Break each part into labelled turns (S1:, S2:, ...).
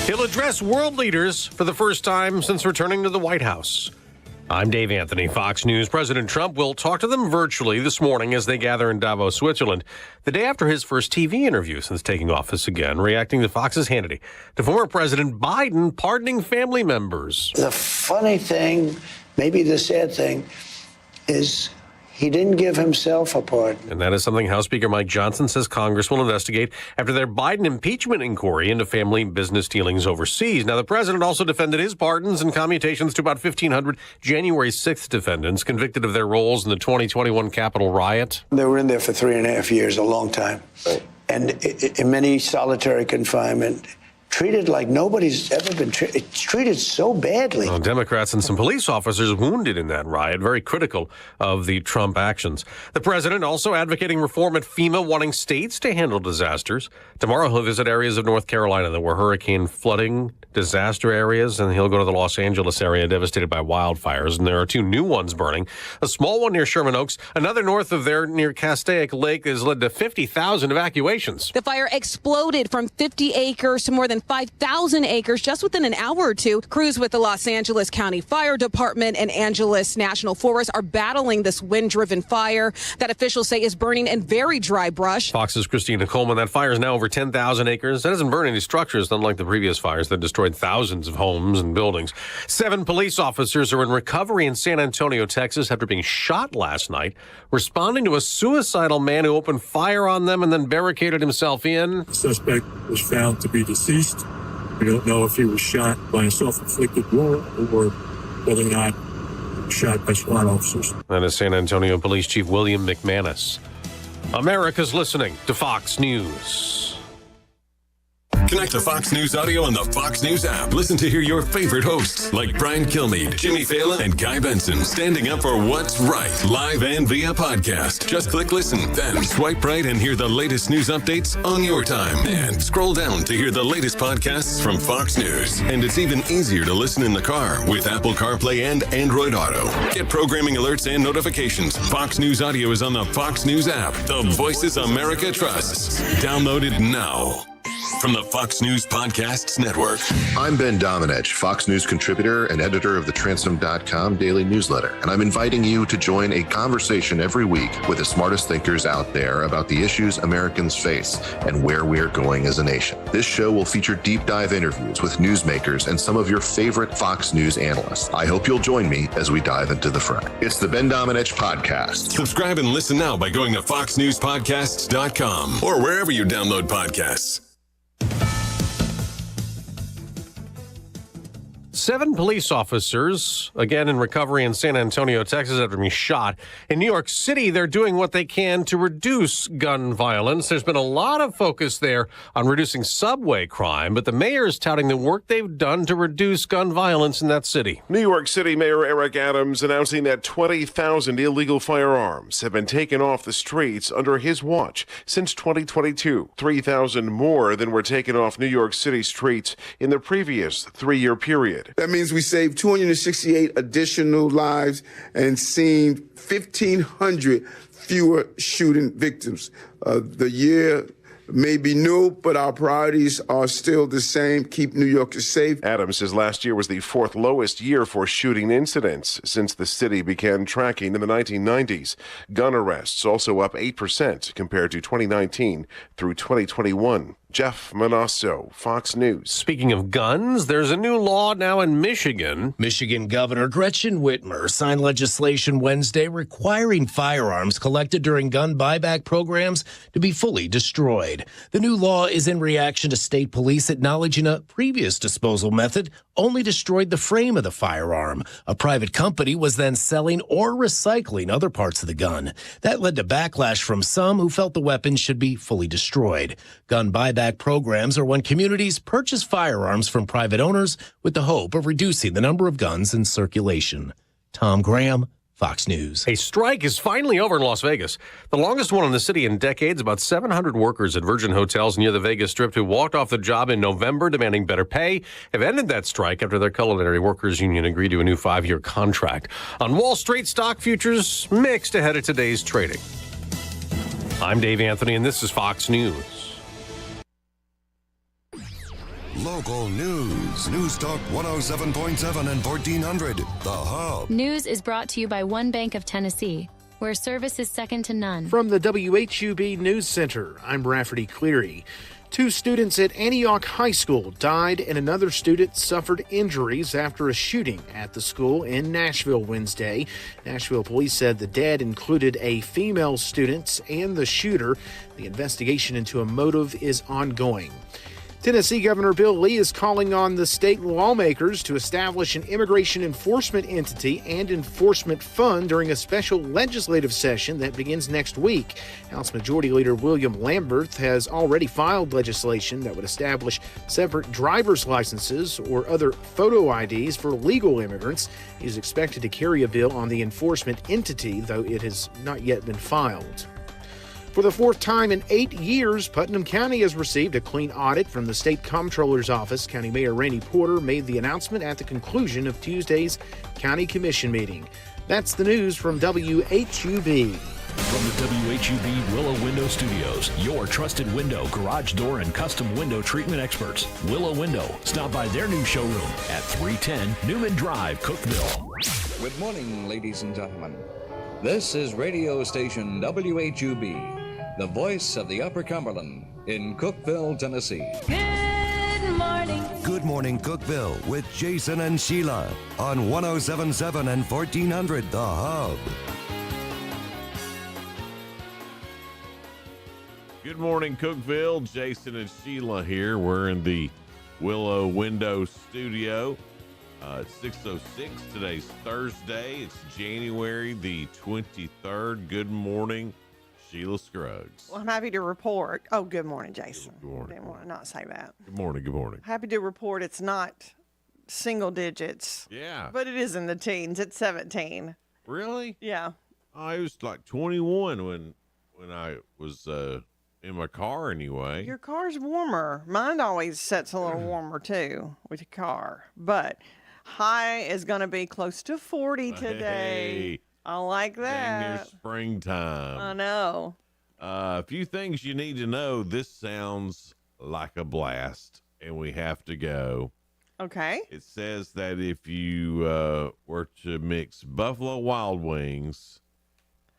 S1: He'll address world leaders for the first time since returning to the White House. I'm Dave Anthony, Fox News. President Trump will talk to them virtually this morning as they gather in Davos, Switzerland, the day after his first TV interview since taking office again, reacting to Fox's Hannity to former President Biden pardoning family members.
S2: The funny thing, maybe the sad thing, is he didn't give himself a pardon.
S1: And that is something House Speaker Mike Johnson says Congress will investigate after their Biden impeachment inquiry into family business dealings overseas. Now, the president also defended his pardons and commutations to about 1,500 January 6th defendants convicted of their roles in the 2021 Capitol riot.
S2: They were in there for 3.5 years, a long time. Right. And in many solitary confinement, treated like nobody's ever been treated so badly.
S1: Well, Democrats and some police officers wounded in that riot, very critical of the Trump actions. The president also advocating reform at FEMA, wanting states to handle disasters. Tomorrow he'll visit areas of North Carolina that were hurricane flooding disaster areas, and he'll go to the Los Angeles area devastated by wildfires. And there are 2 new ones burning. A small one near Sherman Oaks, another north of there near Castaic Lake has led to 50,000 evacuations.
S3: The fire exploded from 50 acres to more than 5,000 acres just within an hour or two. Crews with the Los Angeles County Fire Department and Angeles National Forest are battling this wind-driven fire that officials say is burning in very dry brush.
S1: Fox's Christina Coleman. That fire is now over 10,000 acres. That doesn't burn any structures, unlike the previous fires that destroyed thousands of homes and buildings. 7 police officers are in recovery in San Antonio, Texas, after being shot last night, responding to a suicidal man who opened fire on them and then barricaded himself in.
S4: The suspect was found to be deceased. We don't know if he was shot by a self-inflicted wound or whether or not he was shot by SWAT officers.
S1: That is San Antonio Police Chief William McManus. America's listening to Fox News.
S5: Connect to Fox News Audio on the Fox News app. Listen to hear your favorite hosts like Brian Kilmeade, Jimmy Fallon, and Guy Benson standing up for what's right, live and via podcast. Just click listen, then swipe right and hear the latest news updates on your time. And scroll down to hear the latest podcasts from Fox News. And it's even easier to listen in the car with Apple CarPlay and Android Auto. Get programming alerts and notifications. Fox News Audio is on the Fox News app. The voices America trusts. Download it now. From the Fox News Podcasts Network.
S6: I'm Ben Domenech, Fox News contributor and editor of the Transom.com daily newsletter, and I'm inviting you to join a conversation every week with the smartest thinkers out there about the issues Americans face and where we're going as a nation. This show will feature deep dive interviews with newsmakers and some of your favorite Fox News analysts. I hope you'll join me as we dive into the fray. It's the Ben Domenech Podcast.
S5: Subscribe and listen now by going to foxnewspodcasts.com or wherever you download podcasts.
S1: 7 police officers, again in recovery in San Antonio, Texas, after being shot. In New York City, they're doing what they can to reduce gun violence. There's been a lot of focus there on reducing subway crime, but the mayor is touting the work they've done to reduce gun violence in that city.
S7: New York City Mayor Eric Adams announcing that 20,000 illegal firearms have been taken off the streets under his watch since 2022. 3,000 more than were taken off New York City streets in the previous 3-year period.
S8: That means we saved 268 additional lives and seen 1,500 fewer shooting victims. The year may be new, but our priorities are still the same. Keep New Yorkers safe.
S7: Adams says last year was the 4th lowest year for shooting incidents since the city began tracking in the 1990s. Gun arrests also up 8% compared to 2019 through 2021. Jeff Manasso, Fox News.
S1: Speaking of guns, there's a new law now in Michigan.
S9: Michigan Governor Gretchen Whitmer signed legislation Wednesday requiring firearms collected during gun buyback programs to be fully destroyed. The new law is in reaction to state police acknowledging a previous disposal method only destroyed the frame of the firearm. A private company was then selling or recycling other parts of the gun. That led to backlash from some who felt the weapons should be fully destroyed. Gun buyback programs are when communities purchase firearms from private owners with the hope of reducing the number of guns in circulation. Tom Graham, Fox News.
S1: A strike is finally over in Las Vegas. The longest one in the city in decades. About 700 workers at Virgin Hotels near the Vegas Strip who walked off the job in November demanding better pay have ended that strike after their culinary workers union agreed to a new 5-year contract. On Wall Street, stock futures mixed ahead of today's trading. I'm Dave Anthony, and this is Fox News.
S10: Local news. News Talk 107.7 and 1400. The Hub.
S11: News is brought to you by One Bank of Tennessee, where service is second to none.
S12: From the WHUB News Center, I'm Rafferty Cleary. 2 students at Antioch High School died and another student suffered injuries after a shooting at the school in Nashville Wednesday. Nashville police said the dead included a female student and the shooter. The investigation into a motive is ongoing. Tennessee Governor Bill Lee is calling on the state lawmakers to establish an immigration enforcement entity and enforcement fund during a special legislative session that begins next week. House Majority Leader William Lambert has already filed legislation that would establish separate driver's licenses or other photo IDs for legal immigrants. He's expected to carry a bill on the enforcement entity, though it has not yet been filed. For the 4th time in 8 years, Putnam County has received a clean audit from the State Comptroller's Office. County Mayor Randy Porter made the announcement at the conclusion of Tuesday's County Commission meeting. That's the news from WHUB.
S13: From the WHUB Willow Window Studios, your trusted window, garage door, and custom window treatment experts. Willow Window. Stop by their new showroom at 310 Newman Drive, Cookeville.
S14: Good morning, ladies and gentlemen. This is radio station WHUB. The voice of the Upper Cumberland in Cookeville, Tennessee.
S11: Good morning.
S10: Good morning, Cookeville, with Jason and Sheila on 107.7 and 1400 The Hub.
S15: Good morning, Cookeville. Jason and Sheila here. We're in the Willow Window Studio. It's 6:06. Today's Thursday. It's January the 23rd. Good morning, Sheila Scruggs.
S16: Well, I'm happy to report. Oh, good morning, Jason.
S15: Good morning.
S16: Didn't want to not say that.
S15: Good morning. Good morning.
S16: Happy to report it's not single digits.
S15: Yeah.
S16: But it is in the teens. It's 17.
S15: Really?
S16: Yeah.
S15: I was like 21 when I was in my car anyway.
S16: Your car's warmer. Mine always sets a little warmer too with your car. But high is going to be close to 40 today.
S15: Hey,
S16: I like
S15: dang near
S16: that.
S15: springtime.
S16: I know.
S15: A few things you need to know. This sounds like a blast, and we have to go.
S16: Okay.
S15: It says that if you were to mix Buffalo Wild Wings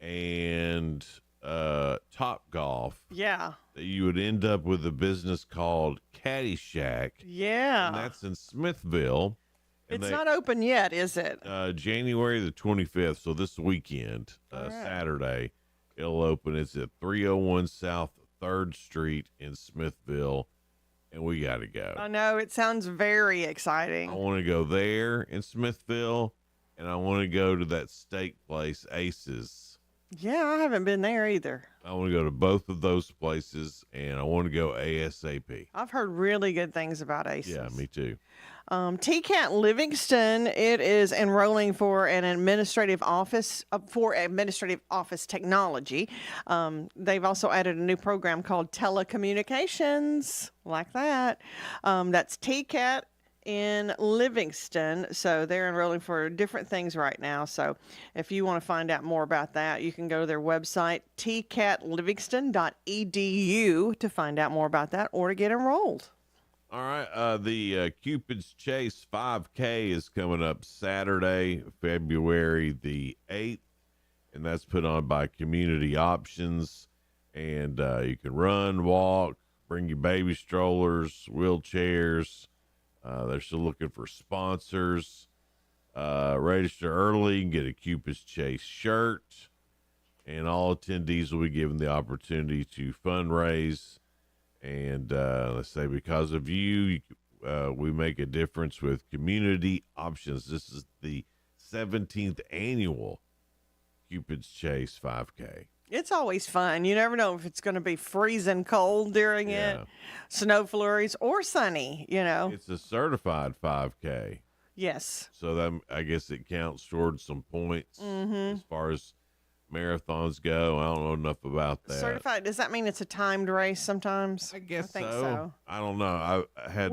S15: and Top Golf,
S16: Yeah.
S15: that you would end up with a business called Caddyshack.
S16: Yeah.
S15: And that's in Smithville. And
S16: It's not open yet, is it?
S15: January the 25th, so this weekend,
S16: right.
S15: Saturday, it'll open. It's at 301 South 3rd Street in Smithville, and we got to go.
S16: I know. It sounds very exciting.
S15: I want to go there in Smithville, and I want to go to that steak place, Aces.
S16: Yeah, I haven't been there either.
S15: I want to go to both of those places, and I want to go ASAP.
S16: I've heard really good things about Aces.
S15: Yeah, me too.
S16: TCAT Livingston, it is enrolling for an administrative office technology. They've also added a new program called telecommunications, like that. That's TCAT in Livingston. So they're enrolling for different things right now. So if you want to find out more about that, you can go to their website, tcatlivingston.edu, to find out more about that or to get enrolled.
S15: All right, the Cupid's Chase 5K is coming up Saturday, February the 8th, and that's put on by Community Options. And you can run, walk, bring your baby strollers, wheelchairs. They're still looking for sponsors. Register early and get a Cupid's Chase shirt. And all attendees will be given the opportunity to fundraise. And let's say, because of you, we make a difference with Community Options. This is the 17th annual Cupid's Chase 5K.
S16: It's always fun. You never know if it's going to be freezing cold during it, snow flurries, or sunny, you know.
S15: It's a certified 5K.
S16: Yes.
S15: So that, I guess it counts towards some points as far as marathons go. I don't know enough about that.
S16: Certified, does that mean it's a timed race sometimes?
S15: I guess
S16: I think
S15: so. I don't know. I had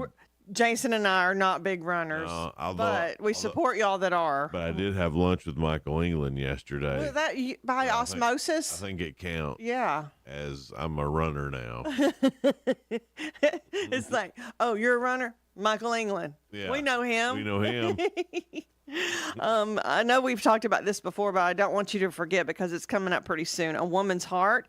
S16: Jason and I are not big runners, but we support y'all that are.
S15: But I did have lunch with Michael England yesterday.
S16: Was that by osmosis?
S15: I think it counts.
S16: Yeah.
S15: As I'm a runner now.
S16: It's like, oh, you're a runner? Michael England.
S15: Yeah.
S16: We know him.
S15: We know him.
S16: I know we've talked about this before, but I don't want you to forget because it's coming up pretty soon. A Woman's Heart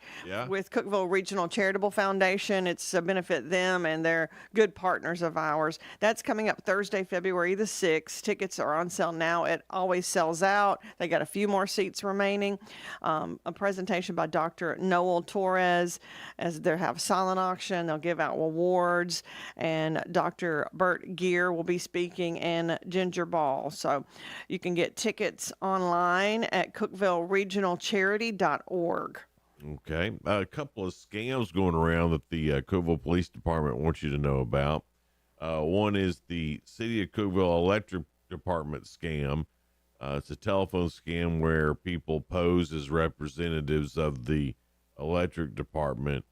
S16: with Cookeville Regional Charitable Foundation. It's to benefit them, and they're good partners of ours. That's coming up Thursday, February the 6th. Tickets are on sale now. It always sells out. They got a few more seats remaining. A presentation by Dr. Noel Torres, as they have silent auction. They'll give out awards, and Dr. Bert Gear will be speaking, and Ginger Ball. So you can get tickets online at CookevilleRegionalCharity.org.
S15: Okay. A couple of scams going around that the Cookeville Police Department wants you to know about. One is the City of Cookeville Electric Department scam. It's a telephone scam where people pose as representatives of the electric department,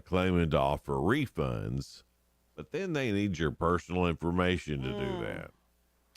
S15: claiming to offer refunds, but then they need your personal information to do that.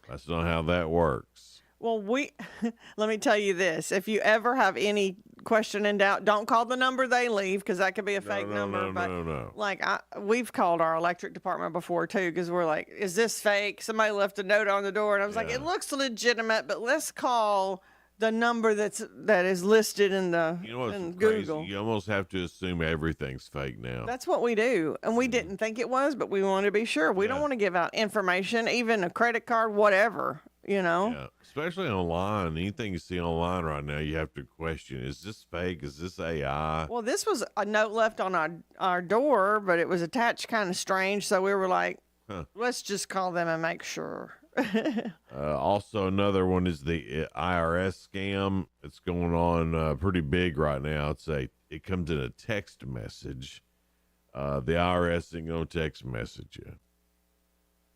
S15: That's not how that works.
S16: Well, let me tell you this. If you ever have any question in doubt, don't call the number they leave because that could be a fake number.
S15: No.
S16: Like we've called our electric department before too because we're like, is this fake? Somebody left a note on the door. And I was like, it looks legitimate, but let's call the number that is listed in the in Google.
S15: Crazy? You almost have to assume everything's fake now.
S16: That's what we do. And we didn't think it was, but we wanted to be sure. We don't want to give out information, even a credit card, whatever,
S15: Yeah, especially online. Anything you see online right now, you have to question, is this fake? Is this AI?
S16: Well, this was a note left on our door, but it was attached kind of strange. So we were like, let's just call them and make sure.
S15: Also, another one is the IRS scam. It's going on pretty big right now. It comes in a text message. The IRS ain't gonna text message you.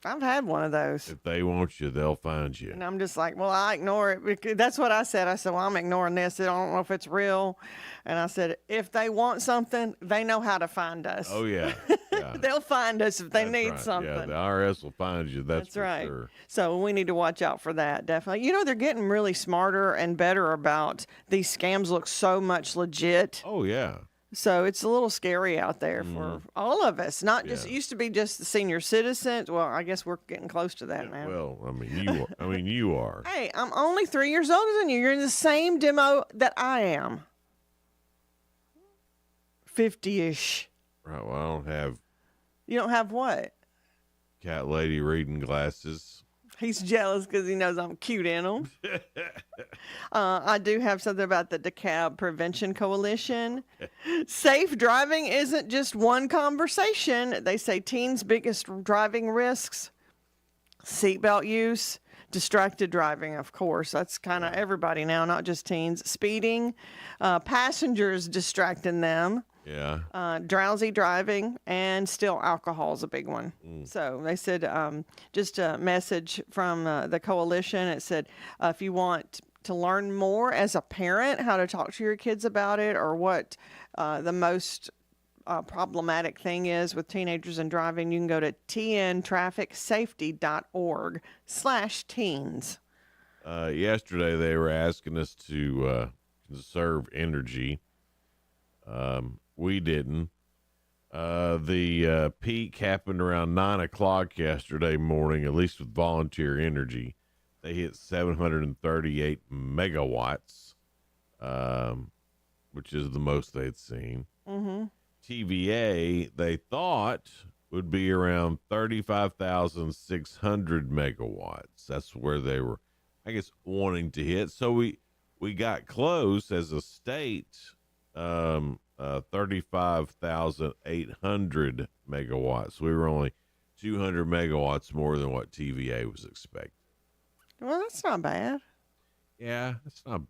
S16: I've had one of those.
S15: If they want you, they'll find you.
S16: And I'm just like, well, I ignore it. Because that's what I said. I said, well, I'm ignoring this. I don't know if it's real. And I said, if they want something, they know how to find us.
S15: Oh, yeah.
S16: They'll find us if they need something.
S15: Yeah, the IRS will find you. That's for
S16: right.
S15: Sure.
S16: So we need to watch out for that, definitely. They're getting really smarter and better about these scams look so much legit.
S15: Oh, yeah.
S16: So it's a little scary out there for all of us. Not just, it used to be just the senior citizens. Well, I guess we're getting close to that now.
S15: Well, you are.
S16: Hey, I'm only 3 years older than you. You're in the same demo that I am. 50-ish.
S15: Right, well, I don't have...
S16: You don't have what?
S15: Cat lady reading glasses.
S16: He's jealous because he knows I'm cute in them. I do have something about the DeKalb Prevention Coalition. Safe driving isn't just one conversation. They say teens' biggest driving risks, seatbelt use, distracted driving, of course. That's kind of everybody now, not just teens. Speeding, passengers distracting them.
S15: Yeah.
S16: Drowsy driving, and still alcohol is a big one. So they said, just a message from the coalition. It said, if you want to learn more as a parent, how to talk to your kids about it, or what the most problematic thing is with teenagers and driving, you can go to tntrafficsafety.org/teens.
S15: Yesterday, they were asking us to conserve energy. We didn't. The peak happened around 9 o'clock yesterday morning, at least with Volunteer Energy. They hit 738 megawatts, which is the most they'd seen. TVA, they thought, would be around 35,600 megawatts. That's where they were, I guess, wanting to hit. So we got close as a state. 35,800 megawatts. We were only 200 megawatts more than what TVA was expecting.
S16: Well, that's not bad.
S15: Yeah, it's not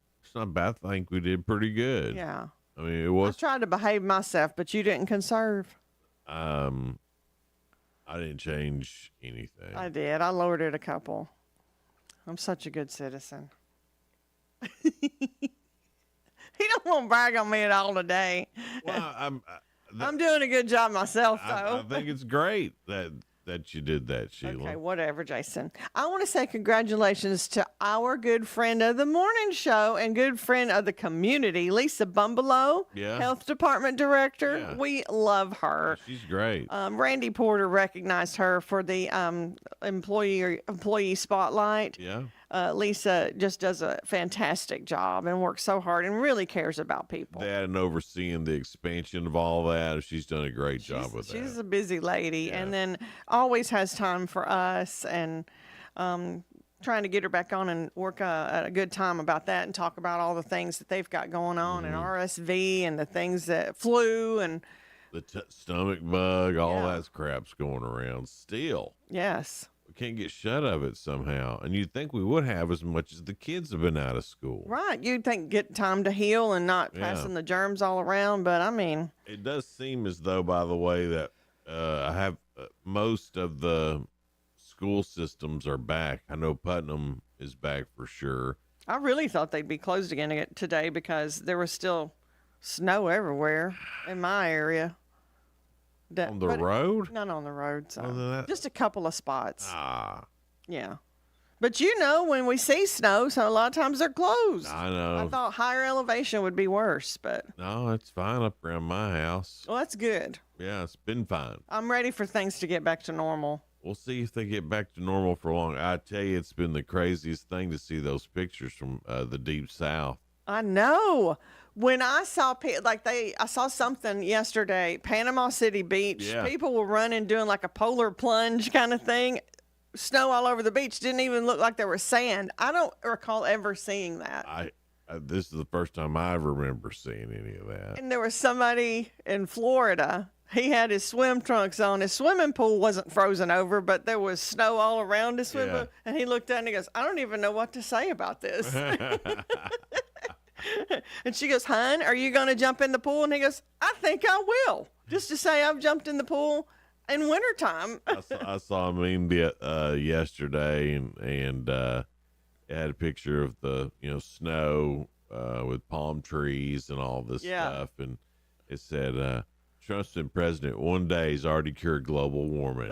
S15: bad. I think we did pretty good.
S16: Yeah.
S15: I mean, it was.
S16: I tried to behave myself, but you didn't conserve.
S15: I didn't change anything.
S16: I did. I lowered it a couple. I'm such a good citizen. He don't want to brag on me at all today.
S15: Well,
S16: I'm doing a good job myself, though.
S15: I think it's great that that you did that, Sheila.
S16: Okay, whatever, Jason. I want to say congratulations to our good friend of the morning show and good friend of the community, Lisa Bumbelow, Health Department Director.
S15: Yeah.
S16: We love her.
S15: She's great.
S16: Randy Porter recognized her for the employee spotlight.
S15: Yeah.
S16: Lisa just does a fantastic job and works so hard and really cares about people.
S15: That and overseeing the expansion of all that. She's done a great job with that.
S16: She's a busy lady, and then always has time for us, and trying to get her back on and work at a good time about that and talk about all the things that they've got going on and RSV and the things that flu and
S15: the stomach bug, all that crap's going around still.
S16: Yes.
S15: We can't get shut of it somehow. And you'd think we would have as much as the kids have been out of school.
S16: Right. You'd think get time to heal and not passing the germs all around. But I mean,
S15: it does seem as though, by the way, that I have most of the school systems are back. I know Putnam is back for sure.
S16: I really thought they'd be closed again today because there was still snow everywhere in my area.
S15: On the road?
S16: Not on the road. So
S15: that...
S16: just a couple of spots.
S15: Ah.
S16: Yeah. But when we see snow, so a lot of times they're closed.
S15: I know.
S16: I thought higher elevation would be worse, but.
S15: No, it's fine up around my house.
S16: Well, that's good.
S15: Yeah, it's been fine.
S16: I'm ready for things to get back to normal.
S15: We'll see if they get back to normal for long. I tell you, it's been the craziest thing to see those pictures from the Deep South.
S16: I know. When I saw I saw something yesterday, Panama City Beach.
S15: Yeah.
S16: People were running, doing like a polar plunge kind of thing. Snow all over the beach. Didn't even look like there was sand. I don't recall ever seeing that.
S15: This is the first time I remember seeing any of that.
S16: And there was somebody in Florida. He had his swim trunks on. His swimming pool wasn't frozen over, but there was snow all around his swimming pool. And he looked down and he goes, I don't even know what to say about this. And she goes, hon, are you going to jump in the pool? And he goes, I think I will. Just to say I've jumped in the pool in wintertime.
S15: I saw a meme yesterday, and it had a picture of the snow with palm trees and all this stuff, and it said, Trump's been president one day, he's already cured global warming.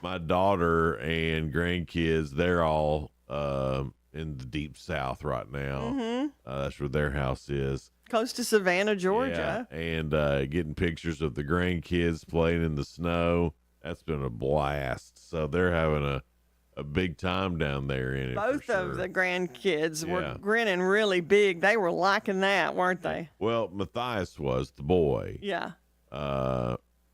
S15: My daughter and grandkids, they're all in the Deep South right now.
S16: Mm-hmm.
S15: That's where their house is.
S16: Close to Savannah, Georgia.
S15: Yeah, and getting pictures of the grandkids playing in the snow. That's been a blast. So they're having a big time down there in it.
S16: Both of the grandkids were grinning really big. They were liking that, weren't they?
S15: Well, Matthias was the boy.
S16: Yeah.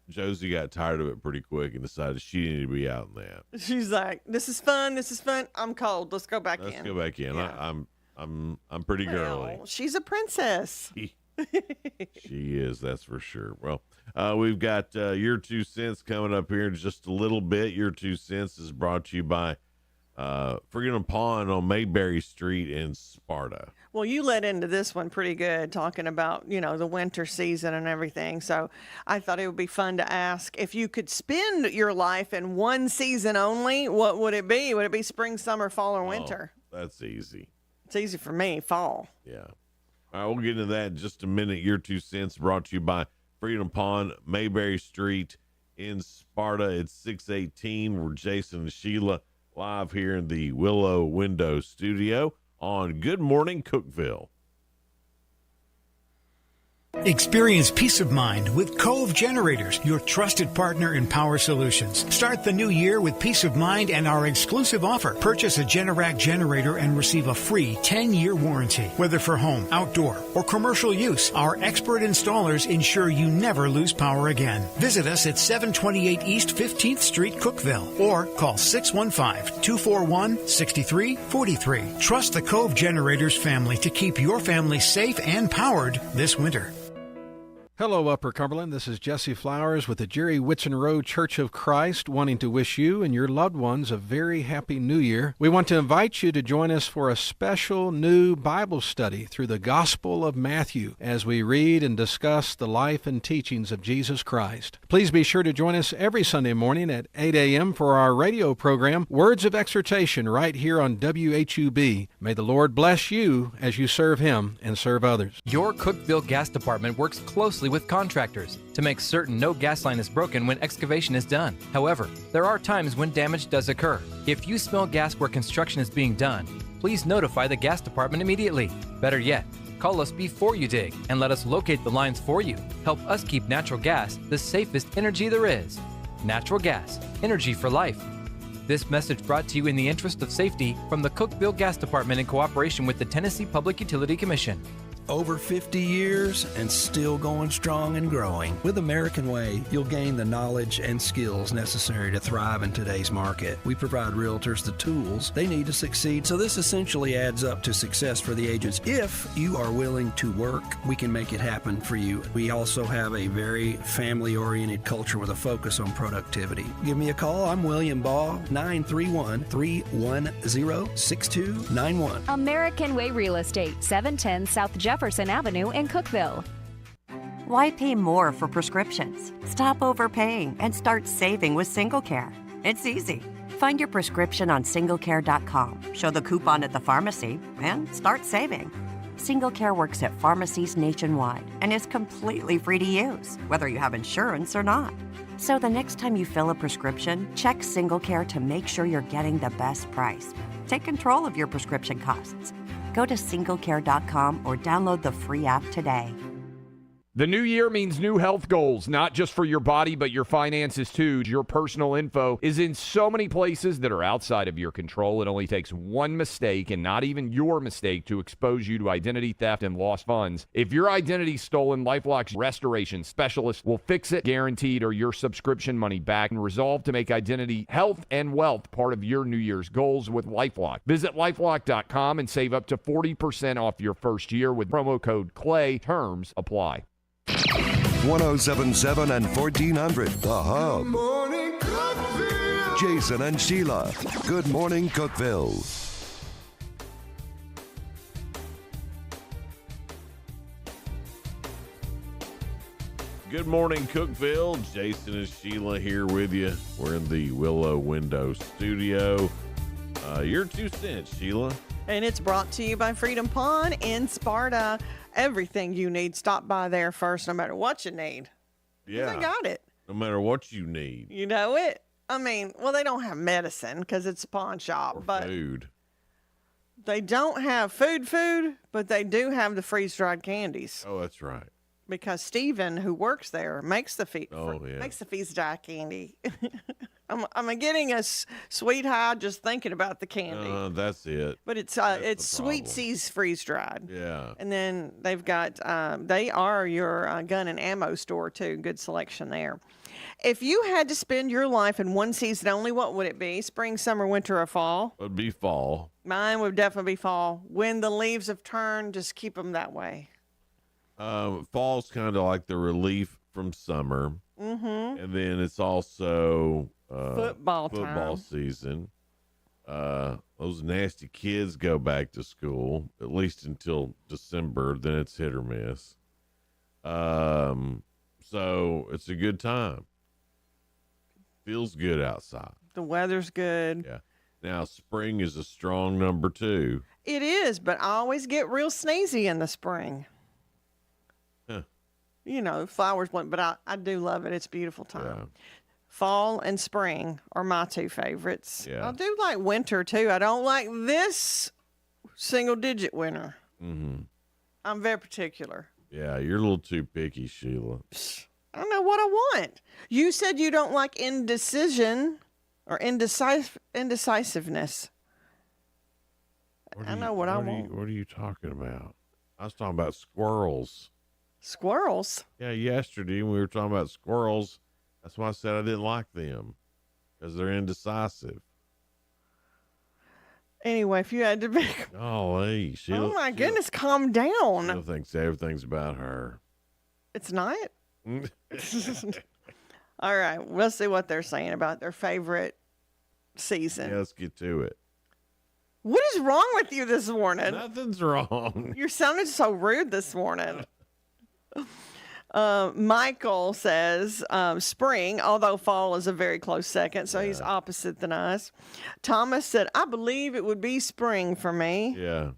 S15: Josie got tired of it pretty quick and decided she needed to be out in that.
S16: She's like, "This is fun. This is fun. I'm cold. Let's go back in."
S15: Let's go back in.
S16: Yeah.
S15: I'm pretty girly.
S16: She's a princess.
S15: She is, that's for sure. Well, we've got Your 2 Cents coming up here in just a little bit. Your 2 Cents is brought to you by Freedom Pond on Mayberry Street in Sparta.
S16: Well, you led into this one pretty good, talking about, the winter season and everything. So I thought it would be fun to ask, if you could spend your life in one season only, what would it be? Would it be spring, summer, fall, or winter?
S15: That's easy.
S16: It's easy for me, fall.
S15: Yeah. All right, we'll get into that in just a minute. Your 2 Cents brought to you by Freedom Pond, Mayberry Street in Sparta. It's 618. We're Jason and Sheila live here in the Willow Window Studio on Good Morning Cookeville.
S17: Experience peace of mind with Cove Generators, your trusted partner in power solutions. Start the new year with peace of mind and our exclusive offer. Purchase a Generac generator and receive a free 10-year warranty. Whether for home, outdoor, or commercial use, our expert installers ensure you never lose power again. Visit us at 728 East 15th Street, Cookeville, or call 615-241-6343. Trust the Cove Generators family to keep your family safe and powered this winter.
S18: Hello, Upper Cumberland. This is Jesse Flowers with the Jerry Whitson Road Church of Christ, wanting to wish you and your loved ones a very happy New Year. We want to invite you to join us for a special new Bible study through the Gospel of Matthew as we read and discuss the life and teachings of Jesus Christ. Please be sure to join us every Sunday morning at 8 a.m. for our radio program, Words of Exhortation, right here on WHUB. May the Lord bless you as you serve Him and serve others.
S19: Your Cookeville Gas Department works closely closely with contractors to make certain no gas line is broken when excavation is done. However, there are times when damage does occur. If you smell gas where construction is being done, please notify the gas department immediately. Better yet, call us before you dig and let us locate the lines for you. Help us keep natural gas the safest energy there is. Natural gas, energy for life. This message brought to you in the interest of safety from the Cookeville Gas Department in cooperation with the Tennessee Public Utility Commission.
S20: Over 50 years and still going strong and growing. With American Way, you'll gain the knowledge and skills necessary to thrive in today's market. We provide realtors the tools they need to succeed, so this essentially adds up to success for the agents. If you are willing to work, we can make it happen for you. We also have a very family-oriented culture with a focus on productivity. Give me a call. I'm William Baugh, 931-310-6291.
S21: American Way Real Estate, 710 South Jefferson Avenue in Cookeville.
S22: Why pay more for prescriptions? Stop overpaying and start saving with SingleCare. It's easy. Find your prescription on singlecare.com, show the coupon at the pharmacy, and start saving. SingleCare works at pharmacies nationwide and is completely free to use, whether you have insurance or not. So the next time you fill a prescription, check SingleCare to make sure you're getting the best price. Take control of your prescription costs. Go to singlecare.com or download the free app today.
S23: The new year means new health goals, not just for your body, but your finances too. Your personal info is in so many places that are outside of your control. It only takes one mistake, and not even your mistake, to expose you to identity theft and lost funds. If your identity's stolen, LifeLock's restoration specialist will fix it, guaranteed, or your subscription money back, and resolve to make identity, health, and wealth part of your New Year's goals with LifeLock. Visit LifeLock.com and save up to 40% off your first year with promo code CLAY. Terms apply.
S10: 1077 and 1400, The Hub.
S24: Good morning, Cookeville.
S10: Jason and Sheila. Good morning, Cookeville.
S15: Good morning, Cookeville. Jason and Sheila here with you. We're in the Willow Window Studio. Your 2 cents, Sheila.
S16: And it's brought to you by Freedom Pond in Sparta. Everything you need, stop by there first, no matter what you need.
S15: Yeah.
S16: They got it.
S15: No matter what you need.
S16: You know it? I mean, well, they don't have medicine because it's a pawn shop.
S15: Or
S16: but
S15: food.
S16: They don't have food, but they do have the freeze-dried candies.
S15: Oh, that's right.
S16: Because Steven, who works there, makes the
S15: makes
S16: the freeze-dried candy. I'm getting a sweet high just thinking about the candy.
S15: That's it.
S16: But it's Sweet Seas freeze-dried.
S15: Yeah.
S16: And then they've got, they are your gun and ammo store, too. Good selection there. If you had to spend your life in one season only, what would it be? Spring, summer, winter, or fall?
S15: It would be fall.
S16: Mine would definitely be fall. When the leaves have turned, just keep them that way.
S15: Fall's kind of like the relief from summer.
S16: Mm-hmm.
S15: And then it's also
S16: football
S15: season. Those nasty kids go back to school, at least until December. Then it's hit or miss. So it's a good time. Feels good outside.
S16: The weather's good.
S15: Yeah. Now, spring is a strong number 2.
S16: It is, but I always get real sneezy in the spring.
S15: Huh.
S16: You know, flowers bloom, but I do love it. It's a beautiful time.
S15: Yeah.
S16: Fall and spring are my 2 favorites.
S15: Yeah.
S16: I do like winter, too. I don't like this single-digit winter.
S15: Mm-hmm.
S16: I'm very particular.
S15: Yeah, you're a little too picky, Sheila.
S16: I don't know what I want. You said you don't like indecision or indecisiveness. I know what I want.
S15: What are you talking about? I was talking about squirrels.
S16: Squirrels?
S15: Yeah, yesterday when we were talking about squirrels, that's why I said I didn't like them, because they're indecisive.
S16: Anyway, if you had to be...
S15: Golly, Sheila.
S16: Oh, my goodness, calm down.
S15: Sheila thinks everything's about her.
S16: It's not? All right, we'll see what they're saying about their favorite season.
S15: Yeah, let's get to it.
S16: What is wrong with you this morning?
S15: Nothing's wrong.
S16: You're sounding so rude this morning. Michael says spring, although fall is a very close second, so he's opposite than us. Thomas said, I believe it would be spring for me.
S15: Yeah.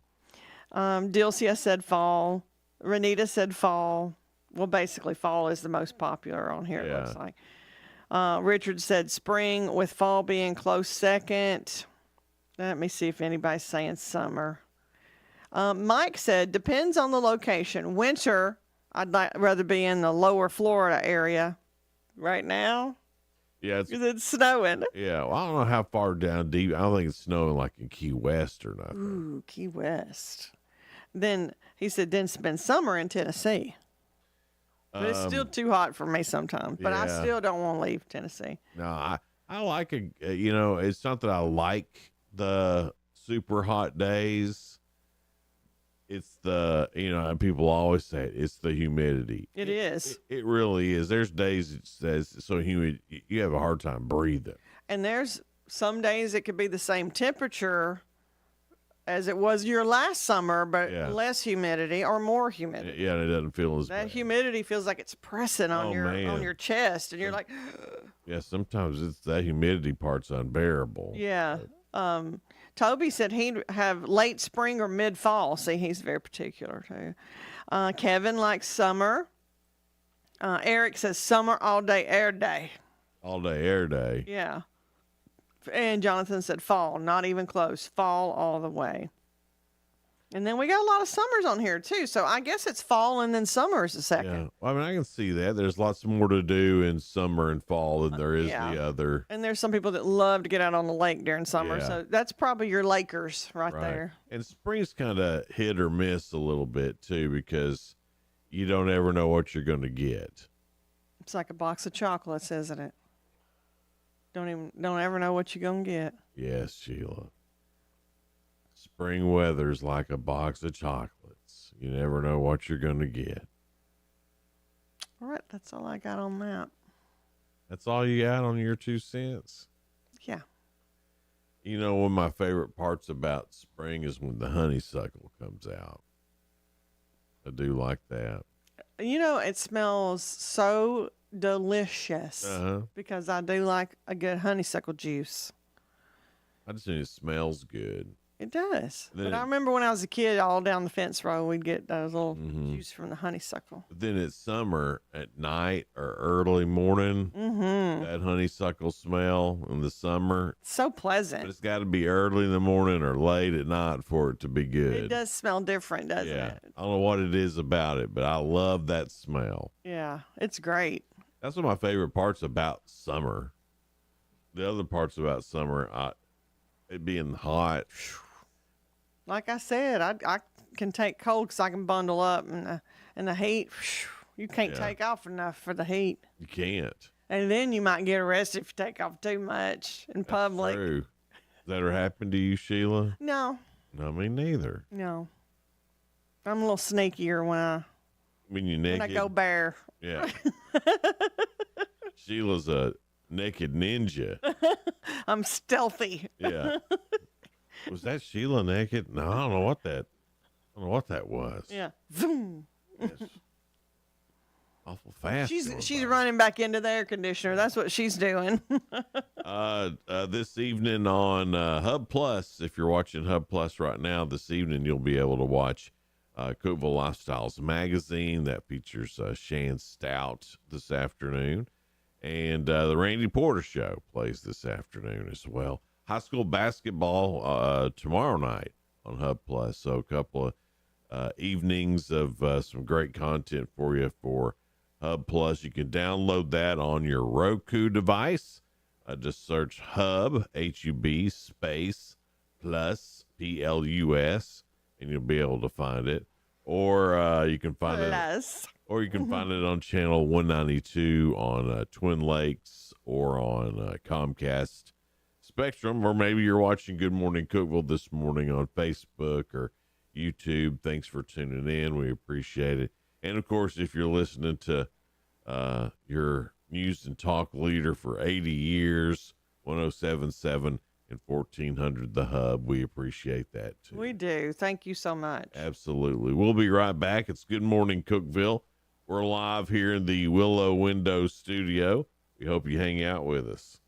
S16: Dilcia said fall. Renita said fall. Well, basically, fall is the most popular on here, it
S15: Yeah.
S16: looks like. Richard said spring with fall being close second. Let me see if anybody's saying summer. Mike said, depends on the location. Winter, I'd rather be in the lower Florida area right now
S15: Yeah,
S16: because it's snowing.
S15: yeah. Well, I don't know how far down deep. I don't think it's snowing like in Key West or nothing.
S16: Ooh, Key West. Then he said, then spend summer in Tennessee. But it's still too hot for me sometimes. But I
S15: yeah.
S16: still don't want to leave Tennessee.
S15: No, I like it's not that I like the super hot days. It's the, people always say it's the humidity.
S16: It is.
S15: It really is. There's days it's so humid, you have a hard time breathing.
S16: And there's some days it could be the same temperature as it was your last summer, but less humidity or more humidity.
S15: Yeah, and it doesn't feel as
S16: That
S15: bad.
S16: humidity feels like it's pressing on
S15: man.
S16: your chest, and you're like,
S15: Yeah, sometimes it's that humidity part's unbearable.
S16: yeah. Toby said he'd have late spring or mid fall. See, he's very particular too. Kevin likes summer. Eric says summer all day, air day.
S15: All day, air day.
S16: Yeah. And Jonathan said fall, not even close. Fall all the way. And then we got a lot of summers on here too. So I guess it's fall and then summer is the second.
S15: Yeah. Well, I can see that. There's lots more to do in summer and fall than there is the other.
S16: And there's some people that love to get out on the lake during summer.
S15: Yeah.
S16: So that's probably your Lakers right there.
S15: And spring's kind of hit or miss a little bit too, because you don't ever know what you're going to get.
S16: It's like a box of chocolates, isn't it? Don't ever know what you're going to get.
S15: Yes, Sheila. Spring weather's like a box of chocolates. You never know what you're going to get.
S16: All right, that's all I got on that.
S15: That's all you got on your 2 cents?
S16: Yeah.
S15: One of my favorite parts about spring is when the honeysuckle comes out. I do like that.
S16: It smells so delicious
S15: Uh-huh.
S16: because I do like a good honeysuckle juice.
S15: I just think it smells good.
S16: It does.
S15: Then
S16: But I remember when I was a kid, all down the fence row, we'd get those little
S15: Mm-hmm.
S16: juice from the honeysuckle.
S15: But then it's summer at night or early morning.
S16: Mm-hmm.
S15: That honeysuckle smell in the summer.
S16: So pleasant.
S15: But it's got to be early in the morning or late at night for it to be good.
S16: It does smell different, doesn't
S15: Yeah.
S16: it?
S15: I don't know what it is about it, but I love that smell.
S16: Yeah, it's great.
S15: That's one of my favorite parts about summer. The other parts about summer, it being hot.
S16: Like I said, I can take cold because I can bundle up, and the heat, you can't take off enough for the heat.
S15: You can't.
S16: And then you might get arrested if you take off too much in public.
S15: True. Has that ever happened to you, Sheila?
S16: No,
S15: No, me neither.
S16: no. I'm a little sneakier
S15: When you're
S16: when
S15: naked.
S16: I go bare.
S15: Yeah. Sheila's a naked ninja.
S16: I'm stealthy.
S15: Yeah. Was that Sheila naked? No, I don't know what that was.
S16: Yeah. Zoom.
S15: Awful fast.
S16: She's running back into the air conditioner. That's what she's doing.
S15: This evening on Hub Plus, if you're watching Hub Plus right now, this evening you'll be able to watch Cookeville Lifestyles magazine that features Shan Stout this afternoon, and the Randy Porter show plays this afternoon as well. High school basketball tomorrow night on Hub Plus, so a couple of evenings of some great content for you for Hub Plus. You can download that on your Roku device. Just search Hub, H-U-B, space, plus, P-L-U-S, and you'll be able to find it. Or you can find it on channel 192 on Twin Lakes or on Comcast Spectrum, or maybe you're watching Good Morning Cookeville this morning on Facebook or YouTube. Thanks for tuning in. We appreciate it. And, of course, if you're listening to your news and talk leader for 80 years, 107.7 and 1400 The Hub, we appreciate that, too.
S16: We do. Thank you so much.
S15: Absolutely. We'll be right back. It's Good Morning Cookeville. We're live here in the Willow Window studio. We hope you hang out with us.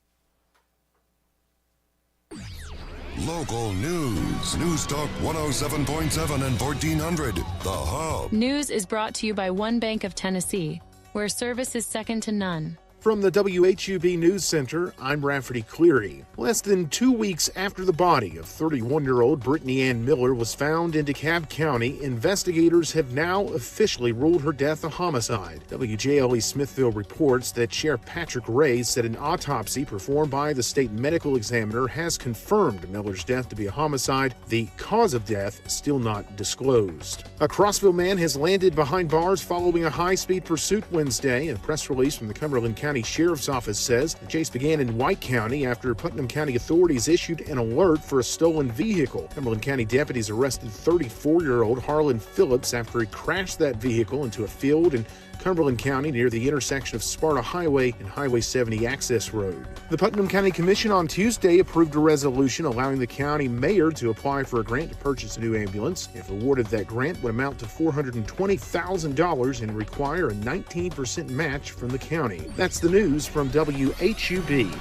S10: Local news. News Talk 107.7 and 1400. The Hub.
S11: News is brought to you by One Bank of Tennessee, where service is second to none.
S12: From the WHUB News Center, I'm Rafferty Cleary. Less than 2 weeks after the body of 31-year-old Brittany Ann Miller was found in DeKalb County, investigators have now officially ruled her death a homicide. WJLE Smithville reports that Sheriff Patrick Ray said an autopsy performed by the state medical examiner has confirmed Miller's death to be a homicide. The cause of death still not disclosed. A Crossville man has landed behind bars following a high-speed pursuit Wednesday. A press release from the Cumberland County Sheriff's Office says the chase began in White County after Putnam County authorities issued an alert for a stolen vehicle. Cumberland County deputies arrested 34-year-old Harlan Phillips after he crashed that vehicle into a field in Cumberland County near the intersection of Sparta Highway and Highway 70 Access Road. The Putnam County Commission on Tuesday approved a resolution allowing the county mayor to apply for a grant to purchase a new ambulance. If awarded, that grant would amount to $420,000 and require a 19% match from the county. That's the news from WHUB.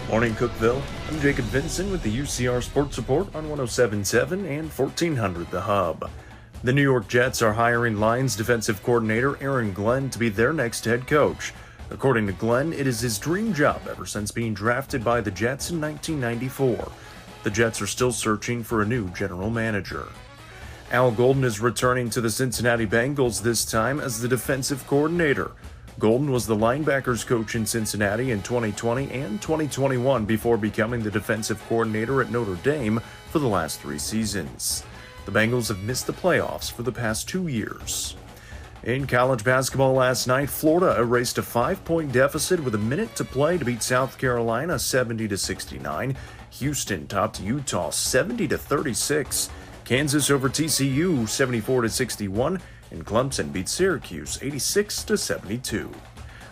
S2: Morning, Cookeville. I'm Jacob Vinson with the UCR Sports Report on 107.7 and 1400 The Hub. The New York Jets are hiring Lions defensive coordinator Aaron Glenn to be their next head coach. According to Glenn, it is his dream job ever since being drafted by the Jets in 1994. The Jets are still searching for a new general manager. Al Golden is returning to the Cincinnati Bengals, this time as the defensive coordinator. Golden was the linebackers coach in Cincinnati in 2020 and 2021 before becoming the defensive coordinator at Notre Dame for the last 3 seasons. The Bengals have missed the playoffs for the past 2 years. In college basketball last night, Florida erased a 5-point deficit with a minute to play to beat South Carolina 70-69. Houston topped Utah 70-36. Kansas over TCU 74-61. And Clemson beat Syracuse 86-72.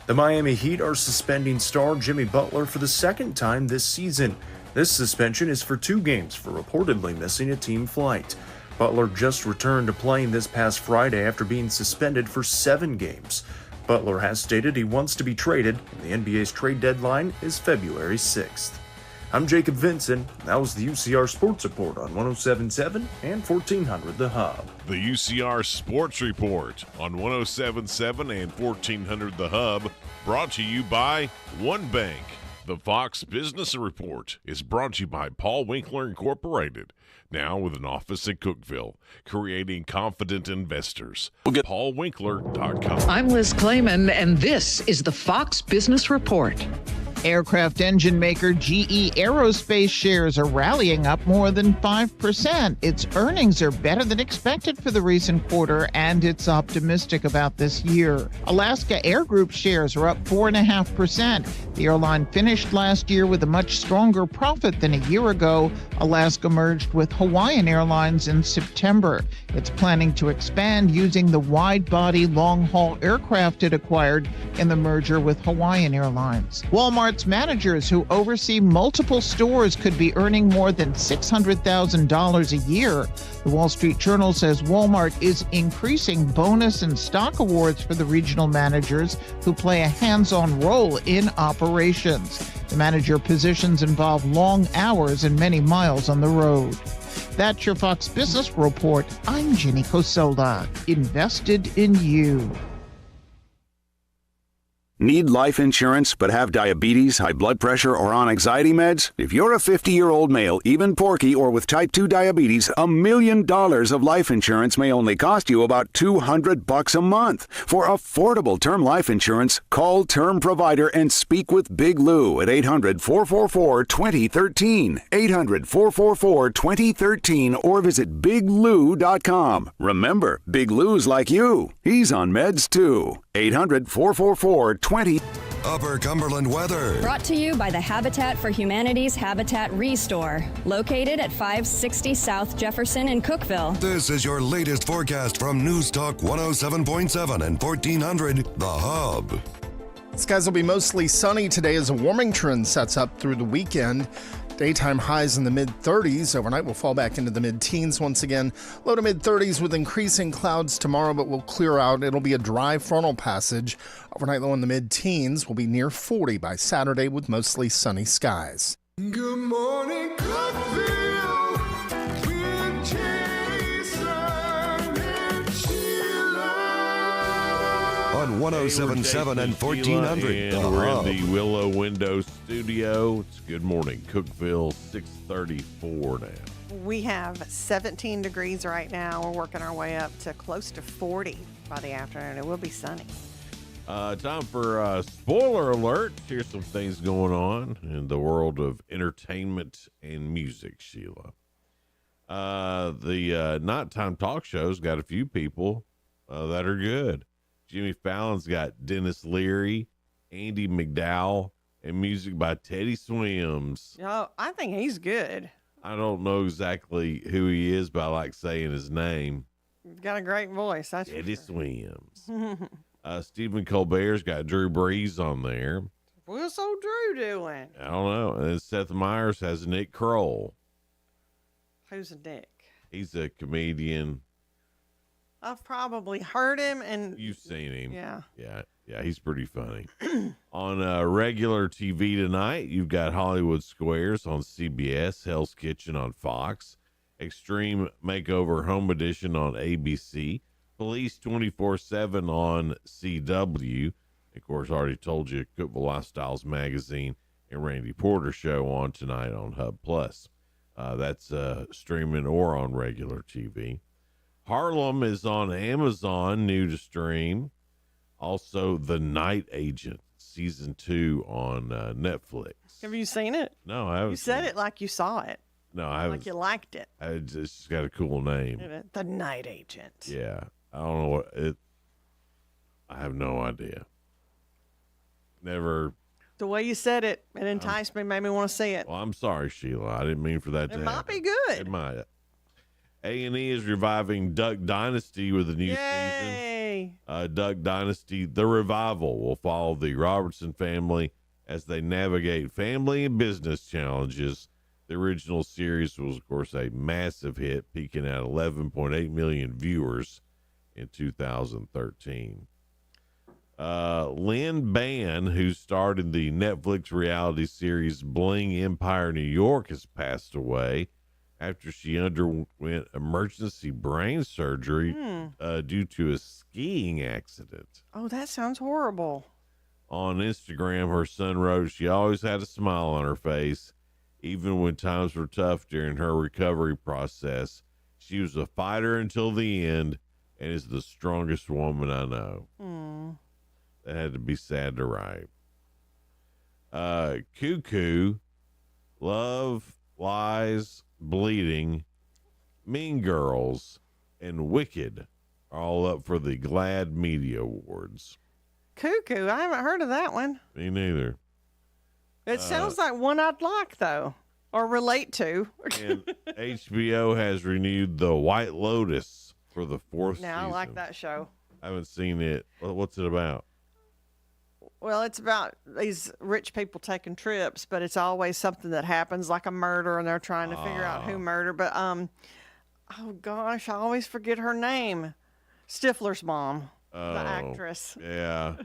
S2: The Miami Heat are suspending star Jimmy Butler for the second time this season. This suspension is for 2 games for reportedly missing a team flight. Butler just returned to playing this past Friday after being suspended for 7 games. Butler has stated he wants to be traded, and the NBA's trade deadline is February 6th. I'm Jacob Vinson. That was the UCR Sports Report on 107.7 and 1400 The Hub.
S3: The UCR Sports Report on 107.7 and 1400 The Hub, brought to you by One Bank. The Fox Business Report is brought to you by Paul Winkler Incorporated, now with an office in Cookeville, creating confident investors. PaulWinkler.com.
S4: I'm Liz Clayman, and this is the Fox Business Report. Aircraft engine maker GE Aerospace shares are rallying up more than 5%. Its earnings are better than expected for the recent quarter, and it's optimistic about this year. Alaska Air Group shares are up 4.5%. The airline finished last year with a much stronger profit than a year ago. Alaska merged with Hawaiian Airlines in September. It's planning to expand using the wide-body long-haul aircraft it acquired in the merger with Hawaiian Airlines. Walmart's managers who oversee multiple stores could be earning more than $600,000 a year. The Wall Street Journal says Walmart is increasing bonus and stock awards for the regional managers who play a hands-on role in operations. The manager positions involve long hours and many miles on the road. That's your Fox Business Report. I'm Jenny Cosola. Invested in you.
S6: Need life insurance but have diabetes, high blood pressure, or on anxiety meds? If you're a 50-year-old male, even porky, or with type 2 diabetes, $1 million of life insurance may only cost you about $200 a month. For affordable term life insurance, call Term Provider and speak with Big Lou at 800-444-2013, 800-444-2013, or visit biglou.com. Remember, Big Lou's like you. He's on meds too. 800-444-2013.
S10: Upper Cumberland weather.
S25: Brought to you by the Habitat for Humanity's Habitat Restore, located at 560 South Jefferson in Cookeville.
S10: This is your latest forecast from News Talk 107.7 and 1400 The Hub.
S26: Skies will be mostly sunny today as a warming trend sets up through the weekend. Daytime highs in the mid-30s. Overnight will fall back into the mid-teens once again. Low to mid-30s with increasing clouds tomorrow, but will clear out. It'll be a dry frontal passage. Overnight low in the mid-teens will be near 40 by Saturday with mostly sunny skies.
S24: Good morning, Cookeville.
S10: on 1077 and 1400.
S3: And we're in the Willow Window Studio. It's Good Morning Cookeville, 6:34 now.
S16: We have 17 degrees right now. We're working our way up to close to 40 by the afternoon. It will be sunny.
S3: Time for spoiler alert. Here's some things going on in the world of entertainment and music, Sheila. The nighttime talk show's got a few people that are good. Jimmy Fallon's got Dennis Leary, Andy McDowell, and music by Teddy Swims.
S16: Oh, I think he's good.
S3: I don't know exactly who he is, but I like saying his name.
S16: He's got a great voice. That's
S3: Teddy
S16: for
S3: Swims. Stephen Colbert's got Drew Brees on there.
S16: What's old Drew doing?
S3: I don't know. And then Seth Meyers has Nick Kroll.
S16: Who's Nick?
S3: He's a comedian.
S16: I've probably heard him, and
S3: You've seen him.
S16: Yeah.
S3: Yeah, he's pretty funny. On regular TV tonight, you've got Hollywood Squares on CBS, Hell's Kitchen on Fox, Extreme Makeover Home Edition on ABC, Police 24/7 on CW. Of course, I already told you, Cookeville Lifestyles Magazine and Randy Porter show on tonight on Hub Plus. That's streaming or on regular TV. Harlem is on Amazon, new to stream. Also, The Night Agent, season 2 on Netflix.
S16: Have you seen it?
S3: No, I haven't.
S16: You said it like you saw it.
S3: No, I haven't.
S16: Like you liked it.
S3: It's just got a cool name.
S16: The Night Agent.
S3: Yeah. I don't know what it. I have no idea. Never.
S16: The way you said it, it enticed me, made me want to see it.
S3: Well, I'm sorry, Sheila. I didn't mean for that to happen.
S16: It might be good.
S3: It might. A&E is reviving Duck Dynasty with a new season. Duck Dynasty, The Revival, will follow the Robertson family as they navigate family and business challenges. The original series was, of course, a massive hit, peaking at 11.8 million viewers in 2013. Lynn Bann, who starred in the Netflix reality series Bling Empire New York, has passed away after she underwent emergency brain surgery due to a skiing accident.
S16: Oh, that sounds horrible.
S3: On Instagram, her son wrote, "She always had a smile on her face, even when times were tough during her recovery process. She was a fighter until the end and is the strongest woman I know." That had to be sad to write. Cuckoo, Love, Lies, Bleeding, Mean Girls, and Wicked are all up for the GLAAD Media Awards.
S16: Cuckoo, I haven't heard of that one.
S3: Me neither.
S16: It sounds like one I'd like, though, or relate to.
S3: And HBO has renewed The White Lotus for the 4th season.
S16: Now, I like that show.
S3: I haven't seen it. What's it about?
S16: Well, it's about these rich people taking trips, but it's always something that happens, like a murder, and they're trying to figure out who murdered. But, oh gosh, I always forget her name. Stifler's mom, the actress.
S3: Yeah.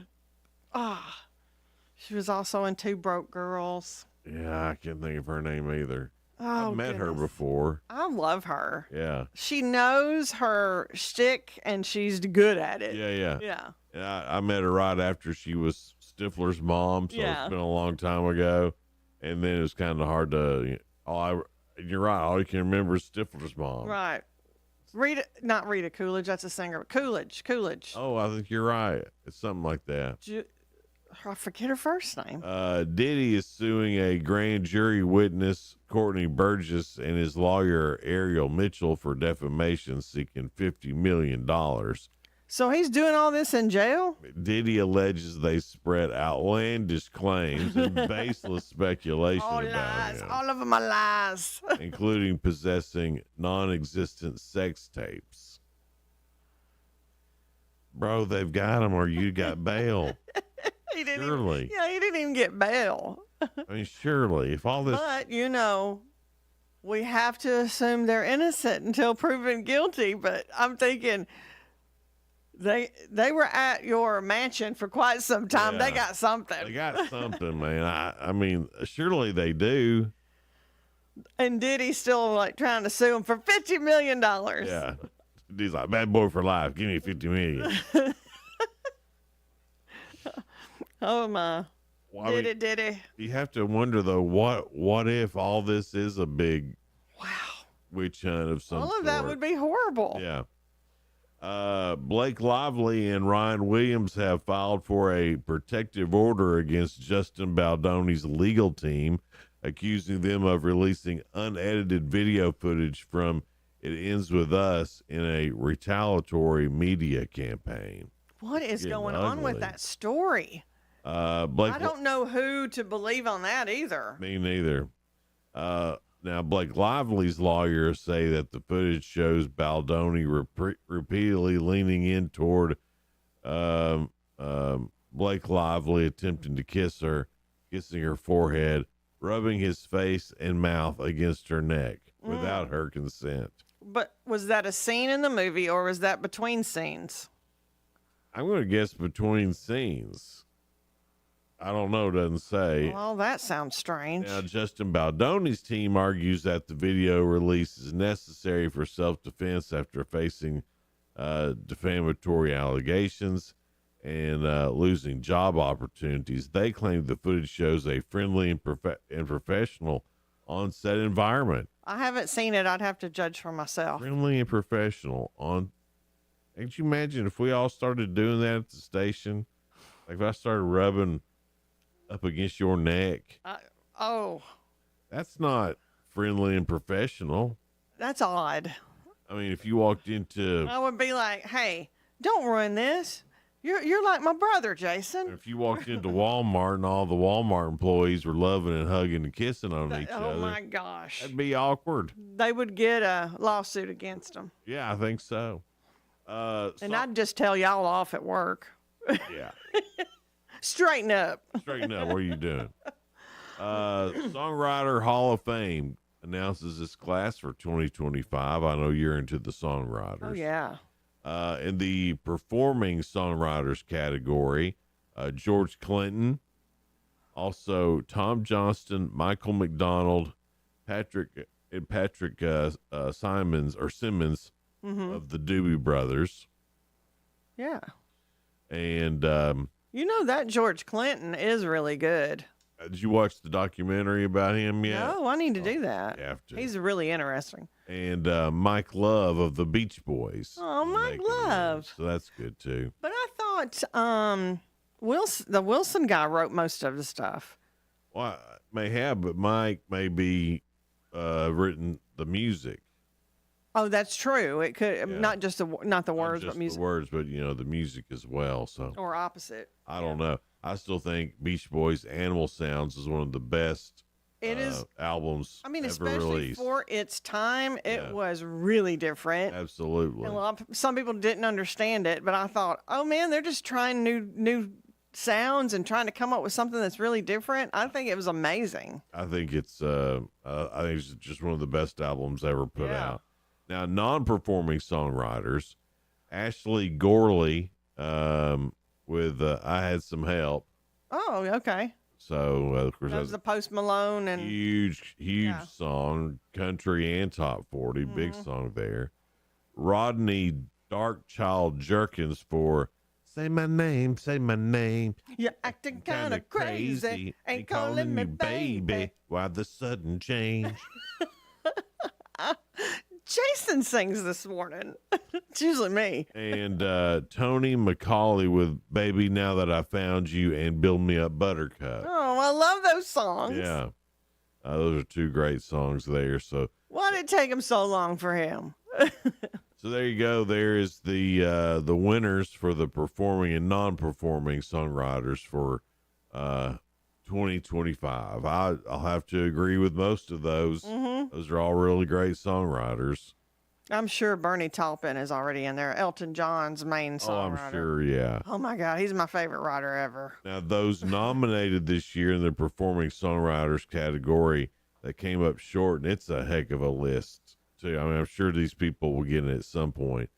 S16: She was also in Two Broke Girls.
S3: Yeah, I can't think of her name either.
S16: Oh,
S3: I've met her
S16: goodness.
S3: before.
S16: I love her.
S3: Yeah.
S16: She knows her shtick, and she's good at it.
S3: Yeah. I met her right after she was Stifler's mom, so it's been a long time ago. And then it was kind of hard to, you're right, all you can remember is Stifler's mom.
S16: Right. Not Rita Coolidge, that's a singer. Coolidge.
S3: Oh, I think you're right. It's something like that.
S16: I forget her first name.
S3: Diddy is suing a grand jury witness, Courtney Burgess, and his lawyer, Ariel Mitchell, for defamation, seeking $50 million.
S16: So he's doing all this in jail?
S3: Diddy alleges they spread outlandish claims and baseless speculation
S16: All
S3: about
S16: lies.
S3: him,
S16: All of them are lies.
S3: including possessing non-existent sex tapes. Bro, they've got him, or you got bail. Surely.
S16: He didn't even get bail.
S3: I mean, surely, if all this...
S16: But, we have to assume they're innocent until proven guilty. But I'm thinking... They were at your mansion for quite some time.
S3: Yeah.
S16: They got something.
S3: They got something, man. I mean, surely they do.
S16: And Diddy's still trying to sue him for $50 million.
S3: Yeah. He's like, bad boy for life. Give me $50 million.
S16: Oh my.
S15: Well, I mean,
S16: Did it.
S15: you have to wonder though, what if all this is a big witch hunt of some
S16: All of that
S15: sort?
S16: would be horrible.
S15: Yeah. Blake Lively and Ryan Williams have filed for a protective order against Justin Baldoni's legal team, accusing them of releasing unedited video footage from It Ends With Us in a retaliatory media campaign.
S16: What is
S15: Getting
S16: going on with
S15: ugly.
S16: that story?
S15: Blake,
S16: I don't know who to believe on that either.
S15: Me neither. Now, Blake Lively's lawyers say that the footage shows Baldoni repeatedly leaning in toward Blake Lively, attempting to kiss her, kissing her forehead, rubbing his face and mouth against her neck without her consent.
S16: But was that a scene in the movie or was that between scenes?
S15: I'm going to guess between scenes. I don't know, doesn't say.
S16: Well, that sounds strange.
S15: Now, Justin Baldoni's team argues that the video release is necessary for self-defense after facing defamatory allegations and losing job opportunities. They claim the footage shows a friendly and professional on-set environment.
S16: I haven't seen it. I'd have to judge for myself.
S15: Friendly and professional. Can't you imagine if we all started doing that at the station? Like if I started rubbing up against your neck. That's not friendly and professional.
S16: That's odd.
S15: I mean, if you walked into...
S16: I would be like, hey, don't ruin this. You're like my brother, Jason.
S15: If you walked into Walmart and all the Walmart employees were loving and hugging and kissing on each other.
S16: Oh, my gosh.
S15: That'd be awkward.
S16: They would get a lawsuit against them.
S15: Yeah, I think so.
S16: And I'd just tell y'all off at work.
S15: Yeah.
S16: Straighten up.
S15: Straighten up. What are you doing? Songwriter Hall of Fame announces its class for 2025. I know you're into the songwriters.
S16: Oh, yeah.
S15: In the performing songwriters category, George Clinton, also Tom Johnston, Michael McDonald, Patrick Simmons of the Doobie Brothers.
S16: Yeah.
S15: And
S16: you know that George Clinton is really good.
S15: did you watch the documentary about him yet?
S16: No, I need to do that.
S15: You have to.
S16: He's really interesting.
S15: And Mike Love of the Beach Boys.
S16: Oh, Mike Love.
S15: So that's good too.
S16: But I thought the Wilson guy wrote most of the stuff.
S15: Well, may have, but Mike may be written the music.
S16: Oh, that's true. It could not just the words, but music.
S15: The words, but the music as well. So
S16: or opposite.
S15: I don't know. I still think Beach Boys' Animal Sounds is one of the best albums ever
S16: especially
S15: released.
S16: for its time, it was really different.
S15: Absolutely.
S16: And some people didn't understand it, but I thought, oh man, they're just trying new sounds and trying to come up with something that's really different. I think it was amazing.
S15: I think it's just one of the best albums ever put out. Now, non-performing songwriters, Ashley Gorley with I Had Some Help.
S16: Oh, okay.
S15: So, of course,
S16: that was the Post Malone and
S15: huge song, country and top 40, big song there. Rodney Darkchild Jerkins for Say My Name, Say My Name.
S16: You're acting kind of crazy. Ain't calling me baby.
S15: Why the sudden change?
S16: Jason sings this morning. It's usually me.
S15: And Tony McCauley with Baby Now That I Found You and Build Me Up Buttercup.
S16: Oh, I love those songs.
S15: Yeah. Those are two great songs there. So
S16: why did it take him so long for him?
S15: So there you go. There is the winners for the performing and non-performing songwriters for 2025. I'll have to agree with most of those. Those are all really great songwriters.
S16: I'm sure Bernie Taupin is already in there. Elton John's main songwriter.
S15: Oh, I'm sure, yeah.
S16: Oh my God, he's my favorite writer ever.
S15: Now, those nominated this year in the performing songwriters category that came up short, and it's a heck of a list too. I mean, I'm sure these people will get it at some point.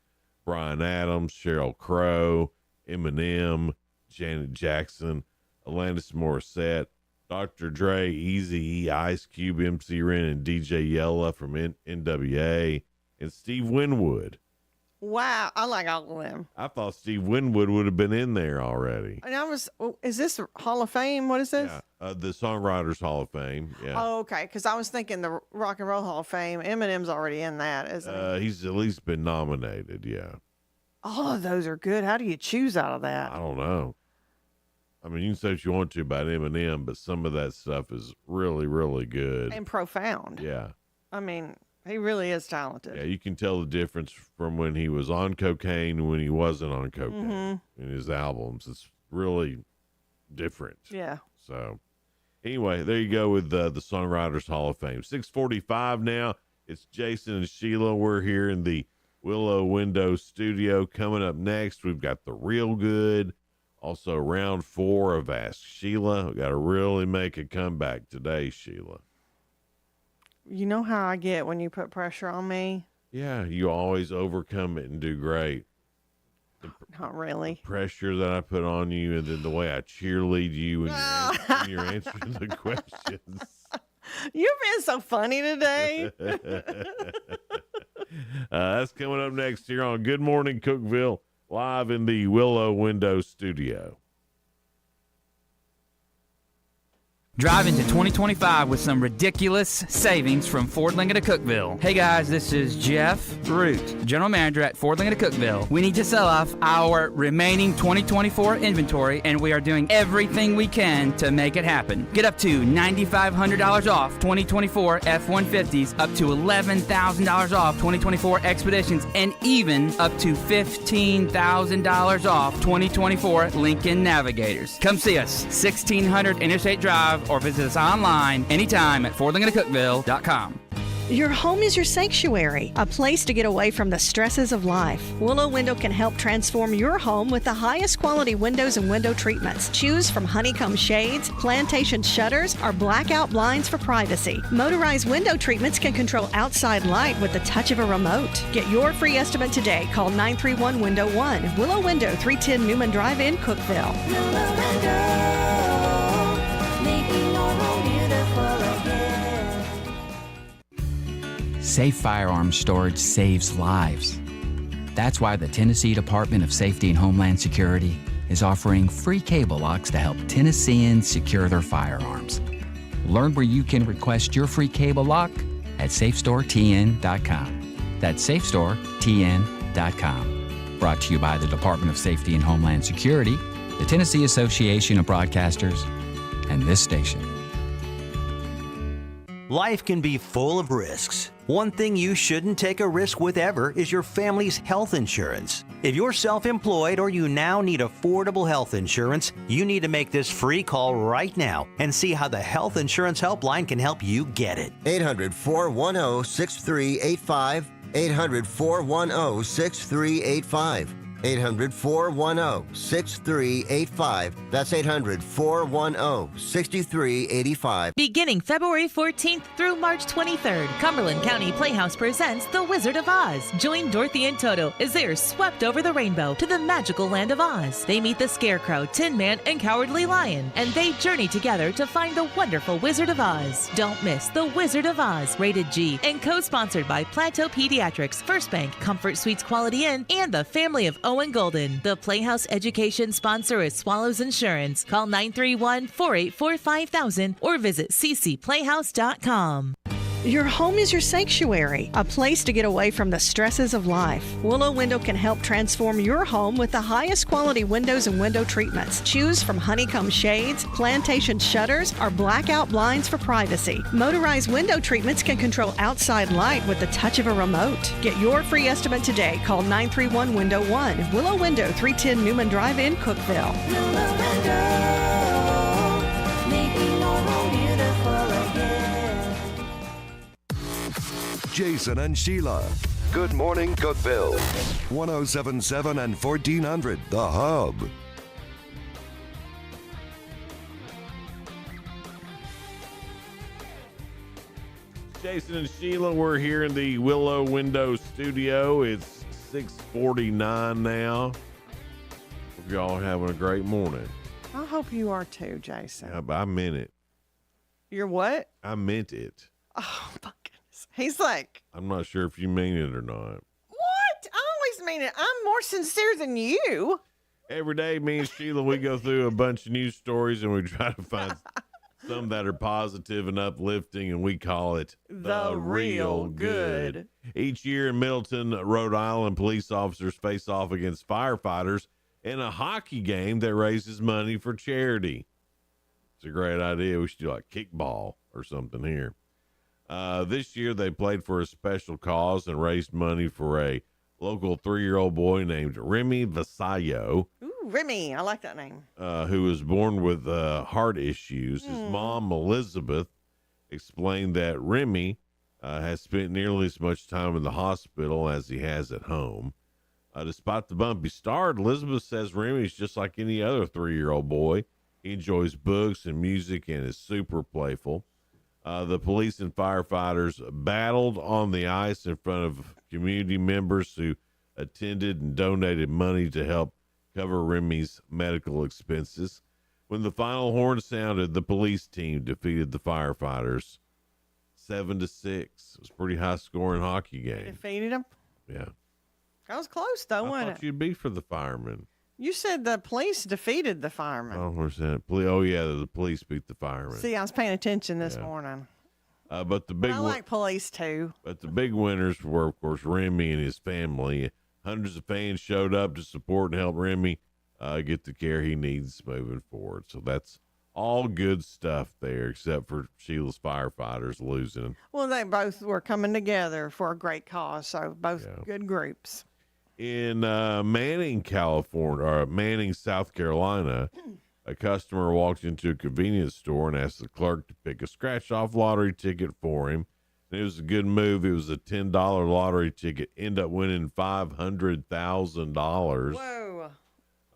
S15: Bryan Adams, Sheryl Crow, Eminem, Janet Jackson, Alanis Morissette, Dr. Dre, Eazy-E, Ice Cube, MC Ren, and DJ Yella from NWA, and Steve Winwood.
S16: Wow, I like all of them.
S15: I thought Steve Winwood would have been in there already.
S16: And is this Hall of Fame? What is this?
S15: Yeah, the Songwriters Hall of Fame. Yeah.
S16: Oh, okay. Because I was thinking the Rock and Roll Hall of Fame. Eminem's already in that, isn't he?
S15: He's at least been nominated, yeah.
S16: All of those are good. How do you choose out of that?
S15: I don't know. I mean, you can say what you want to about Eminem, but some of that stuff is really, really good.
S16: And profound.
S15: Yeah.
S16: I mean, he really is talented.
S15: Yeah, you can tell the difference from when he was on cocaine and when he wasn't on cocaine in his albums. It's really different.
S16: Yeah.
S15: So, anyway, there you go with the Songwriters Hall of Fame. 6:45 now. It's Jason and Sheila. We're here in the Willow Window studio. Coming up next, we've got the Real Good. Also, round 4 of Ask Sheila. We got to really make a comeback today, Sheila.
S16: You know how I get when you put pressure on me?
S15: Yeah, you always overcome it and do great.
S16: Not really.
S15: The pressure that I put on you, and then the way I cheerlead you when you're answering the questions.
S16: You've been so funny today.
S15: That's coming up next here on Good Morning Cookeville, live in the Willow Window studio.
S1: Drive into 2025 with some ridiculous savings from Ford Lincoln of Cookeville. Hey guys, this is Jeff Root, General Manager at Ford Lincoln of Cookeville. We need to sell off our remaining 2024 inventory, and we are doing everything we can to make it happen. Get up to $9,500 off 2024 F-150s, up to $11,000 off 2024 Expeditions, and even up to $15,000 off 2024 Lincoln Navigators. Come see us, 1600 Interstate Drive, or visit us online anytime at FordLincolnCookeville.com.
S5: Your home is your sanctuary, a place to get away from the stresses of life. Willow Window can help transform your home with the highest quality windows and window treatments. Choose from honeycomb shades, plantation shutters, or blackout blinds for privacy. Motorized window treatments can control outside light with the touch of a remote. Get your free estimate today. Call 931-Window-1. Willow Window, 310 Newman Drive in Cookeville.
S7: Willow Window, making your home beautiful again.
S8: Safe firearm storage saves lives. That's why the Tennessee Department of Safety and Homeland Security is offering free cable locks to help Tennesseans secure their firearms. Learn where you can request your free cable lock at SafeStoreTN.com. That's SafeStoreTN.com. Brought to you by the Department of Safety and Homeland Security, the Tennessee Association of Broadcasters, and this station.
S9: Life can be full of risks. One thing you shouldn't take a risk with ever is your family's health insurance. If you're self-employed or you now need affordable health insurance, you need to make this free call right now and see how the Health Insurance Helpline can help you get it.
S13: 800-410-6385. 800-410-6385. 800-410-6385. That's 800-410-6385.
S27: Beginning February 14th through March 23rd, Cumberland County Playhouse presents The Wizard of Oz. Join Dorothy and Toto as they are swept over the rainbow to the magical land of Oz. They meet the Scarecrow, Tin Man, and Cowardly Lion, and they journey together to find the wonderful Wizard of Oz. Don't miss The Wizard of Oz, rated G, and co-sponsored by Plateau Pediatrics, First Bank, Comfort Suites Quality Inn, and the family of Owen Golden. The Playhouse education sponsor is Swallows Insurance. Call 931-484-5000 or visit ccplayhouse.com.
S5: Your home is your sanctuary, a place to get away from the stresses of life. Willow Window can help transform your home with the highest quality windows and window treatments. Choose from honeycomb shades, plantation shutters, or blackout blinds for privacy. Motorized window treatments can control outside light with the touch of a remote. Get your free estimate today. Call 931-Window-1. Willow Window, 310 Newman Drive in Cookeville.
S7: Willow Window, making your home beautiful again.
S10: Jason and Sheila. Good morning, Cookeville. 107.7 and 1400, The Hub.
S15: Jason and Sheila, we're here in the Willow Window studio. It's 6:49 now. Hope y'all are having a great morning.
S16: I hope you are too, Jason.
S15: Yeah, but I meant it.
S16: You're what?
S15: I meant it.
S16: Oh, my goodness. He's like,
S15: I'm not sure if you mean it or not.
S16: what? I always mean, I'm more sincere than you.
S15: Every day, me and Sheila, we go through a bunch of news stories and we try to find some that are positive and uplifting, and we call it
S16: The Real Good.
S15: Each year in Middleton, Rhode Island, police officers face off against firefighters in a hockey game that raises money for charity. It's a great idea. We should do like kickball or something here. This year, they played for a special cause and raised money for a local 3-year-old boy named Remy Vasallo.
S16: Ooh, Remy. I like that name.
S15: Who was born with heart issues. His mom, Elizabeth, explained that Remy has spent nearly as much time in the hospital as he has at home. Despite the bumpy start, Elizabeth says Remy's just like any other 3-year-old boy. He enjoys books and music and is super playful. The police and firefighters battled on the ice in front of community members who attended and donated money to help cover Remy's medical expenses. When the final horn sounded, the police team defeated the firefighters 7-6. It was a pretty high-scoring hockey game.
S16: Defeated him?
S15: Yeah.
S16: That was close, though,
S15: I
S16: wasn't
S15: thought
S16: it?
S15: you'd be for the firemen.
S16: You said the police defeated the firemen.
S15: Oh, where's that? Oh, yeah, the police beat the firemen.
S16: See, I was paying attention this morning.
S15: But the big
S16: I like police, too.
S15: But the big winners were, of course, Remy and his family. Hundreds of fans showed up to support and help Remy get the care he needs moving forward. So that's all good stuff there, except for Sheila's firefighters losing.
S16: Well, they both were coming together for a great cause, so both good groups.
S15: In Manning, California, or Manning, South Carolina, a customer walked into a convenience store and asked the clerk to pick a scratch-off lottery ticket for him. And it was a good move. It was a $10 lottery ticket. Ended up winning $500,000.
S16: Whoa.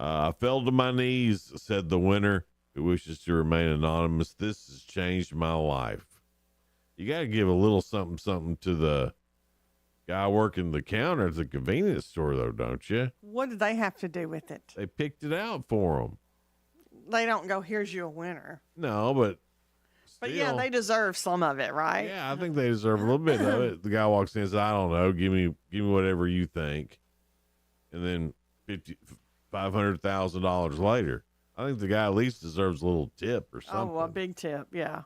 S15: I fell to my knees, said the winner, who wishes to remain anonymous. This has changed my life. You got to give a little something to the guy working the counter at the convenience store, though, don't you?
S16: What did they have to do with it?
S15: They picked it out for him.
S16: They don't go, here's you a winner.
S15: No, but
S16: But yeah, they deserve some of it, right?
S15: Yeah, I think they deserve a little bit of it. The guy walks in and says, I don't know, give me whatever you think. And then $500,000 later. I think the guy at least deserves a little tip or something.
S16: Oh, a big tip, yeah.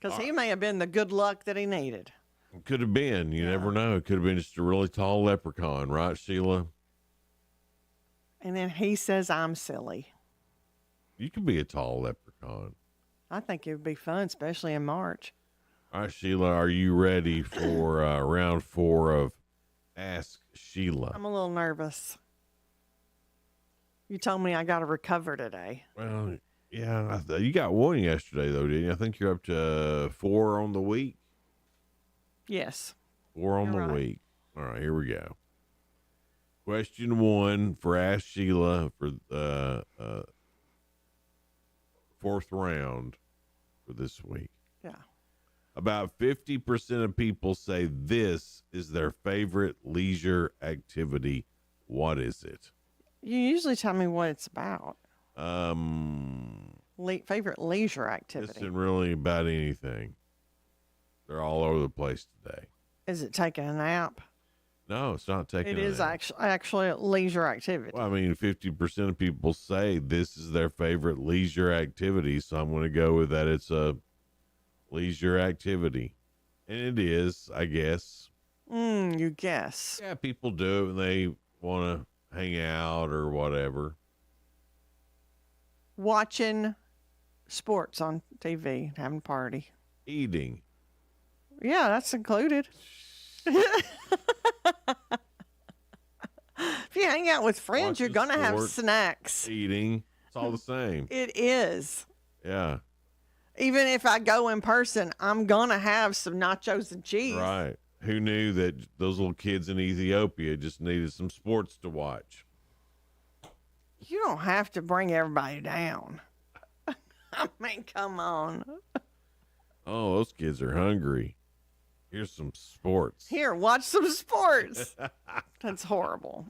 S16: Because he may have been the good luck that he needed.
S15: Could have been. You never know. It could have been just a really tall leprechaun, right, Sheila?
S16: And then he says, I'm silly.
S15: You could be a tall leprechaun.
S16: I think it would be fun, especially in March.
S15: All right, Sheila, are you ready for round 4 of Ask Sheila?
S16: I'm a little nervous. You told me I got to recover today.
S15: Well, yeah, you got 1 yesterday, though, didn't you? I think you're up to 4 on the week.
S16: Yes.
S15: 4 on the week. All right, here we go. Question 1 for Ask Sheila for the 4th round for this week.
S16: Yeah.
S15: About 50% of people say this is their favorite leisure activity. What is it?
S16: You usually tell me what it's about. Favorite leisure
S15: It
S16: activity.
S15: isn't really about anything. They're all over the place today.
S16: Is it taking a nap?
S15: No, it's not taking
S16: It
S15: a
S16: is
S15: nap.
S16: actually a leisure activity.
S15: Well, I mean, 50% of people say this is their favorite leisure activity, so I'm going to go with that. It's a leisure activity. And it is, I guess.
S16: You guess.
S15: Yeah, people do it when they want to hang out or whatever.
S16: Watching sports on TV, having a party.
S15: Eating.
S16: Yeah, that's included. If you hang out with friends, you're going to have
S15: sports,
S16: snacks.
S15: Eating. It's all the same.
S16: It is.
S15: Yeah.
S16: Even if I go in person, I'm going to have some nachos and cheese.
S15: Right. Who knew that those little kids in Ethiopia just needed some sports to watch?
S16: You don't have to bring everybody down. I mean, come on.
S15: Oh, those kids are hungry. Here's some sports.
S16: Here, watch some sports. That's horrible.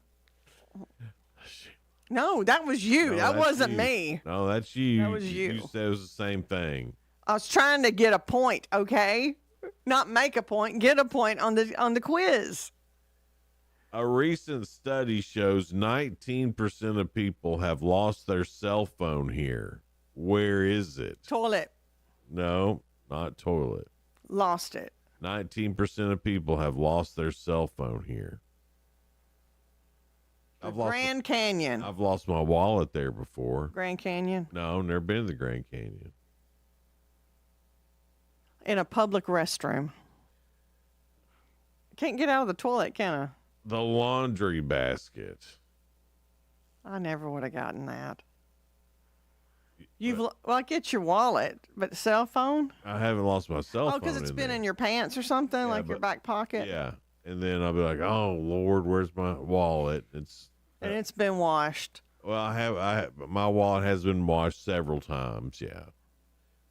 S16: No, that was you.
S15: No,
S16: that
S15: that's
S16: wasn't
S15: you.
S16: me.
S15: No, that's you.
S16: That was you.
S15: You said it was the same thing.
S16: I was trying to get a point, okay? Not make a point, get a point on the quiz.
S15: A recent study shows 19% of people have lost their cell phone here. Where is it?
S16: Toilet.
S15: No, not toilet.
S16: Lost it.
S15: 19% of people have lost their cell phone here.
S16: Grand Canyon.
S15: I've lost my wallet there before.
S16: Grand Canyon.
S15: No, never been to the Grand Canyon.
S16: In a public restroom. Can't get out of the toilet, can I?
S15: The laundry basket.
S16: I never would have gotten that. Well, I get your wallet, but cell phone?
S15: I haven't lost my cell phone.
S16: Oh, because it's
S15: in
S16: been
S15: there.
S16: in your pants or something, like your
S15: but-
S16: back pocket?
S15: Yeah. And then I'll be like, oh, Lord, where's my wallet?
S16: And it's been washed.
S15: Well, I have my wallet has been washed several times, yeah.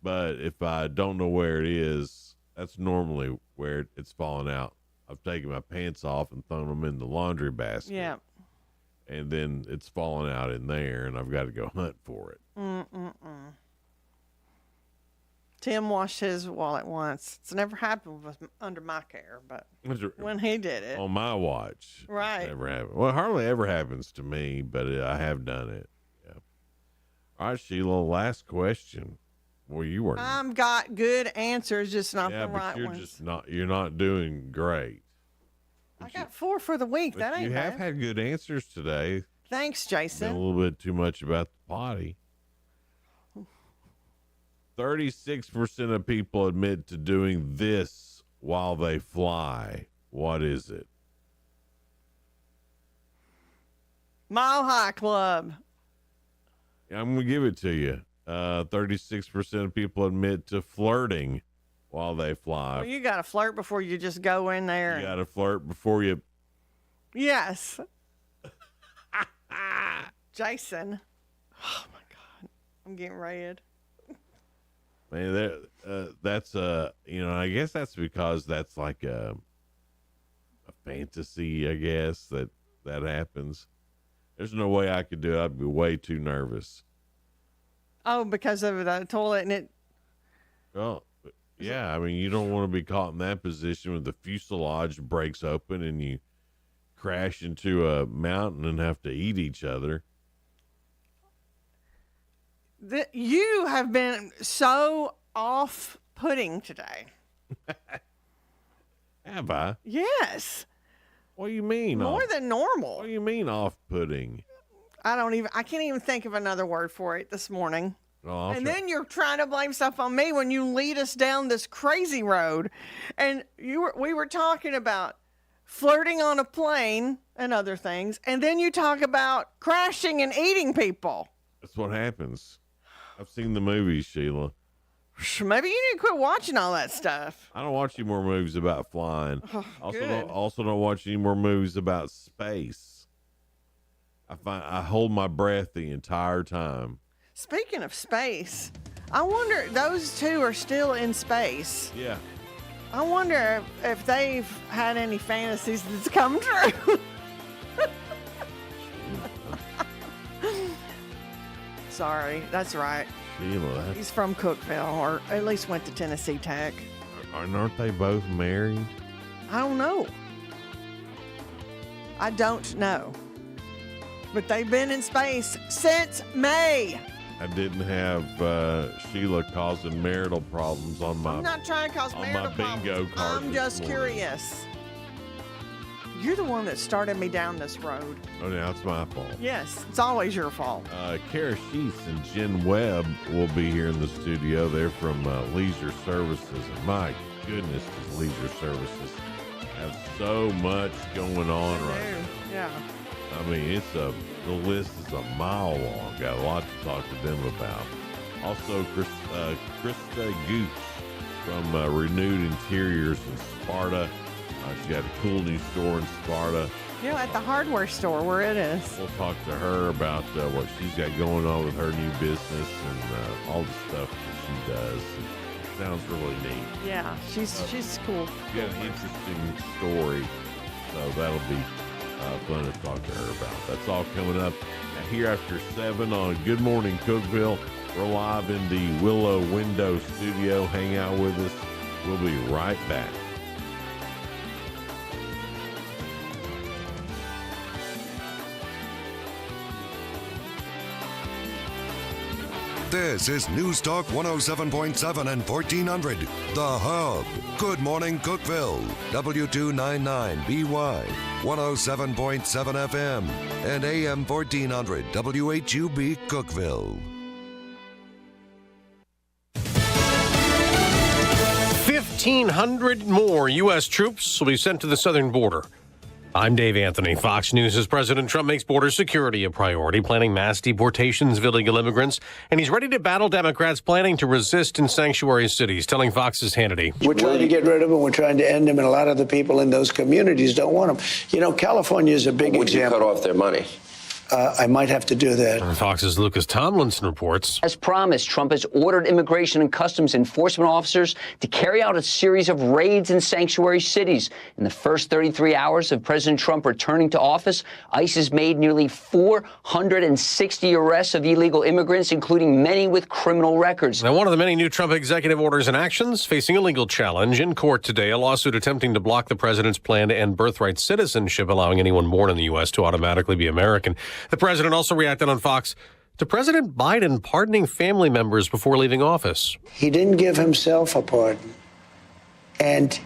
S15: But if I don't know where it is, that's normally where it's fallen out. I've taken my pants off and thrown them in the laundry basket.
S16: Yeah.
S15: And then it's fallen out in there, and I've got to go hunt for it.
S16: Tim washed his wallet once. It's never happened under my care, but when he did it.
S15: On my watch.
S16: Right.
S15: Never happened. Well, it hardly ever happens to me, but I have done it. Yeah. All right, Sheila, last question. Well, you weren't.
S16: I've got good answers, just not
S15: Yeah,
S16: the
S15: but
S16: right
S15: you're
S16: ones.
S15: just you're not doing great.
S16: I got 4 for the week.
S15: But
S16: That ain't
S15: you have
S16: bad.
S15: had good answers today.
S16: Thanks,
S15: Been a
S16: Jason.
S15: little bit too much about the potty. 36% of people admit to doing this while they fly. What is it?
S16: Mile High Club.
S15: I'm going to give it to you. 36% of people admit to flirting while they fly.
S16: Well, you got to flirt before you just go in there.
S15: You got to flirt before you.
S16: Yes. Jason. Oh, my God. I'm getting red.
S15: Man, that's I guess that's because that's like a fantasy, I guess, that happens. There's no way I could do it. I'd be way too nervous.
S16: Oh, because of the toilet and it.
S15: Well, yeah, I mean, you don't want to be caught in that position when the fuselage breaks open and you crash into a mountain and have to eat each other.
S16: You have been so off-putting today.
S15: Have I?
S16: Yes.
S15: What do you mean?
S16: More than normal.
S15: What do you mean off-putting?
S16: I can't even think of another word for it this morning.
S15: Oh,
S16: And then you're trying to blame stuff on me when you lead us down this crazy road. And we were talking about flirting on a plane and other things. And then you talk about crashing and eating people.
S15: That's what happens. I've seen the movies, Sheila.
S16: Maybe you need to quit watching all that stuff.
S15: I don't watch any more movies about flying.
S16: Oh,
S15: also,
S16: good.
S15: don't watch any more movies about space. I hold my breath the entire time.
S16: Speaking of space, I wonder, those two are still in space.
S15: Yeah.
S16: I wonder if they've had any fantasies that's come true. Sorry, that's right.
S15: Sheila,
S16: He's from Cookeville, or at least went to Tennessee Tech.
S15: aren't they both married?
S16: I don't know. I don't know. But they've been in space since May.
S15: I didn't have Sheila causing marital problems on my
S16: I'm not trying to cause
S15: on
S16: marital
S15: my bingo
S16: problems.
S15: card.
S16: I'm
S15: this
S16: just
S15: morning.
S16: curious. You're the one that started me down this road.
S15: Oh, now it's my fault.
S16: Yes, it's always your fault.
S15: Kara Sheets and Jen Webb will be here in the studio. They're from Leisure Services. And my goodness, does Leisure Services have so much going on right now.
S16: Yeah.
S15: I mean, the list is a mile long. Got a lot to talk to them about. Also, Krista Gooch from Renewed Interiors in Sparta. She's got a cool new store in Sparta.
S16: You know, at the hardware store where it is.
S15: We'll talk to her about what she's got going on with her new business and all the stuff that she does. It sounds really neat.
S16: Yeah, she's cool.
S15: She's got an interesting story, so that'll be fun to talk to her about. That's all coming up here after 7 on Good Morning Cookeville. We're live in the Willow Window Studio. Hang out with us. We'll be right back.
S10: This is News Talk 107.7 and 1400, The Hub. Good morning, Cookeville. W299BY, 107.7 FM, and AM 1400, WHUB, Cookeville.
S14: 1,500 more U.S. troops will be sent to the southern border. I'm Dave Anthony. Fox News says President Trump makes border security a priority, planning mass deportations of illegal immigrants, and he's ready to battle Democrats planning to resist in sanctuary cities, telling Fox's Hannity.
S17: We're trying to get rid of them. We're trying to end them, and a lot of the people in those communities don't want them. You know, California is a big example. Would you cut off their money? I might have to do that.
S14: Fox's Lucas Tomlinson reports.
S18: As promised, Trump has ordered immigration and customs enforcement officers to carry out a series of raids in sanctuary cities. In the first 33 hours of President Trump returning to office, ICE has made nearly 460 arrests of illegal immigrants, including many with criminal records.
S14: Now, one of the many new Trump executive orders and actions facing a legal challenge in court today, a lawsuit attempting to block the president's plan to end birthright citizenship, allowing anyone born in the U.S. to automatically be American. The president also reacted on Fox to President Biden pardoning family members before leaving office.
S17: He didn't give himself a pardon. And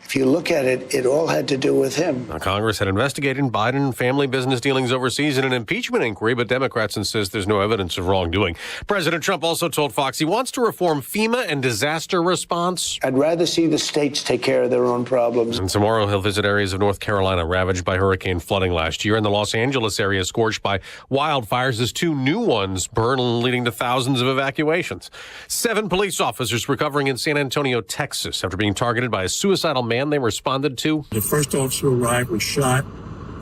S17: if you look at it, it all had to do with him.
S14: Now, Congress had investigated Biden family business dealings overseas in an impeachment inquiry, but Democrats insist there's no evidence of wrongdoing. President Trump also told Fox he wants to reform FEMA and disaster response.
S17: I'd rather see the states take care of their own problems.
S14: And tomorrow he'll visit areas of North Carolina ravaged by hurricane flooding last year, and the Los Angeles area scorched by wildfires as two new ones burn, leading to thousands of evacuations. 7 police officers recovering in San Antonio, Texas, after being targeted by a suicidal man they responded to.
S19: The first officer arrived, was shot,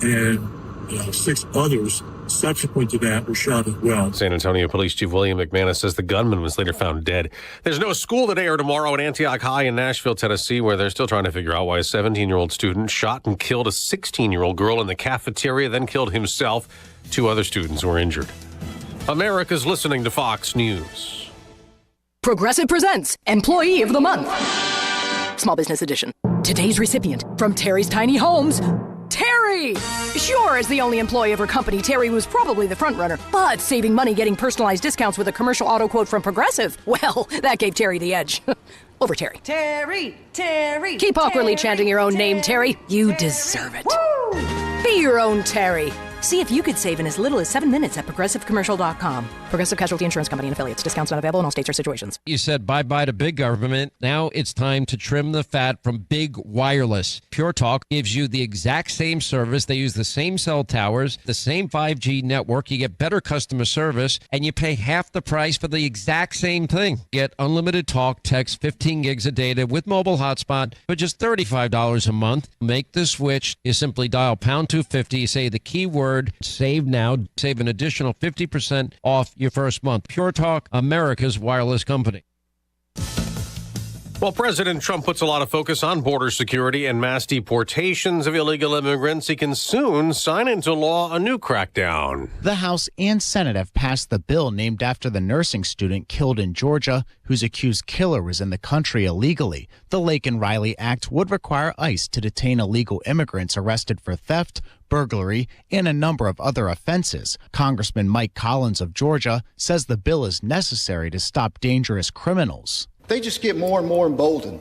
S19: and 6 others subsequent to that were shot as well.
S14: San Antonio Police Chief William McManus says the gunman was later found dead. There's no school today or tomorrow at Antioch High in Nashville, Tennessee, where they're still trying to figure out why a 17-year-old student shot and killed a 16-year-old girl in the cafeteria, then killed himself. 2 other students were injured. America's listening to Fox News.
S20: Progressive presents Employee of the Month. Small Business Edition. Today's recipient from Terry's Tiny Homes, Terry! Sure, as the only employee of her company, Terry was probably the front runner, but saving money getting personalized discounts with a commercial auto quote from Progressive, well, that gave Terry the edge. Over Terry.
S21: Terry, Terry.
S20: Keep awkwardly
S21: Terry,
S20: chanting your own name, Terry. You
S21: Terry.
S20: deserve it. Woo! Be your own Terry. See if you could save in as little as 7 minutes at ProgressiveCommercial.com. Progressive Casualty Insurance Company and Affiliates. Discounts not available in all states or situations.
S22: You said bye-bye to big government. Now it's time to trim the fat from big wireless. Pure Talk gives you the exact same service. They use the same cell towers, the same 5G network. You get better customer service, and you pay half the price for the exact same thing. Get unlimited talk, text, 15 gigs of data with mobile hotspot for just $35 a month. Make the switch. You simply dial pound 250, say the keyword save now, save an additional 50% off your first month. Pure Talk, America's wireless company.
S14: While President Trump puts a lot of focus on border security and mass deportations of illegal immigrants, he can soon sign into law a new crackdown.
S28: The House and Senate have passed the bill named after the nursing student killed in Georgia, whose accused killer was in the country illegally. The Lake and Riley Act would require ICE to detain illegal immigrants arrested for theft, burglary, and a number of other offenses. Congressman Mike Collins of Georgia says the bill is necessary to stop dangerous criminals.
S29: They just get more and more emboldened,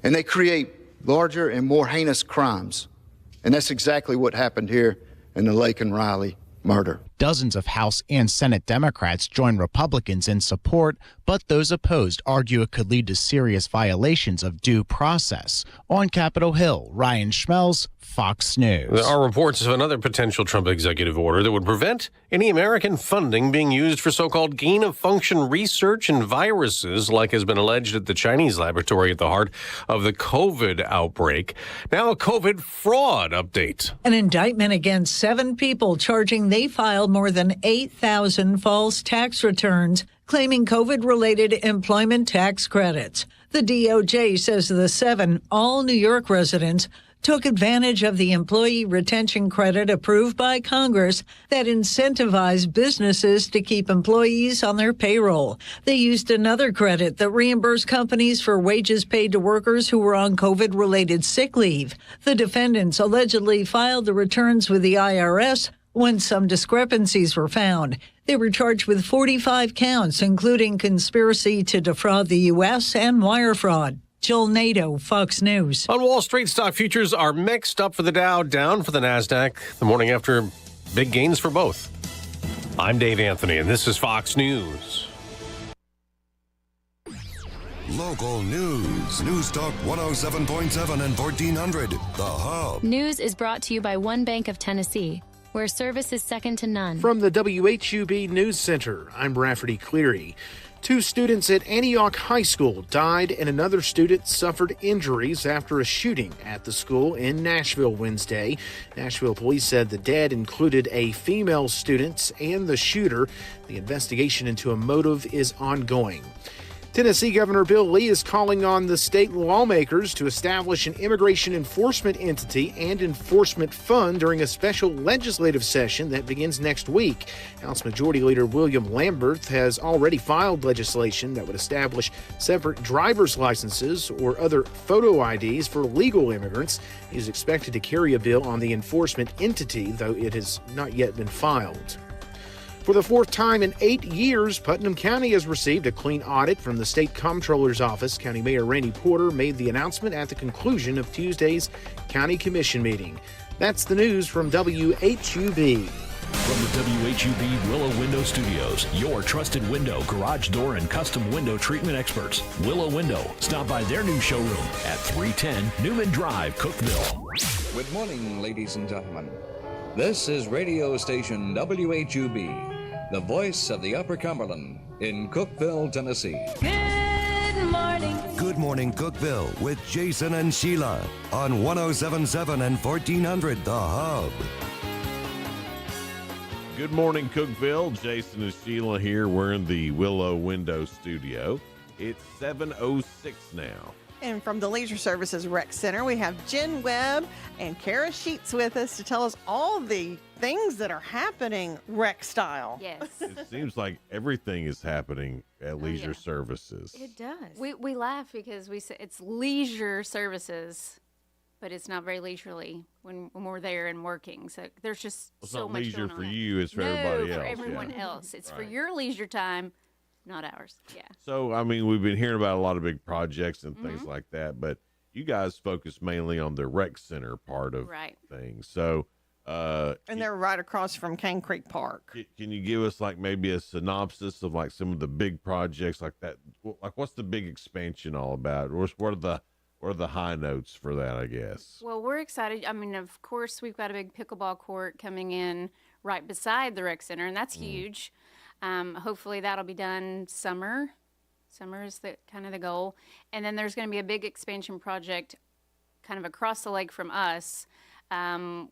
S29: and they create larger and more heinous crimes. And that's exactly what happened here in the Lake and Riley murder.
S28: Dozens of House and Senate Democrats join Republicans in support, but those opposed argue it could lead to serious violations of due process. On Capitol Hill, Ryan Schmelz, Fox News.
S14: There are reports of another potential Trump executive order that would prevent any American funding being used for so-called gain-of-function research in viruses, like has been alleged at the Chinese laboratory at the heart of the COVID outbreak. Now a COVID fraud update.
S30: An indictment against 7 people charging they filed more than 8,000 false tax returns, claiming COVID-related employment tax credits. The DOJ says the 7, all New York residents, took advantage of the employee retention credit approved by Congress that incentivized businesses to keep employees on their payroll. They used another credit that reimbursed companies for wages paid to workers who were on COVID-related sick leave. The defendants allegedly filed the returns with the IRS when some discrepancies were found. They were charged with 45 counts, including conspiracy to defraud the U.S. and wire fraud. Jill Nato, Fox News.
S14: On Wall Street, stock futures are mixed, up for the Dow, down for the NASDAQ, the morning after big gains for both. I'm Dave Anthony, and this is Fox News.
S10: Local news. News Talk 107.7 and 1400. The Hub.
S2: News is brought to you by One Bank of Tennessee, where service is second to none.
S3: From the WHUB News Center, I'm Rafferty Cleary. 2 students at Antioch High School died and another student suffered injuries after a shooting at the school in Nashville Wednesday. Nashville police said the dead included a female student and the shooter. The investigation into a motive is ongoing. Tennessee Governor Bill Lee is calling on the state lawmakers to establish an immigration enforcement entity and enforcement fund during a special legislative session that begins next week. House Majority Leader William Lambert has already filed legislation that would establish separate driver's licenses or other photo IDs for legal immigrants. He is expected to carry a bill on the enforcement entity, though it has not yet been filed. For the 4th time in 8 years, Putnam County has received a clean audit from the State Comptroller's Office. County Mayor Randy Porter made the announcement at the conclusion of Tuesday's County Commission meeting. That's the news from WHUB.
S4: From the WHUB Willow Window Studios, your trusted window, garage door, and custom window treatment experts. Willow Window. Stop by their new showroom at 310 Newman Drive, Cookeville.
S6: Good morning, ladies and gentlemen. This is radio station WHUB, the voice of the Upper Cumberland in Cookeville, Tennessee.
S7: Good morning.
S10: Good morning, Cookeville, with Jason and Sheila on 107.7 and 1400 The Hub.
S15: Good morning, Cookeville. Jason and Sheila here. We're in the Willow Window Studio. It's 7:06 now.
S16: And from the Leisure Services Rec Center, we have Jen Webb and Kara Sheets with us to tell us all the things that are happening rec style.
S11: Yes.
S15: It seems like everything is happening at Leisure Services.
S11: It does. We laugh because we say it's leisure services, but it's not very leisurely when we're there and working. So there's just
S15: It's
S11: so
S15: not
S11: much
S15: leisure
S11: going on
S15: for
S11: there.
S15: you, it's for everybody else.
S11: For everyone
S15: yeah.
S11: else. It's for
S15: Right.
S11: your leisure time, not ours. Yeah.
S15: So, I mean, we've been hearing about a lot of big projects and things like that, but you guys focus mainly on the rec center part of things. So,
S16: And they're right across from Cane Creek Park.
S15: can you give us like maybe a synopsis of like some of the big projects like that? Like, what's the big expansion all about? What are the high notes for that, I guess?
S11: Well, we're excited. I mean, of course, we've got a big pickleball court coming in right beside the rec center, and that's huge. Hopefully that'll be done summer. Summer is the kind of the goal. And then there's going to be a big expansion project kind of across the lake from us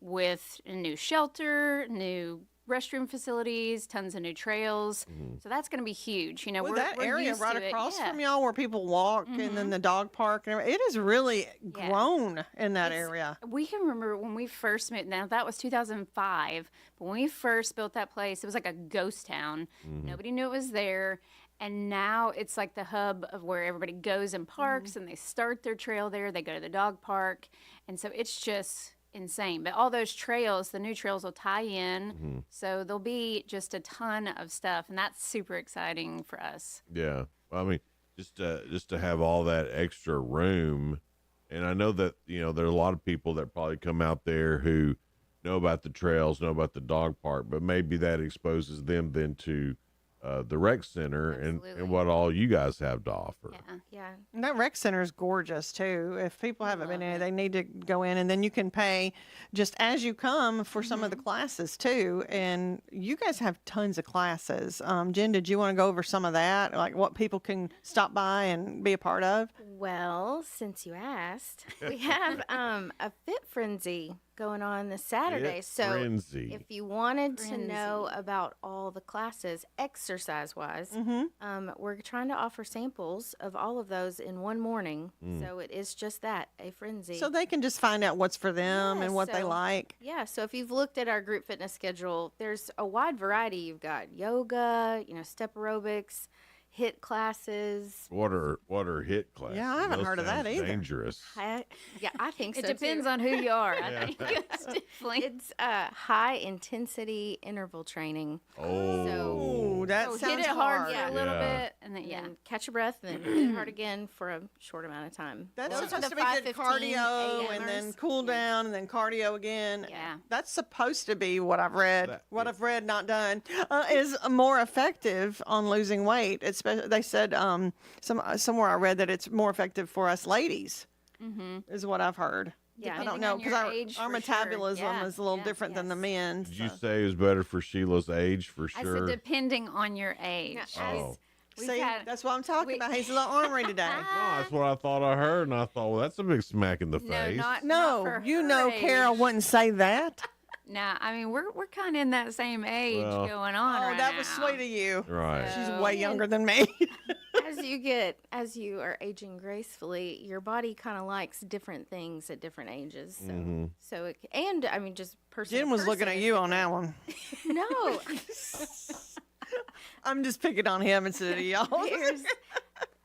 S11: with a new shelter, new restroom facilities, tons of new trails. So that's going to be huge. You know,
S16: Well,
S11: we're
S16: that area
S11: used
S16: right
S11: to it.
S16: across
S11: Yeah.
S16: from y'all where people walk and then the dog park, and it has really grown in that area.
S11: We can remember when we first moved. Now that was 2005, but when we first built that place, it was like a ghost town. Nobody knew it was there, and now it's like the hub of where everybody goes and parks, and they start their trail there. They go to the dog park, and so it's just insane. But all those trails, the new trails will tie in, so there'll be just a ton of stuff, and that's super exciting for us.
S15: Yeah. Well, I mean, just to have all that extra room, and I know that, you know, there are a lot of people that probably come out there who know about the trails, know about the dog park, but maybe that exposes them then to the rec center and what all you guys have to offer.
S11: Yeah.
S16: And that rec center is gorgeous too. If people haven't been in it, they need to go in, and then you can pay just as you come for some of the classes too. And you guys have tons of classes. Jen, did you want to go over some of that, like what people can stop by and be a part of?
S12: Well, since you asked, we have a Fit Frenzy going on this Saturday.
S15: Fit
S12: So
S15: Frenzy.
S12: if you wanted to know about all the classes exercise-wise, we're trying to offer samples of all of those in one morning. So it is just that, a frenzy.
S16: So they can just find out what's for them and what they
S12: so-
S16: like.
S12: Yeah, so if you've looked at our group fitness schedule, there's a wide variety. You've got yoga, step aerobics, HIT classes.
S15: What are HIT classes?
S16: Yeah, I haven't
S15: Those
S16: heard of that
S15: sounds
S16: either.
S15: Dangerous.
S12: I think
S11: It
S12: so.
S11: depends
S12: too.
S11: on who you are. I
S15: Yeah.
S11: think it's definitely.
S12: It's high intensity interval training.
S15: Oh,
S16: that
S11: So
S16: sounds
S11: hit it hard
S12: Yeah.
S11: for a little
S15: Yeah.
S11: bit, and then
S12: And catch your breath, and then hit it hard again for a short amount of time.
S16: That's
S12: Those are
S16: supposed
S12: the
S16: to be good
S12: 5:15
S16: cardio and then
S12: a.m.ers.
S16: cool down and then cardio again.
S11: Yeah.
S16: That's supposed to be what I've read.
S15: That-
S16: I've read, not done, is more effective on losing weight. They said somewhere I read that it's more effective for us ladies, is what I've heard.
S12: Yeah.
S16: I don't
S11: Depending
S16: know
S11: on
S16: because
S11: your
S16: our
S11: age,
S16: our
S11: for sure.
S16: metabolism
S11: Yeah,
S16: is a little
S11: yeah,
S16: different than the men's.
S15: Did you say it was better for Sheila's age for
S11: I
S15: sure?
S11: said depending on your age.
S15: Oh.
S11: We've
S16: See,
S11: had-
S16: that's what I'm talking about. He's a little ornery today.
S15: No, that's what I thought I heard, and I thought, well, that's a big smack in the face.
S16: No,
S11: for
S16: you
S11: her
S16: know,
S11: age.
S16: Carol wouldn't say that.
S11: Nah, I mean we're kind of in that same age
S15: Well-
S11: going on
S16: Oh,
S11: right
S16: that was
S11: now.
S16: sweet of you.
S15: Right.
S16: She's
S11: So-
S16: way younger than me.
S12: As you are aging gracefully, your body kind of likes different things at different ages. So, so it, and I mean, just person.
S16: Jen
S12: to
S16: was looking
S12: person,
S16: at
S12: it's
S16: you on
S12: different.
S16: that one.
S12: No,
S16: I'm just picking on him instead of y'all.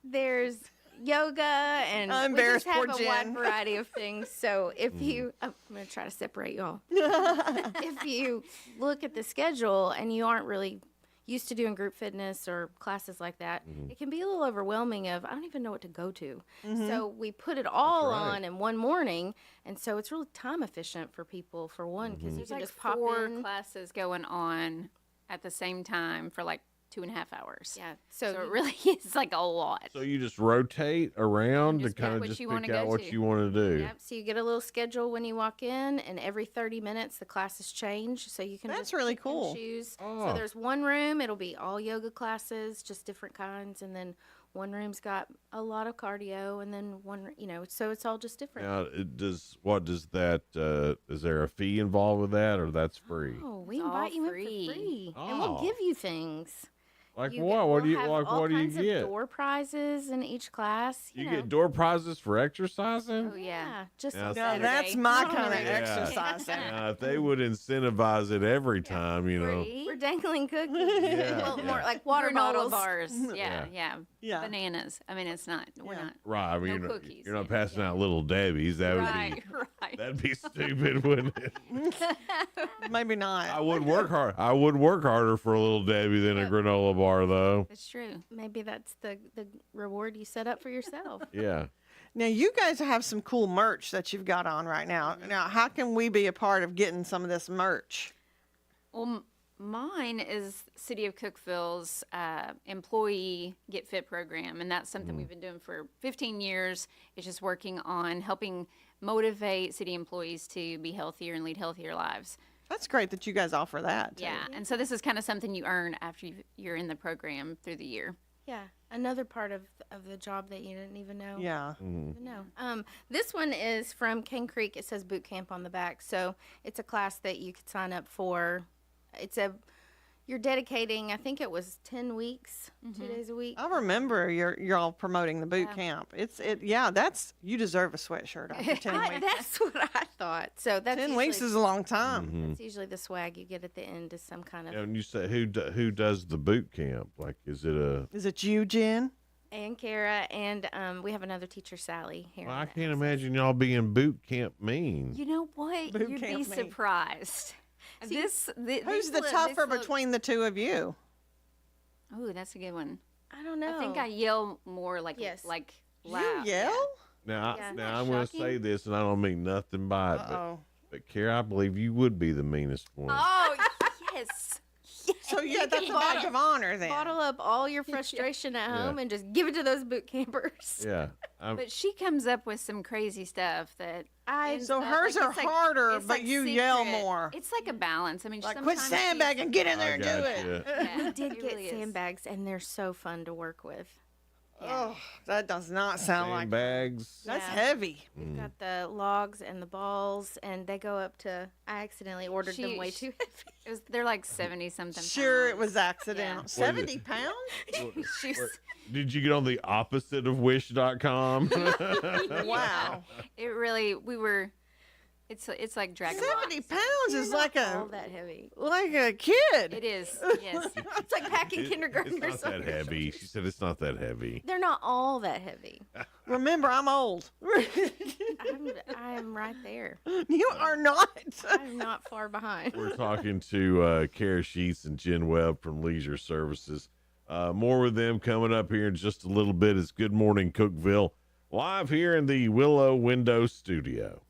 S12: there's yoga, and
S16: I'm
S12: we just
S16: embarrassed,
S12: have
S16: poor
S12: a wide
S16: Jen.
S12: variety of things. So if you, I'm going to try to separate y'all. If you look at the schedule and you aren't really used to doing group fitness or classes like that, it can be a little overwhelming of, I don't even know what to go to. So we put it all
S15: right.
S12: on in one morning, and so it's really time efficient for people, for one, because you
S11: There's
S12: can
S11: like
S12: just pop
S11: 4
S12: in.
S11: classes going on at the same time for like 2.5 hours.
S12: Yeah,
S11: So
S12: so
S11: it
S12: you-
S11: really is like a lot.
S15: So you just rotate around to
S11: just pick
S15: kind of
S11: what
S15: just
S11: you
S15: pick
S11: wanna
S15: out
S11: go
S15: what
S11: to.
S15: you want to do.
S12: Yep. So you get a little schedule when you walk in, and every 30 minutes the classes change. So you can
S16: That's
S12: just
S16: really
S12: pick and
S16: cool.
S12: choose.
S15: Oh.
S12: So there's one room, it'll be all yoga classes, just different kinds, and then one room's got a lot of cardio, and then one, so it's all just different.
S15: Now, what does that? Is there a fee involved with that, or that's free?
S12: Oh, we
S11: It's all
S12: invite you in
S11: free.
S12: for free, and we'll
S15: Oh.
S12: give you things.
S15: Like
S12: You
S15: what?
S12: get-
S15: What do
S12: we'll
S15: you
S12: have
S15: like?
S12: all
S15: What do you
S12: kinds of
S15: get?
S12: door prizes in each class.
S15: You
S12: know.
S15: get door prizes for exercising.
S11: Oh yeah.
S12: Just
S15: Now,
S12: on
S15: see,
S16: Now
S12: Saturday.
S16: that's my
S12: Not on
S16: kind
S12: the
S16: of
S12: regular.
S15: Yeah.
S16: exercising.
S15: Now, if they would incentivize it every time, you know.
S12: We're dangling cookies.
S15: Yeah,
S12: Well,
S15: yeah.
S12: more like water
S11: Granola
S12: bottles.
S11: bars.
S15: Yeah.
S11: Yeah, yeah.
S16: Yeah.
S11: Bananas. I mean, it's not. We're
S16: Yeah.
S11: not.
S15: Right. I mean,
S11: No
S15: you're not,
S11: cookies,
S15: you're not
S11: yeah.
S15: passing out little Debbie's. That would
S11: Right,
S15: be
S11: right.
S15: that'd be stupid, wouldn't it?
S16: Maybe not.
S15: I would work hard. I would work harder for a little Debbie than a granola bar, though.
S11: It's true.
S12: Maybe that's the reward you set up for yourself.
S15: Yeah.
S16: Now, you guys have some cool merch that you've got on right now. Now, how can we be a part of getting some of this merch?
S11: Well, mine is City of Cookeville's employee Get Fit program, and that's something we've been doing for 15 years. It's just working on helping motivate city employees to be healthier and lead healthier lives.
S16: That's great that you guys offer that. too.
S11: Yeah, and so this is kind of something you earn after you're in the program through the year.
S12: Yeah, another part of the job that you didn't even know.
S16: Yeah.
S12: No. This one is from Cane Creek. It says boot camp on the back, so it's a class that you could sign up for. You're dedicating. I think it was 10 weeks, 2 days a week.
S16: I remember y'all promoting the boot camp. That's you deserve a sweatshirt after 10 weeks.
S12: That's what I thought. So that's
S16: 10 weeks is a long time.
S12: That's usually the swag you get at the end is some kind of.
S15: And you say who does the boot camp? Like, is it a?
S16: Is it you, Jen?
S12: And Kara, and we have another teacher, Sally. Here.
S15: Well, I can't imagine y'all being boot camp mean.
S11: You know what?
S16: Boot
S11: You'd
S16: camp
S11: be
S16: me.
S11: surprised.
S16: Who's the tougher between the two of you?
S11: Oh, that's a good one.
S12: I don't know.
S11: I think I yell more like
S12: Yes.
S11: like loud.
S16: You yell?
S15: Now,
S12: Yeah.
S15: now I'm going to say this, and I don't mean nothing by it, but Kara, I believe you would be the meanest one.
S11: Oh yes.
S16: So yeah, that's a badge of honor then.
S12: Bottle up all your frustration at home and just give it to those boot campers.
S15: Yeah.
S11: But she comes up with some crazy stuff that
S16: So hers are harder,
S11: it's
S16: but you yell
S11: secret.
S16: more.
S11: It's like a balance. I mean,
S16: Like, quit
S11: sometimes
S16: sandbagging, get in there
S15: I
S16: and do it.
S15: gotcha.
S11: Yeah,
S12: We did
S11: it
S12: get
S11: really is.
S12: sandbags, and they're so fun to work with.
S16: Oh, that does not sound like
S15: Sandbags.
S16: that's
S12: Yeah.
S16: heavy.
S12: We've got the logs and the balls, and they go up to. I accidentally ordered them way too heavy.
S11: They're like 70 something.
S16: Sure, it
S11: pounds.
S16: was accidental.
S11: Yeah.
S16: 70 pounds?
S11: She was-
S15: Did you get on the opposite of wish.com?
S16: Wow.
S11: It really, we were It's like dragging
S16: 70 pounds is like
S12: all that heavy.
S16: like a kid.
S11: It is, yes.
S12: It's like packing kindergarten or
S15: It's not
S12: something.
S15: that heavy. She said it's not that heavy.
S12: They're not all that heavy.
S16: Remember, I'm old.
S12: I am right there.
S16: You are not.
S12: I'm not far behind.
S15: We're talking to Kara Sheets and Jen Webb from Leisure Services. More with them coming up here in just a little bit. It's Good Morning Cookeville, live here in the Willow Window Studio.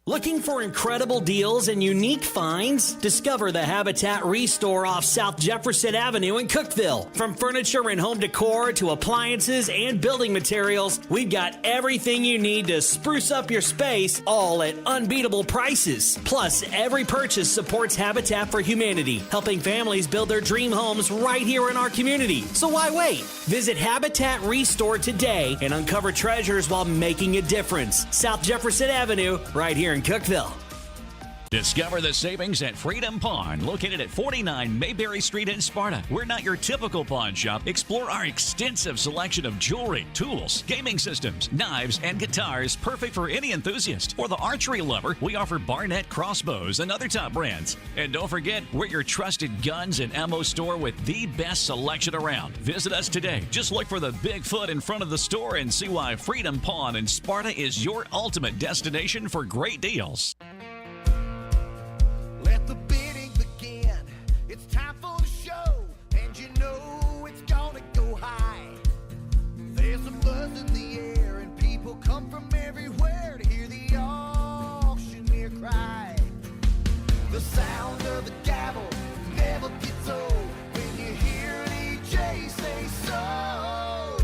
S1: Looking for incredible deals and unique finds? Discover the Habitat Restore off South Jefferson Avenue in Cookeville. From furniture and home decor to appliances and building materials, we've got everything you need to spruce up your space, all at unbeatable prices. Plus, every purchase supports Habitat for Humanity, helping families build their dream homes right here in our community. So why wait? Visit Habitat Restore today and uncover treasures while making a difference. South Jefferson Avenue, right here in Cookeville.
S4: Discover the savings at Freedom Pawn, located at 49 Mayberry Street in Sparta. We're not your typical pawn shop. Explore our extensive selection of jewelry, tools, gaming systems, knives, and guitars, perfect for any enthusiast. For the archery lover, we offer Barnett crossbows and other top brands. And don't forget, we're your trusted guns and ammo store with the best selection around. Visit us today. Just look for the Bigfoot in front of the store and see why Freedom Pawn in Sparta is your ultimate destination for great deals.
S5: Let the bidding begin. It's time for the show, and you know it's gonna go high. There's a buzz in the air, and people come from everywhere to hear the auctioneer cry. The sound of the gavel never gets old when you hear an EJ say so.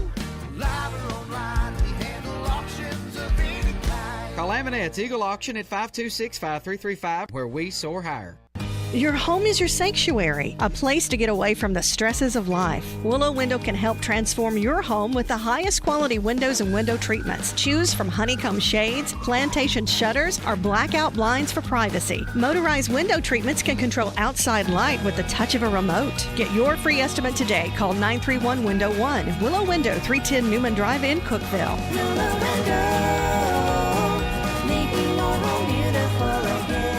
S5: Live or online, we handle auctions of any kind.
S8: Call Amanette's Eagle Auction at 526-5335, where we soar higher.
S9: Your home is your sanctuary, a place to get away from the stresses of life. Willow Window can help transform your home with the highest quality windows and window treatments. Choose from honeycomb shades, plantation shutters, or blackout blinds for privacy. Motorized window treatments can control outside light with the touch of a remote. Get your free estimate today. Call 931-Window-1. Willow Window, 310 Newman Drive in Cookeville.
S5: Willow Window, making your home beautiful again.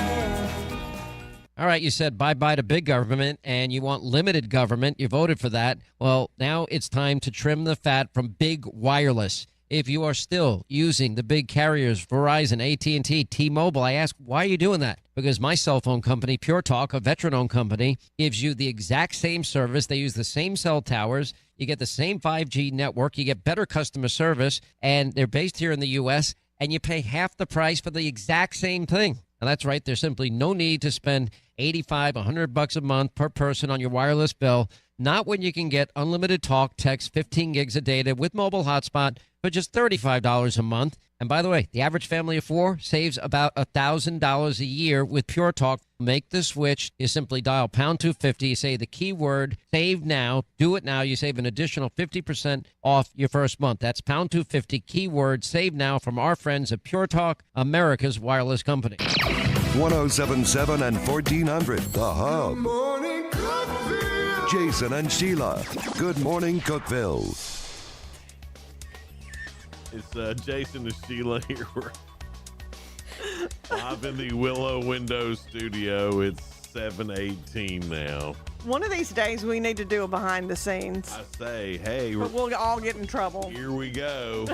S22: All right, you said bye-bye to big government and you want limited government. You voted for that. Well, now it's time to trim the fat from big wireless. If you are still using the big carriers, Verizon, AT&T, T-Mobile, I ask, why are you doing that? Because my cell phone company, Pure Talk, a veteran-owned company, gives you the exact same service. They use the same cell towers. You get the same 5G network. You get better customer service. And they're based here in the U.S., and you pay half the price for the exact same thing. Now, that's right. There's simply no need to spend $85, $100 a month per person on your wireless bill. Not when you can get unlimited talk, text, 15 gigs of data with mobile hotspot for just $35 a month. And by the way, the average family of four saves about $1,000 a year with Pure Talk. Make the switch. You simply dial pound 250. You say the keyword save now. Do it now. You save an additional 50% off your first month. That's pound 250 keyword save now from our friends at Pure Talk, America's wireless company.
S10: 1077 and 1400, The Hub.
S5: Good morning, Cookeville.
S10: Jason and Sheila. Good morning, Cookeville.
S15: It's Jason and Sheila here. We're live in the Willow Window Studio. It's 7:18 now.
S16: One of these days, we need to do a behind the scenes.
S15: I say, hey,
S16: But we'll all get in trouble.
S15: here we go.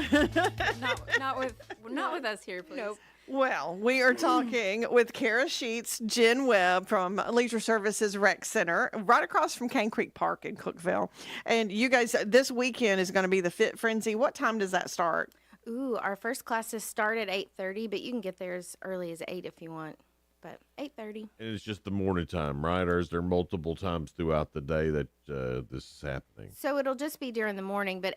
S11: Not with us here, please.
S16: Nope. Well, we are talking with Kara Sheets, Jen Webb from Leisure Services Rec Center, right across from Cane Creek Park in Cookeville. And you guys, this weekend is going to be the Fit Frenzy. What time does that start?
S12: Ooh, our first classes start at 8:30, but you can get there as early as 8 if you want. But 8:30.
S15: And it's just the morning time, right? Or is there multiple times throughout the day that this is happening?
S12: So it'll just be during the morning, but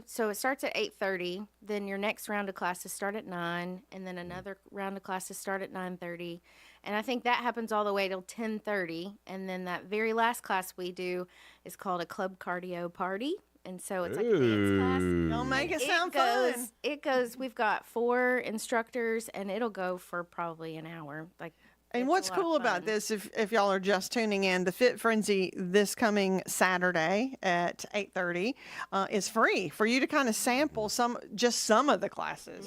S12: so it starts at 8:30, then your next round of classes start at 9, and then another round of classes start at 9:30. And I think that happens all the way till 10:30, and then that very last class we do is called a club cardio party. And so it's like a dance class.
S16: Don't make it sound fun.
S12: It goes, we've got 4 instructors, and it'll go for probably an hour. Like
S16: And what's cool about this, if y'all are just tuning in, the Fit Frenzy this coming Saturday at 8:30 is free for you to kind of sample some of the classes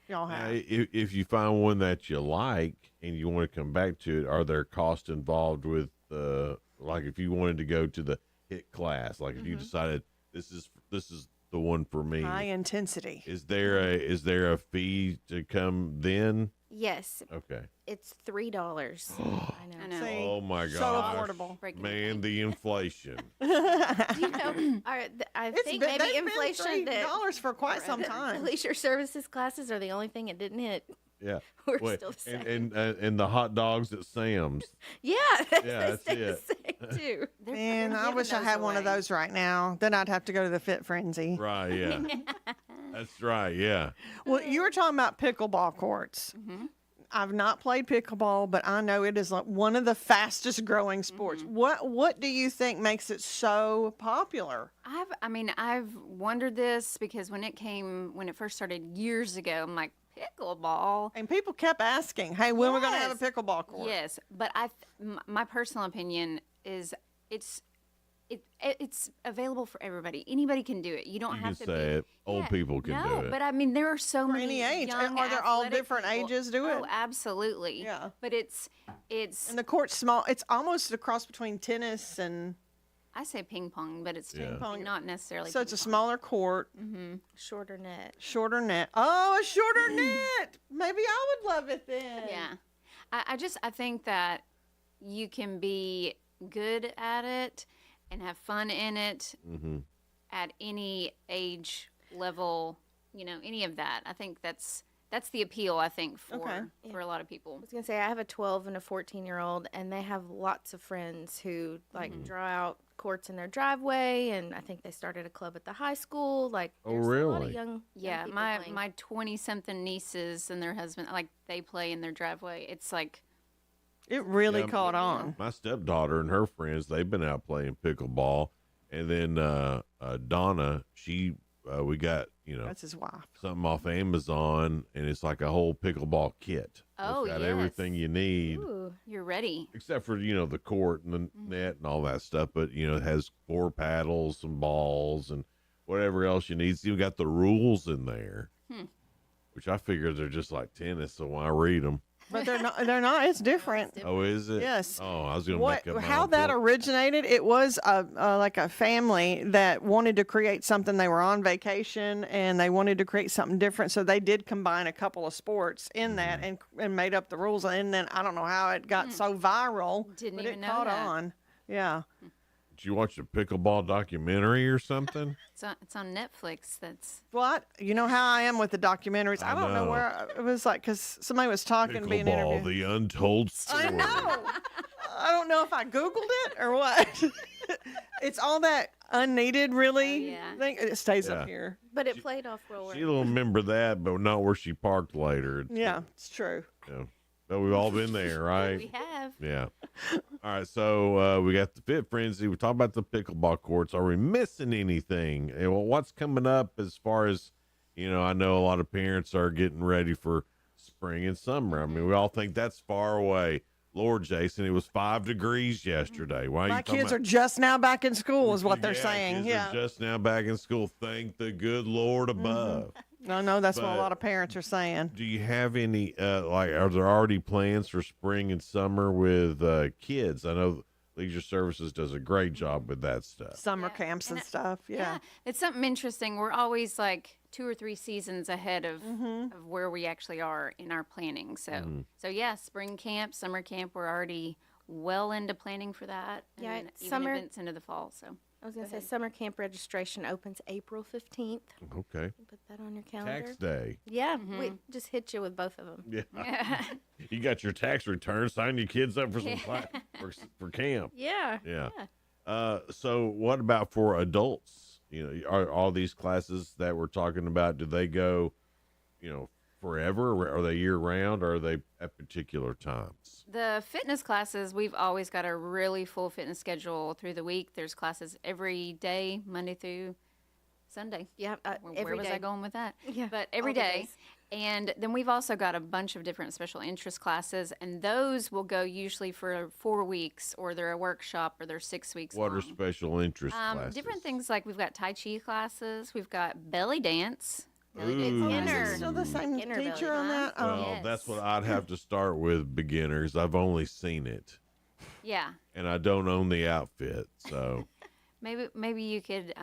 S16: y'all have.
S15: If you find one that you like and you want to come back to it, are there costs involved with like if you wanted to go to the HIIT class, like if you decided this is the one for me,
S16: High intensity.
S15: is there a fee to come then?
S12: Yes.
S15: Okay.
S12: It's $3. I know.
S16: See,
S15: Oh my
S16: so
S15: God!
S16: affordable.
S15: Man, the inflation.
S12: Do you know? I think
S16: they've
S12: maybe
S16: been
S12: inflation
S16: $3 for quite some time.
S12: Leisure services classes are the only thing it didn't hit.
S15: Yeah.
S12: We're still the same.
S15: And the hot dogs at Sam's.
S12: Yeah,
S15: Yeah,
S12: they
S15: that's
S12: stay
S15: it.
S12: the same too.
S16: Man, I wish I had one of those right now. Then I'd have to go to the Fit Frenzy.
S15: Right, yeah. That's right, yeah.
S16: Well, you were talking about pickleball courts. I've not played pickleball, but I know it is like one of the fastest growing sports. What do you think makes it so popular?
S11: I've wondered this because when it first started years ago, I'm like, pickleball.
S16: And people kept asking, hey, when we're going to have a pickleball court?
S11: Yes, but my personal opinion is it's available for everybody. Anybody can do it. You don't have to
S15: say
S11: be.
S15: it. Old people can do it.
S11: But I mean, there are so many
S16: any age.
S11: young,
S16: Are there all
S11: athletic
S16: different
S11: people.
S16: ages do it?
S11: Oh, absolutely.
S16: Yeah.
S11: But it's
S16: and the court's small. It's almost a cross between tennis and.
S11: I say ping pong, but it's
S16: Ping pong.
S11: not necessarily.
S16: So it's a smaller court.
S12: Shorter net.
S16: Shorter net. Oh, a shorter net. Maybe I would love it then.
S11: Yeah. I think that you can be good at it and have fun in it at any age level, any of that. I think that's the appeal, I think, for a lot of people.
S12: I was going to say, I have a 12 and a 14-year-old, and they have lots of friends who, draw out courts in their driveway, and I think they started a club at the high school. There's a lot of young people playing.
S11: My 20-something nieces and their husband, they play in their driveway. It's like...
S16: It really caught on.
S15: My stepdaughter and her friends, they've been out playing pickleball. And then Donna, we got,
S16: that's his wife.
S15: Something off Amazon, and it's like a whole pickleball kit.
S11: Oh,
S15: it's got
S11: yes.
S15: everything you need.
S11: Ooh, you're ready.
S15: Except for, the court and the net and all that stuff. But, it has 4 paddles, some balls, and whatever else you need. It's even got the rules in there, which I figure they're just like tennis, so why read them?
S16: But they're not. They're not. It's different.
S15: Oh, is it?
S16: Yes.
S15: Oh, I was going to make up my
S16: how
S15: own
S16: that
S15: point.
S16: originated? It was like a family that wanted to create something. They were on vacation and they wanted to create something different. So they did combine a couple of sports in that and made up the rules. And then I don't know how it got so viral.
S11: Didn't
S16: but
S11: even
S16: it
S11: know
S16: caught
S11: that.
S16: on. Yeah.
S15: Did you watch the pickleball documentary or something?
S11: It's on Netflix. That's
S16: What? You know how I am with the documentaries. I don't know
S15: know.
S16: where it was like because somebody was talking, being
S15: Pickleball,
S16: interviewed.
S15: the untold story.
S16: I know. I don't know if I Googled it or what. It's all that unneeded, really. Thing. It stays up
S15: Yeah.
S16: here.
S12: But it played off real well.
S15: She'll remember that, but not where she parked later.
S16: Yeah, it's true.
S15: Yeah. But we've all been there, right?
S11: we have.
S15: Yeah. All right. So we got the Fit Frenzy. We talked about the pickleball courts. Are we missing anything? Well, what's coming up as far as, I know a lot of parents are getting ready for spring and summer. I mean, we all think that's far away. Lord, Jason, it was 5 degrees yesterday. Why are
S16: My
S15: you talking
S16: kids
S15: about?
S16: are just now back in school, is what they're
S15: Yeah,
S16: saying.
S15: kids
S16: Yeah.
S15: are just now back in school. Thank the good Lord above.
S16: I know that's what
S15: But-
S16: a lot of parents are saying.
S15: Do you have any, are there already plans for spring and summer with kids? I know Leisure Services does a great job with that stuff.
S16: Summer camps and stuff. Yeah.
S11: It's something interesting. We're always like 2 or 3 seasons ahead of where we actually are in our planning. So, spring camp, summer camp, we're already well into planning for that.
S12: Yeah,
S11: and even
S12: summer-
S11: events into the fall. So
S12: I was going to say summer camp registration opens April 15th.
S15: Okay.
S12: Put that on your calendar.
S15: Tax day.
S12: Yeah, we just hit you with both of them.
S15: Yeah. You got your tax return. Sign your kids up for some for camp.
S12: Yeah.
S15: Yeah. So what about for adults? Are all these classes that we're talking about, do they go, forever? Or are they year round, or are they at particular times?
S11: the fitness classes, we've always got a really full fitness schedule through the week. There's classes every day, Monday through Sunday.
S12: Yeah,
S11: Where
S12: every
S11: was
S12: day.
S11: I going with that?
S12: Yeah,
S11: But every
S12: all the
S11: day.
S12: days.
S11: And then we've also got a bunch of different special interest classes, and those will go usually for 4 weeks, or they're a workshop, or they're 6 weeks
S15: What
S11: long.
S15: are special interest classes?
S11: Different things, like we've got Tai Chi classes, we've got belly dance.
S15: Ooh.
S16: Is it still the same teacher on that?
S15: Well, that's what I'd have to start with, beginners. I've only seen it.
S11: Yeah.
S15: And I don't own the outfit, so.
S11: Maybe you could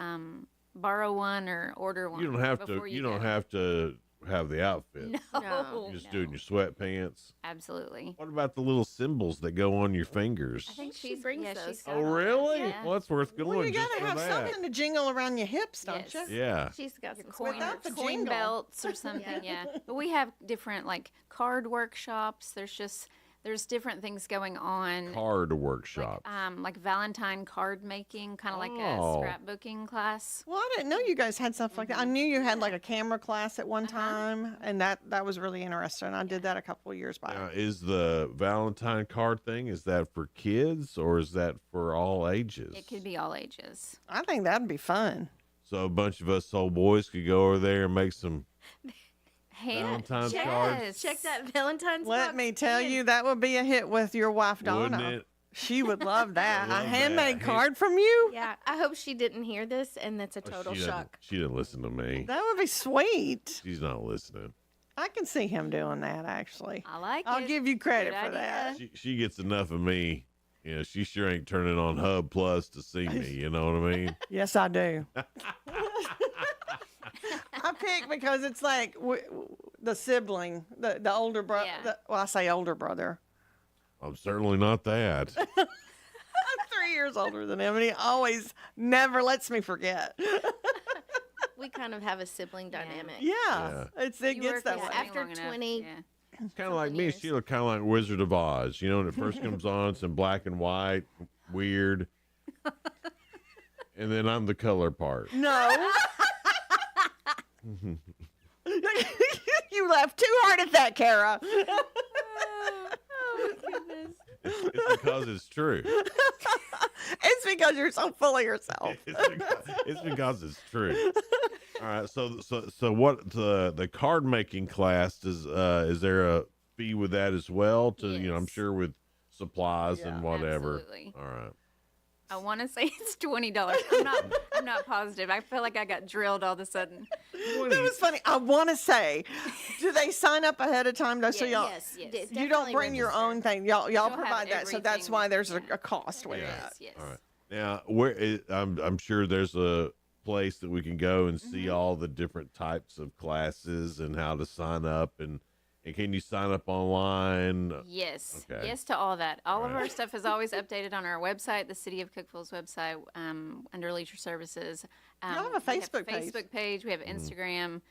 S11: borrow one or order one.
S15: You don't have to.
S11: before
S15: You
S11: go.
S15: don't have to have the outfit.
S11: No.
S15: You just do it in your sweatpants.
S11: Absolutely.
S15: What about the little symbols that go on your fingers?
S11: I think she brings those.
S15: Oh, really?
S11: Yeah.
S15: Well, that's worth going.
S16: Well, you
S15: just
S16: gotta
S15: for
S16: have
S15: that.
S16: something to jingle around your hips, don't you?
S15: Yeah.
S12: She's got some
S11: coin,
S16: Without the
S11: coin
S16: jingle.
S11: belts or something. Yeah. But we have different like card workshops. There's different things going on.
S15: Card workshop.
S11: Like Valentine card making, kind of like a
S15: Oh.
S11: scrapbooking class.
S16: Well, I didn't know you guys had stuff like that. I knew you had like a camera class at one time, and that was really interesting. I did that a couple of years back.
S15: Now, is the Valentine card thing, is that for kids or is that for all ages?
S11: It could be all ages.
S16: I think that'd be fun.
S15: So a bunch of us old boys could go over there and make some Valentine's
S12: check,
S15: cards.
S12: Check that Valentine's
S16: Let
S12: box.
S16: me tell you, that would be a hit with your wife, Donna.
S15: Wouldn't it?
S16: She would love that.
S15: Love
S16: A
S15: that.
S16: handmade
S15: Hey.
S16: card from you?
S12: Yeah, I hope she didn't hear this, and that's a total
S15: She didn't-
S12: shock.
S15: She didn't listen to me.
S16: That would be sweet.
S15: She's not listening.
S16: I can see him doing that, actually.
S11: I like
S16: I'll
S11: it.
S16: give you credit
S11: Good
S16: for
S11: idea.
S16: that.
S15: She gets enough of me. You know, she sure ain't turning on Hub Plus to see me. You know what I mean?
S16: Yes, I do. I pick because it's like the sibling, the older brother.
S11: Yeah.
S16: Well, I say older brother.
S15: I'm certainly not that.
S16: I'm 3 years older than him, and he always never lets me forget.
S12: We kind of have a sibling dynamic.
S16: Yeah, it
S11: You
S16: gets
S11: work
S16: that
S11: with
S16: way.
S11: something
S12: After
S11: long enough,
S12: 20
S11: yeah.
S15: Kind of like me. She looked kind of like Wizard of Oz. You know, when it first comes on, it's in black and white, weird. And then I'm the color part.
S16: No. You laughed too hard at that, Kara.
S11: Oh my goodness.
S15: It's because it's true.
S16: It's because you're so full of yourself.
S15: It's because it's true. All right. So what the card making class is there a fee with that as well? To you know, I'm sure with supplies and whatever.
S11: Absolutely.
S15: All right.
S11: I want to say it's $20. I'm not positive. I feel like I got drilled all of a sudden.
S16: That was funny. I want to say, do they sign up ahead of time though? So y'all,
S12: yes.
S16: you don't bring your own thing. Y'all
S11: have
S16: provide that. So that's
S11: everything.
S16: why there's a cost with that.
S11: Yes.
S15: All right. Now, I'm sure there's a place that we can go and see all the different types of classes and how to sign up and can you sign up online?
S11: Yes.
S15: Okay.
S11: Yes to all that. All of our stuff is always updated on our website, the City of Cookeville's website, under Leisure Services.
S16: Y'all have a
S11: we
S16: Facebook page.
S11: Facebook page. We have Instagram.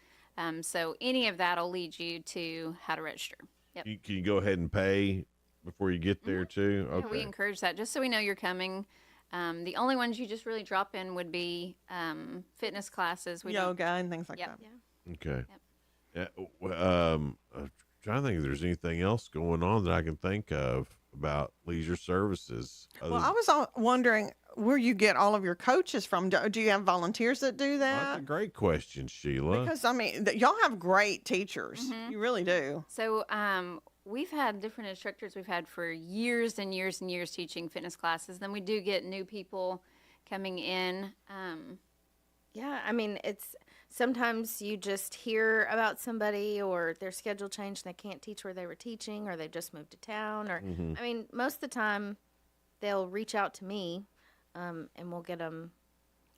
S11: So any of that will lead you to how to register. Yep.
S15: Can you go ahead and pay before you get there too?
S11: Yeah,
S15: Okay.
S11: we encourage that just so we know you're coming. The only ones you just really drop in would be fitness classes. We don't-
S16: Yoga and things like
S11: Yep.
S16: that.
S15: Okay. Yeah. I'm trying to think if there's anything else going on that I can think of about leisure services.
S16: Well, I was wondering where you get all of your coaches from. Do you have volunteers that do
S15: That's a
S16: that?
S15: great question, Sheila.
S16: Because I mean, y'all have great teachers. You really do.
S11: So we've had different instructors we've had for years and years and years teaching fitness classes. Then we do get new people coming in.
S12: Yeah, I mean, it's sometimes you just hear about somebody or their schedule changed and they can't teach where they were teaching or they just moved to town. Or, I mean, most of the time they'll reach out to me and we'll get them.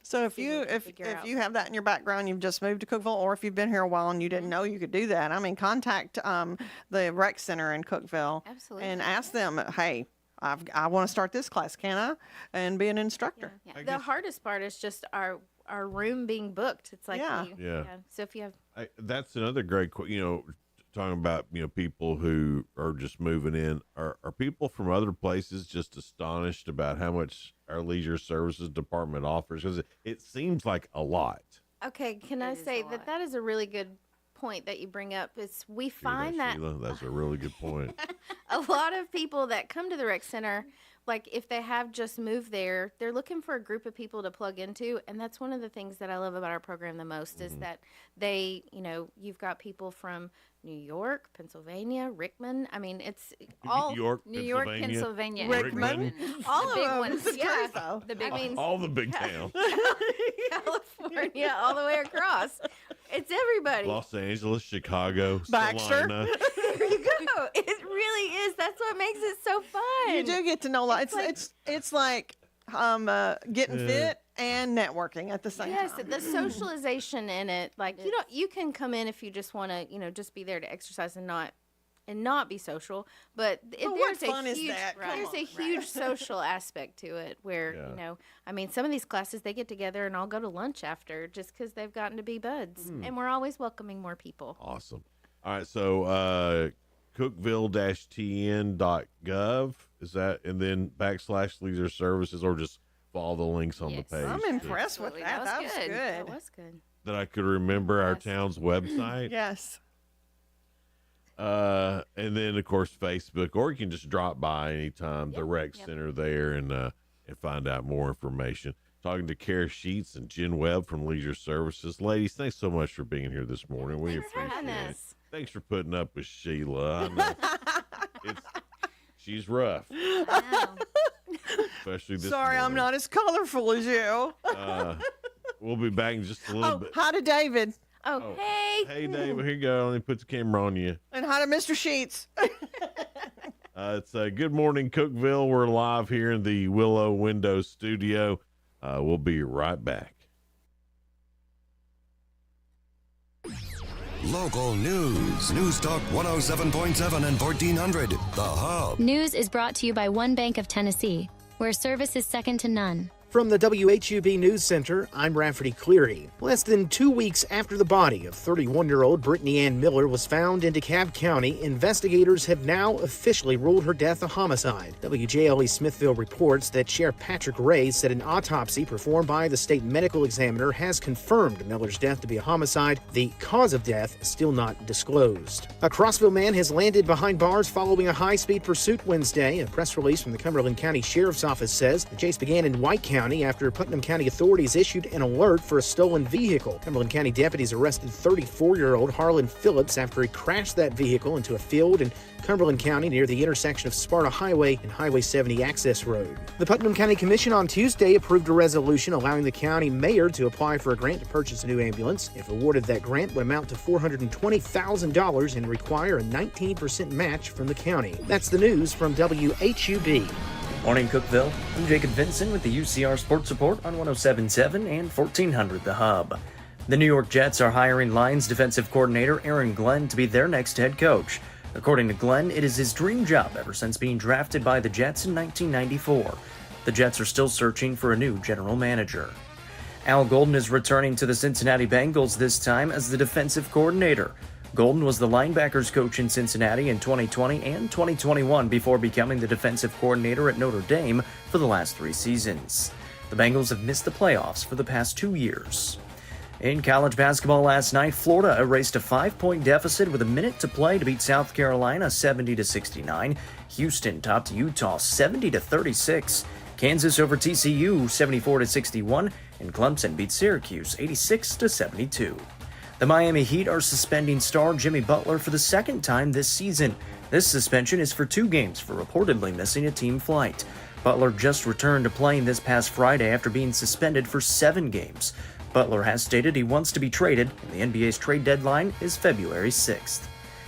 S16: So if
S12: See
S16: you
S12: what we
S16: if
S12: figure
S16: if
S12: out.
S16: you have that in your background, you've just moved to Cookeville, or if you've been here a while and you didn't know you could do that, I mean, contact the rec center in Cookeville
S11: Absolutely.
S16: and ask them, hey, I want to start this class, can I? And be an instructor.
S11: Yeah.
S12: The hardest part is just our room being booked. It's like,
S16: Yeah.
S15: Yeah.
S12: So if you have,
S15: That's another great, talking about, people who are just moving in. Are people from other places just astonished about how much our leisure services department offers? Because it seems like a lot.
S12: okay, can I
S11: is
S12: say
S11: a
S12: that is a really good point that you bring up is we
S15: Hear
S12: find that
S15: Sheila? That's a really good point.
S12: a lot of people that come to the rec center, like if they have just moved there, they're looking for a group of people to plug into, and that's one of the things that I love about our program the most is that they, you've got people from New York, Pennsylvania, Rickman. I mean, it's all
S11: New York, Pennsylvania,
S15: Rickman.
S12: all
S11: the
S12: of
S11: big
S12: them.
S11: ones.
S12: Yeah,
S11: The big ones.
S15: All the big towns.
S12: California, all the way across. It's everybody.
S15: Los Angeles, Chicago,
S16: Baxter.
S15: Salina.
S12: There you go. It really is. That's what makes it so fun.
S16: You do get to know. It's like getting fit and networking at the same time.
S12: Yes, the socialization in it. Like you can come in if you just want to, just be there to exercise and not be social. But
S16: what fun is that?
S12: There's a huge social aspect to it where some of these classes they get together and all go to lunch after just because they've gotten to be buds, and we're always welcoming more people.
S15: Awesome. All right, so Cookeville-tn.gov is that, and then / leisure services, or just follow the links on the page.
S16: I'm impressed with that. That was good.
S12: That was good.
S15: That I could remember our town's website.
S16: Yes.
S15: And then of course Facebook, or you can just drop by anytime, the rec center there, and find out more information. Talking to Kara Sheets and Jen Webb from Leisure Services. Ladies, thanks so much for being here this morning. We appreciate it. Thanks for putting up with Sheila. I know she's rough.
S12: I know.
S15: Especially this
S16: Sorry, I'm not as colorful as you.
S15: We'll be back in just a little bit.
S16: Hi to David.
S12: Oh, hey.
S15: Hey, David, here you go. Let me put the camera on you.
S16: And hi to Mr. Sheets.
S15: It's Good Morning Cookeville. We're live here in the Willow Window Studio. We'll be right back.
S10: Local news. News Talk 107.7 and 1400. The Hub.
S2: News is brought to you by One Bank of Tennessee, where service is second to none.
S3: From the WHUB News Center, I'm Rafferty Cleary. Less than 2 weeks after the body of 31-year-old Brittany Ann Miller was found in DeKalb County, investigators have now officially ruled her death a homicide. WJLE Smithville reports that Sheriff Patrick Ray said an autopsy performed by the state medical examiner has confirmed Miller's death to be a homicide. The cause of death still not disclosed. A Crossville man has landed behind bars following a high-speed pursuit Wednesday. A press release from the Cumberland County Sheriff's Office says the chase began in White County after Putnam County authorities issued an alert for a stolen vehicle. Cumberland County deputies arrested 34-year-old Harlan Phillips after he crashed that vehicle into a field in Cumberland County near the intersection of Sparta Highway and Highway 70 Access Road. The Putnam County Commission on Tuesday approved a resolution allowing the county mayor to apply for a grant to purchase a new ambulance. If awarded, that grant would amount to $420,000 and require a 19% match from the county. That's the news from WHUB.
S13: Morning, Cookeville. I'm Jacob Vinson with the UCR Sports Report on 107.7 and 1400 The Hub. The New York Jets are hiring Lions defensive coordinator Aaron Glenn to be their next head coach. According to Glenn, it is his dream job ever since being drafted by the Jets in 1994. The Jets are still searching for a new general manager. Al Golden is returning to the Cincinnati Bengals, this time as the defensive coordinator. Golden was the linebackers coach in Cincinnati in 2020 and 2021 before becoming the defensive coordinator at Notre Dame for the last 3 seasons. The Bengals have missed the playoffs for the past 2 years. In college basketball last night, Florida erased a 5-point deficit with a minute to play to beat South Carolina 70-69. Houston topped Utah 70-36. Kansas over TCU 74-61, and Clemson beat Syracuse 86-72. The Miami Heat are suspending star Jimmy Butler for the second time this season. This suspension is for 2 games for reportedly missing a team flight. Butler just returned to playing this past Friday after being suspended for 7 games. Butler has stated he wants to be traded, and the NBA's trade deadline is February 6th.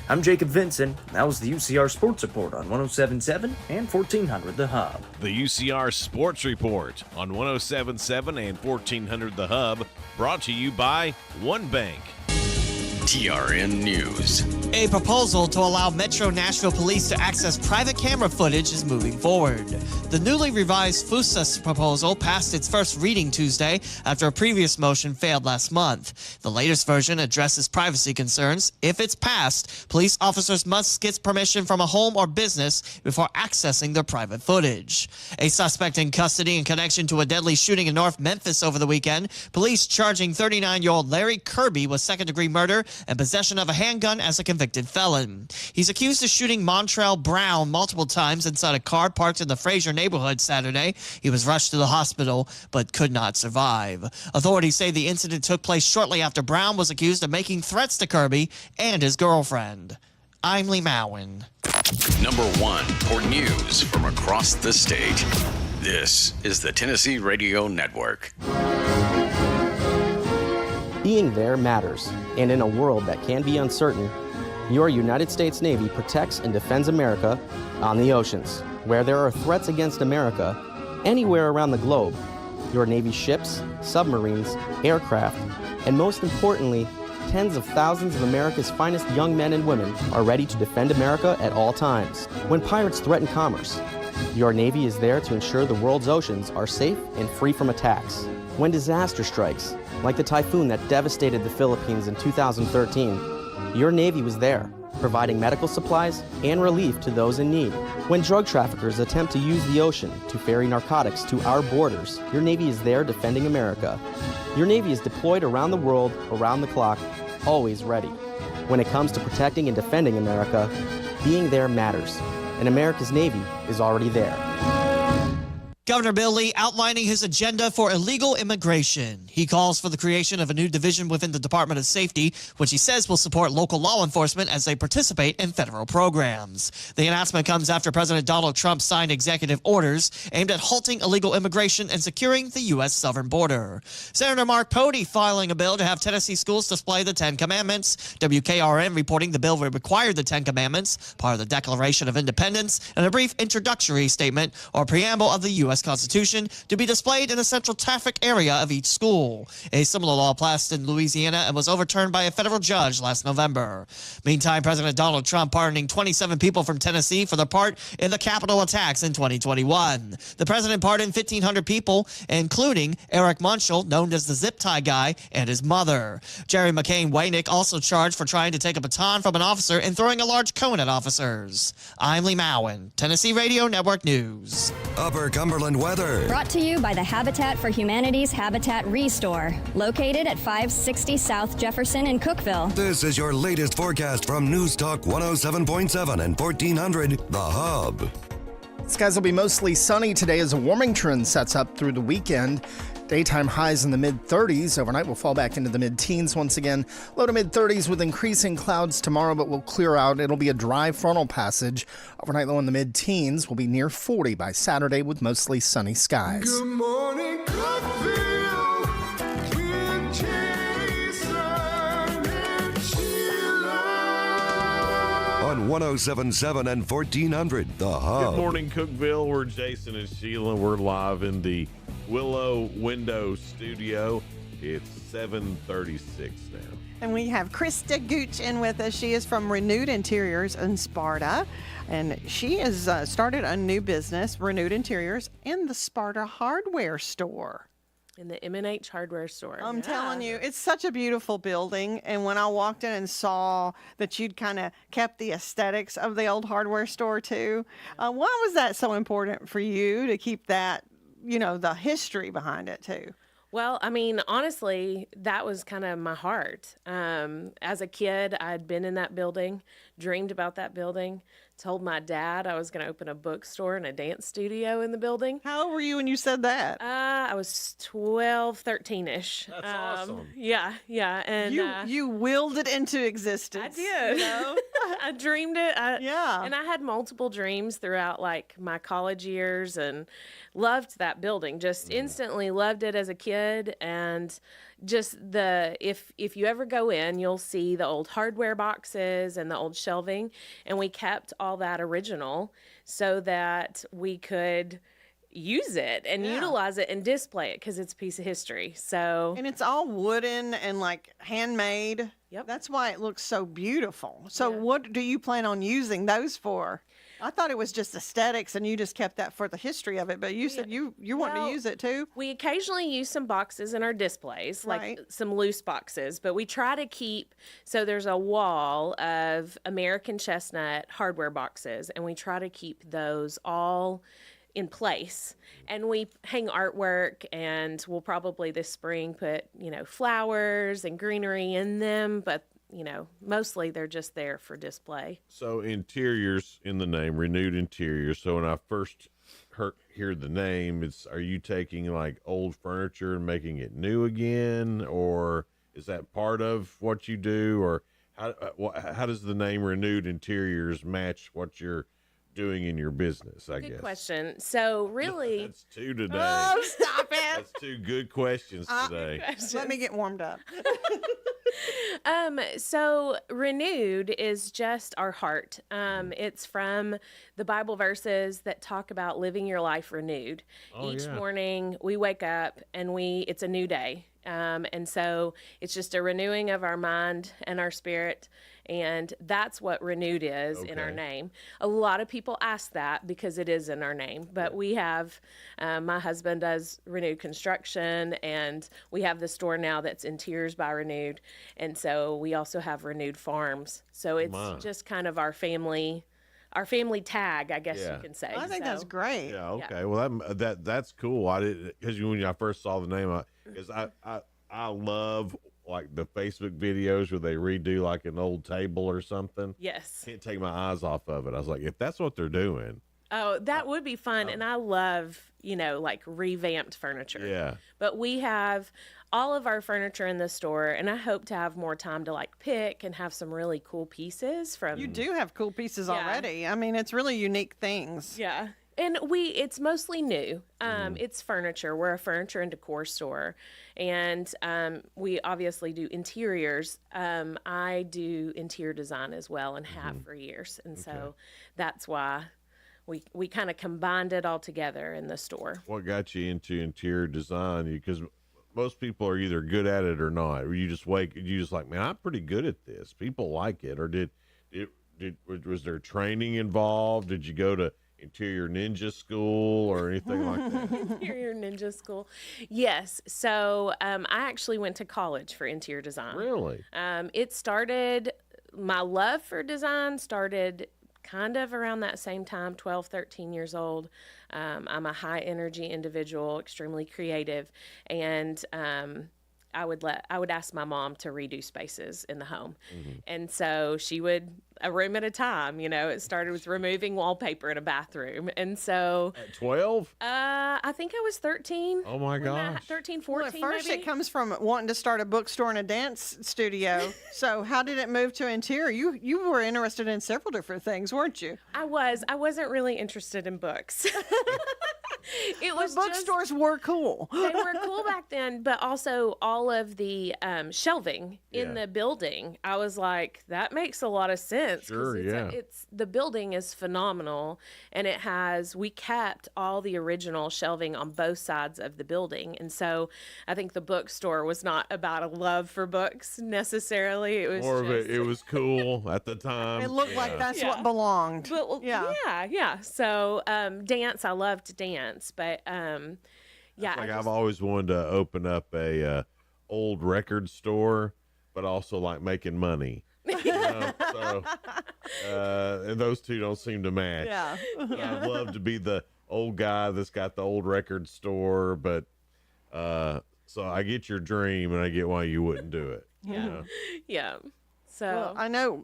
S13: I'm Jacob Vinson. That was the UCR Sports Report on 107.7 and 1400 The Hub.
S15: The UCR Sports Report on 107.7 and 1400 The Hub, brought to you by One Bank.
S17: TRN News.
S18: A proposal to allow Metro Nashville Police to access private camera footage is moving forward. The newly revised FUSA proposal passed its first reading Tuesday after a previous motion failed last month. The latest version addresses privacy concerns. If it's passed, police officers must get permission from a home or business before accessing their private footage. A suspect in custody in connection to a deadly shooting in North Memphis over the weekend. Police charging 39-year-old Larry Kirby with second-degree murder and possession of a handgun as a convicted felon. He's accused of shooting Montrell Brown multiple times inside a car parked in the Fraser neighborhood Saturday. He was rushed to the hospital but could not survive. Authorities say the incident took place shortly after Brown was accused of making threats to Kirby and his girlfriend. I'm Lee Mowen.
S17: Number 1 for news from across the state. This is the Tennessee Radio Network.
S19: Being there matters, and in a world that can be uncertain, your United States Navy protects and defends America on the oceans. Where there are threats against America, anywhere around the globe, your Navy ships, submarines, aircraft, and most importantly, tens of thousands of America's finest young men and women are ready to defend America at all times. When pirates threaten commerce, your Navy is there to ensure the world's oceans are safe and free from attacks. When disaster strikes, like the typhoon that devastated the Philippines in 2013, your Navy was there, providing medical supplies and relief to those in need. When drug traffickers attempt to use the ocean to ferry narcotics to our borders, your Navy is there defending America. Your Navy is deployed around the world, around the clock, always ready. When it comes to protecting and defending America, being there matters, and America's Navy is already there.
S18: Governor Bill Lee outlining his agenda for illegal immigration. He calls for the creation of a new division within the Department of Safety, which he says will support local law enforcement as they participate in federal programs. The announcement comes after President Donald Trump signed executive orders aimed at halting illegal immigration and securing the U.S. southern border. Senator Mark Pody filing a bill to have Tennessee schools display the Ten Commandments. WKRN reporting the bill will require the Ten Commandments, part of the Declaration of Independence, and a brief introductory statement or preamble of the U.S. Constitution to be displayed in the central traffic area of each school. A similar law passed in Louisiana and was overturned by a federal judge last November. Meantime, President Donald Trump pardoning 27 people from Tennessee for their part in the Capitol attacks in 2021. The president pardoned 1,500 people, including Eric Munchell, known as the zip tie guy, and his mother. Jerry McCain Waynick also charged for trying to take a baton from an officer and throwing a large cone at officers. I'm Lee Mowen, Tennessee Radio Network News.
S10: Upper Cumberland weather.
S20: Brought to you by the Habitat for Humanity's Habitat Restore, located at 560 South Jefferson in Cookeville.
S10: This is your latest forecast from News Talk 107.7 and 1400 The Hub.
S21: Skies will be mostly sunny today as a warming trend sets up through the weekend. Daytime highs in the mid-30s. Overnight will fall back into the mid-teens once again. Low to mid-30s with increasing clouds tomorrow, but will clear out. It'll be a dry frontal passage. Overnight low in the mid-teens will be near 40 by Saturday with mostly sunny skies.
S5: Good morning, Cookeville, with Jason and Sheila.
S10: On 107.7 and 1400 The Hub.
S15: Good morning, Cookeville. We're Jason and Sheila. We're live in the Willow Window Studio. It's 7:36 now.
S16: And we have Krista Gooch in with us. She is from Renewed Interiors in Sparta. And she has started a new business, Renewed Interiors, in the Sparta hardware store.
S23: In the M&H hardware store.
S16: I'm telling you, it's such a beautiful building. And when I walked in and saw that you'd kind of kept the aesthetics of the old hardware store too, why was that so important for you to keep that, you know, the history behind it too?
S23: Well, I mean, honestly, that was kind of my heart. As a kid, I'd been in that building, dreamed about that building, told my dad I was going to open a bookstore and a dance studio in the building.
S16: How old were you when you said that?
S23: I was 12, 13-ish.
S15: That's awesome.
S23: Yeah. And
S16: you willed it into existence.
S23: I did.
S16: You know?
S23: I dreamed it.
S16: Yeah.
S23: And I had multiple dreams throughout like my college years and loved that building. Just instantly loved it as a kid. And just if you ever go in, you'll see the old hardware boxes and the old shelving. And we kept all that original so that we could use it and utilize it and display it because it's a piece of history. So,
S16: and it's all wooden and like handmade.
S23: Yep.
S16: That's why it looks so beautiful. So what do you plan on using those for? I thought it was just aesthetics and you just kept that for the history of it, but you said you want to use it too?
S23: We occasionally use some boxes in our displays, like some loose boxes, but we try to keep, so there's a wall of American chestnut hardware boxes, and we try to keep those all in place. And we hang artwork, and we'll probably this spring put, flowers and greenery in them, but mostly they're just there for display.
S15: So interiors in the name, Renewed Interiors. So when I first hear the name, are you taking like old furniture and making it new again, or is that part of what you do, or how does the name Renewed Interiors match what you're doing in your business? I guess.
S23: Good question. So really,
S15: that's two today.
S16: Oh, stop it!
S15: That's two good questions today.
S16: Let me get warmed up.
S23: So renewed is just our heart. It's from the Bible verses that talk about living your life renewed. Each morning we wake up and it's a new day. And so it's just a renewing of our mind and our spirit. And that's what renewed is in our name. A lot of people ask that because it is in our name. But we have, my husband does Renewed Construction, and we have the store now that's Interiors by Renewed. And so we also have Renewed Farms. So it's just kind of our family tag, I guess you can say.
S16: I think that's great.
S15: Yeah. Okay. Well, that's cool. I didn't, because when I first saw the name, because I love like the Facebook videos where they redo like an old table or something.
S23: Yes.
S15: Can't take my eyes off of it. I was like, if that's what they're doing.
S23: Oh, that would be fun. And I love, like revamped furniture.
S15: Yeah.
S23: But we have all of our furniture in the store, and I hope to have more time to like pick and have some really cool pieces from.
S16: You do have cool pieces already. I mean, it's really unique things.
S23: Yeah. And it's mostly new. It's furniture. We're a furniture and decor store. And we obviously do interiors. I do interior design as well and have for years. And so that's why we kind of combined it all together in the store.
S15: What got you into interior design? Because most people are either good at it or not. Or you just like, man, I'm pretty good at this. People like it. Or was there training involved? Did you go to Interior Ninja School or anything like that?
S23: Interior Ninja School. Yes. So I actually went to college for interior design.
S15: Really?
S23: My love for design started kind of around that same time, 12, 13 years old. I'm a high energy individual, extremely creative. And I would ask my mom to redo spaces in the home. And so she would, a room at a time, it started with removing wallpaper in a bathroom. And so
S15: at 12?
S23: I think I was 13.
S15: Oh my gosh.
S23: 13, 14.
S16: Well, at first
S23: maybe?
S16: it comes from wanting to start a bookstore and a dance studio. So how did it move to interior? You were interested in several different things, weren't you?
S23: I wasn't really interested in books.
S16: Bookstores were cool.
S23: They were cool back then, but also all of the shelving in the building. I was like, that makes a lot of sense.
S15: Sure,
S23: It's the building is phenomenal, and we kept all the original shelving on both sides of the building, and so I think the bookstore was not about a love for books necessarily. It was
S15: more of it. It was cool at the time.
S16: It looked like that's what belonged.
S23: But, yeah. So dance, I loved dance, but
S15: I've always wanted to open up a old record store, but also like making money. And those two don't seem to match.
S16: Yeah.
S15: I'd love to be the old guy that's got the old record store, but so I get your dream and I get why you wouldn't do it.
S23: Yeah. So
S16: well, I know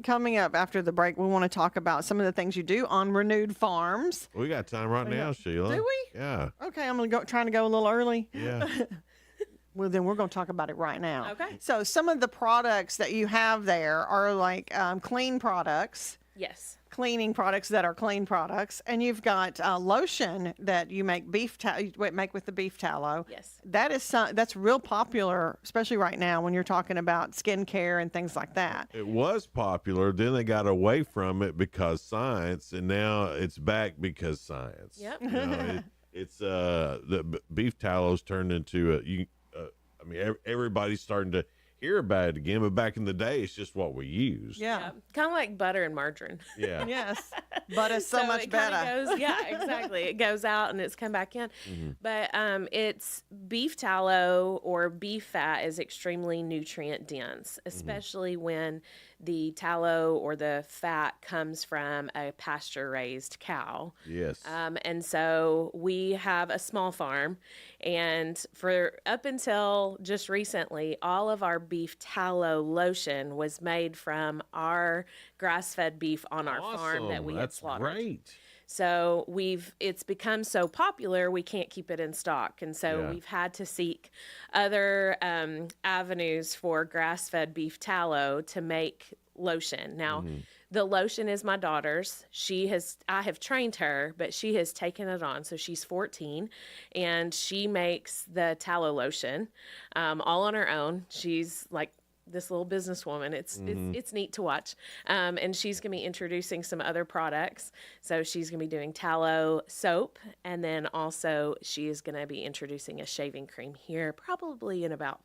S16: coming up after the break, we want to talk about some of the things you do on Renewed Farms.
S15: We got time right now, Sheila.
S16: Do we?
S15: Yeah.
S16: Okay, I'm trying to go a little early.
S15: Yeah.
S16: Well, then we're going to talk about it right now.
S23: Okay.
S16: So some of the products that you have there are like clean products.
S23: Yes.
S16: Cleaning products that are clean products, and you've got lotion that you make make with the beef tallow.
S23: Yes.
S16: That's real popular, especially right now when you're talking about skincare and things like that.
S15: It was popular, then they got away from it because science, and now it's back because science.
S23: Yep.
S15: It's the beef tallow's turned into everybody's starting to hear about it again, but back in the day, it's just what we used.
S16: Yeah.
S23: Kind of like butter and margarine.
S15: Yeah.
S16: Yes. But it's so much
S23: it
S16: better.
S23: Goes, yeah, exactly. It goes out and it's come back in. But it's beef tallow or beef fat is extremely nutrient dense, especially when the tallow or the fat comes from a pasture raised cow.
S15: Yes.
S23: And so we have a small farm, and for up until just recently, all of our beef tallow lotion was made from our grass-fed beef on our farm that we had slaughtered.
S15: Great.
S23: So it's become so popular, we can't keep it in stock. And so we've had to seek other avenues for grass-fed beef tallow to make lotion. Now, the lotion is my daughter's. I have trained her, but she has taken it on. So she's 14 and she makes the tallow lotion all on her own. She's like this little businesswoman. It's neat to watch. And she's going to be introducing some other products. So she's going to be doing tallow soap. And then also she is going to be introducing a shaving cream here probably in about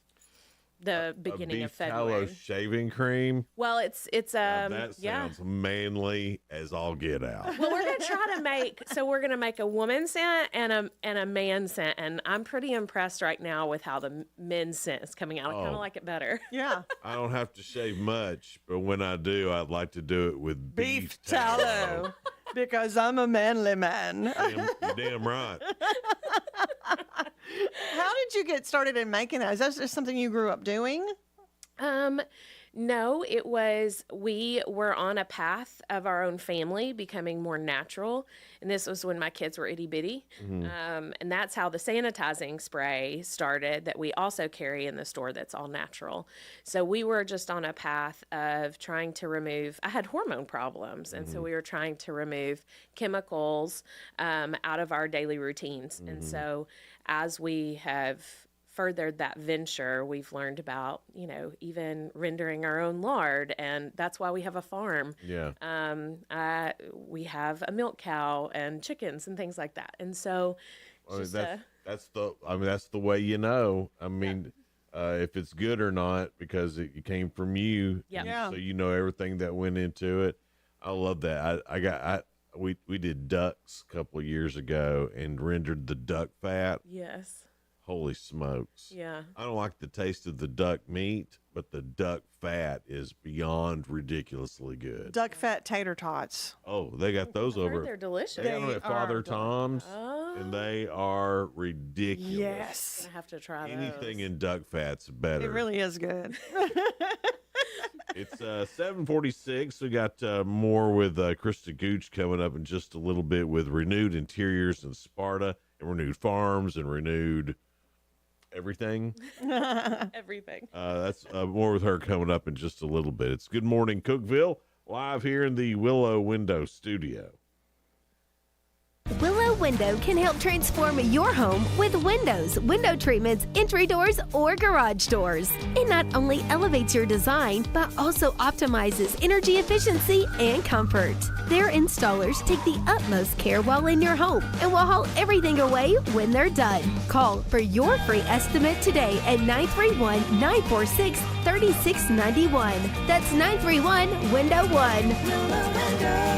S23: the beginning of February.
S15: Tallow shaving cream.
S23: Well, it's
S15: that sounds manly as all get out.
S23: Well, we're gonna try to make a woman scent and a man scent, and I'm pretty impressed right now with how the men's scent is coming out. I kind of like it better.
S16: Yeah.
S15: I don't have to shave much, but when I do, I'd like to do it with beef
S16: tallow. Because I'm a manly man.
S15: You're damn right.
S16: How did you get started in making that? Is that just something you grew up doing?
S23: No, we were on a path of our own family becoming more natural. And this was when my kids were itty bitty. And that's how the sanitizing spray started that we also carry in the store that's all natural. So we were just on a path of trying to remove, I had hormone problems. And so we were trying to remove chemicals out of our daily routines. And so as we have furthered that venture, we've learned about, even rendering our own lard, and that's why we have a farm.
S15: Yeah.
S23: We have a milk cow and chickens and things like that. And so
S15: that's the way you know. I mean, if it's good or not because it came from you.
S23: Yeah.
S15: So you know everything that went into it. I love that. We did ducks a couple of years ago and rendered the duck fat.
S23: Yes.
S15: Holy smokes.
S23: Yeah.
S15: I don't like the taste of the duck meat, but the duck fat is beyond ridiculously good.
S16: Duck fat tater tots.
S15: Oh, they got those over.
S23: They're delicious.
S15: They got them at Father Tom's, and they are ridiculous.
S16: Yes.
S23: I have to try
S15: Anything in duck fat's better.
S16: It really is good.
S15: It's 7:46. We got more with Krista Gooch coming up in just a little bit with Renewed Interiors in Sparta and Renewed Farms and Renewed everything.
S23: Everything.
S15: That's more with her coming up in just a little bit. It's Good Morning Cookeville, live here in the Willow Window Studio.
S6: Willow Window can help transform your home with windows, window treatments, entry doors, or garage doors. It not only elevates your design, but also optimizes energy efficiency and comfort. Their installers take the utmost care while in your home and will haul everything away when they're done. Call for your free estimate today at 931-946-3691. That's 931-WINDOW-1. Willow Window.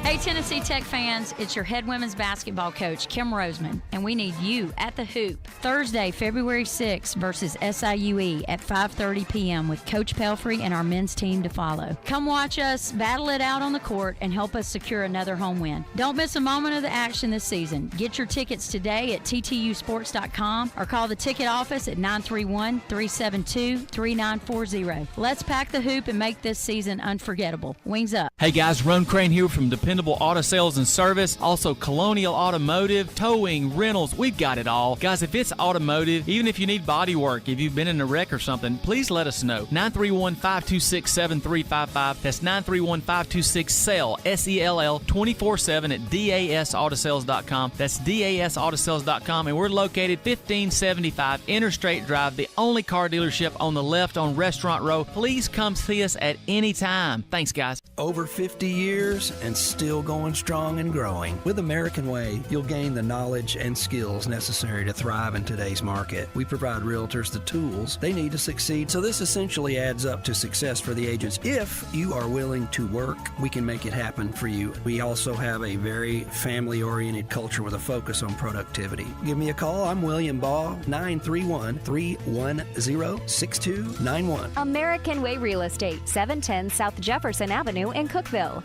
S7: Hey, Tennessee Tech fans, it's your head women's basketball coach, Kim Roseman, and we need you at the Hoop Thursday, February 6th versus SIUE at 5:30 p.m. with Coach Pelfrey and our men's team to follow. Come watch us battle it out on the court and help us secure another home win. Don't miss a moment of the action this season. Get your tickets today at ttusports.com or call the ticket office at 931-372-3940. Let's pack the Hoop and make this season unforgettable. Wings up.
S14: Hey guys, Ron Crane here from Dependable Auto Sales and Service, also Colonial Automotive, towing, rentals, we've got it all. Guys, if it's automotive, even if you need body work, if you've been in a wreck or something, please let us know. 931-526-7355. That's 931-526-SELL, S-E-L-L, 24/7 at dasautosales.com. That's dasautosales.com, and we're located 1575 Interstate Drive, the only car dealership on the left on Restaurant Row. Please come see us at any time. Thanks, guys.
S24: Over 50 years and still going strong and growing. With American Way, you'll gain the knowledge and skills necessary to thrive in today's market. We provide realtors the tools they need to succeed, so this essentially adds up to success for the agents. If you are willing to work, we can make it happen for you. We also have a very family-oriented culture with a focus on productivity. Give me a call. I'm William Baugh, 931-310-6291.
S25: American Way Real Estate, 710 South Jefferson Avenue in Cookeville.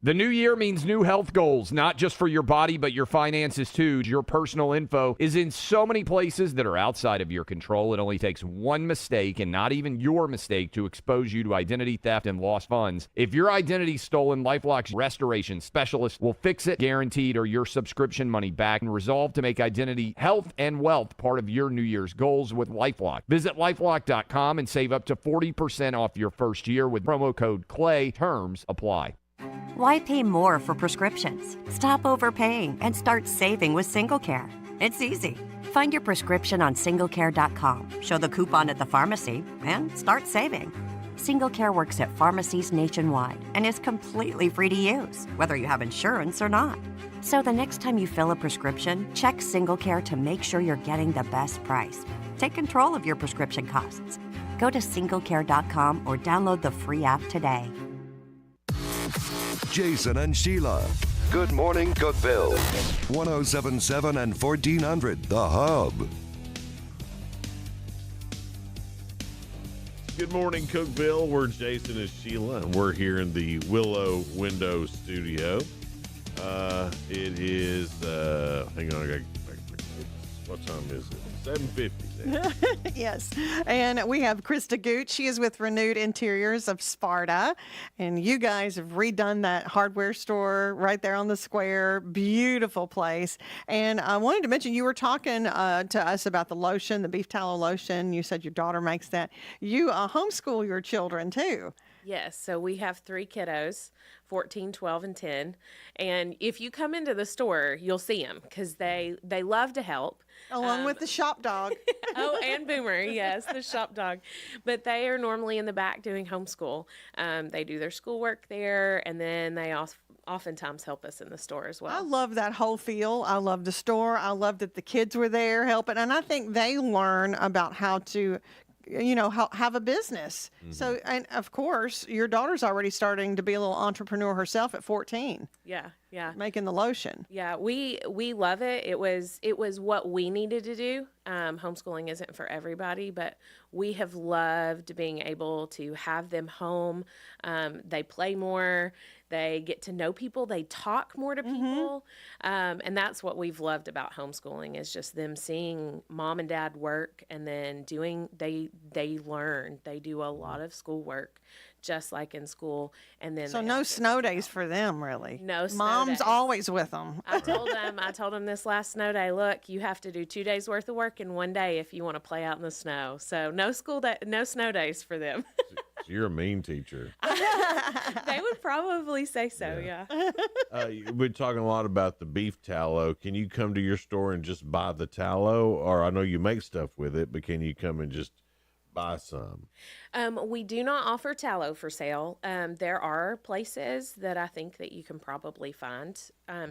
S1: The new year means new health goals, not just for your body, but your finances too. Your personal info is in so many places that are outside of your control. It only takes one mistake, and not even your mistake, to expose you to identity theft and lost funds. If your identity's stolen, LifeLock's restoration specialist will fix it, guaranteed, or your subscription money back, and resolve to make identity, health, and wealth part of your New Year's goals with LifeLock. Visit LifeLock.com and save up to 40% off your first year with promo code CLAY. Terms apply.
S4: Why pay more for prescriptions? Stop overpaying and start saving with SingleCare. It's easy. Find your prescription on singlecare.com, show the coupon at the pharmacy, and start saving. SingleCare works at pharmacies nationwide and is completely free to use, whether you have insurance or not. So the next time you fill a prescription, check SingleCare to make sure you're getting the best price. Take control of your prescription costs. Go to singlecare.com or download the free app today.
S10: Jason and Sheila. Good morning, Cookeville. 1077 and 1400, The Hub.
S15: Good morning, Cookeville. We're Jason and Sheila, and we're here in the Willow Window Studio. It is, hang on, what time is it? 7:50.
S16: Yes. And we have Krista Gooch. She is with Renewed Interiors of Sparta. And you guys have redone that hardware store right there on the square. Beautiful place. And I wanted to mention, you were talking to us about the lotion, the beef tallow lotion. You said your daughter makes that. You homeschool your children too.
S23: Yes, so we have 3 kiddos, 14, 12, and 10. And if you come into the store, you'll see them because they love to help.
S16: Along with the shop dog.
S23: Oh, and Boomer, yes, the shop dog. But they are normally in the back doing homeschool. They do their schoolwork there, and then they oftentimes help us in the store as well.
S16: I love that whole feel. I love the store. I love that the kids were there helping. And I think they learn about how to have a business. Mm-hmm. So, and of course, your daughter's already starting to be a little entrepreneur herself at 14.
S23: Yeah.
S16: Making the lotion.
S23: Yeah, we love it. It was what we needed to do. Homeschooling isn't for everybody, but we have loved being able to have them home. They play more. They get to know people. They talk more to people. And that's what we've loved about homeschooling is just them seeing mom and dad work and then they learn. They do a lot of schoolwork just like in school. And then
S16: so no snow days for them, really.
S23: No snow
S16: Mom's
S23: days.
S16: always with them.
S23: I told them this last snow day, look, you have to do 2 days worth of work in one day if you want to play out in the snow. So no snow days for them.
S15: So you're a mean teacher.
S23: They would probably say so, yeah.
S15: We're talking a lot about the beef tallow. Can you come to your store and just buy the tallow? Or I know you make stuff with it, but can you come and just buy some?
S23: We do not offer tallow for sale. There are places that I think that you can probably find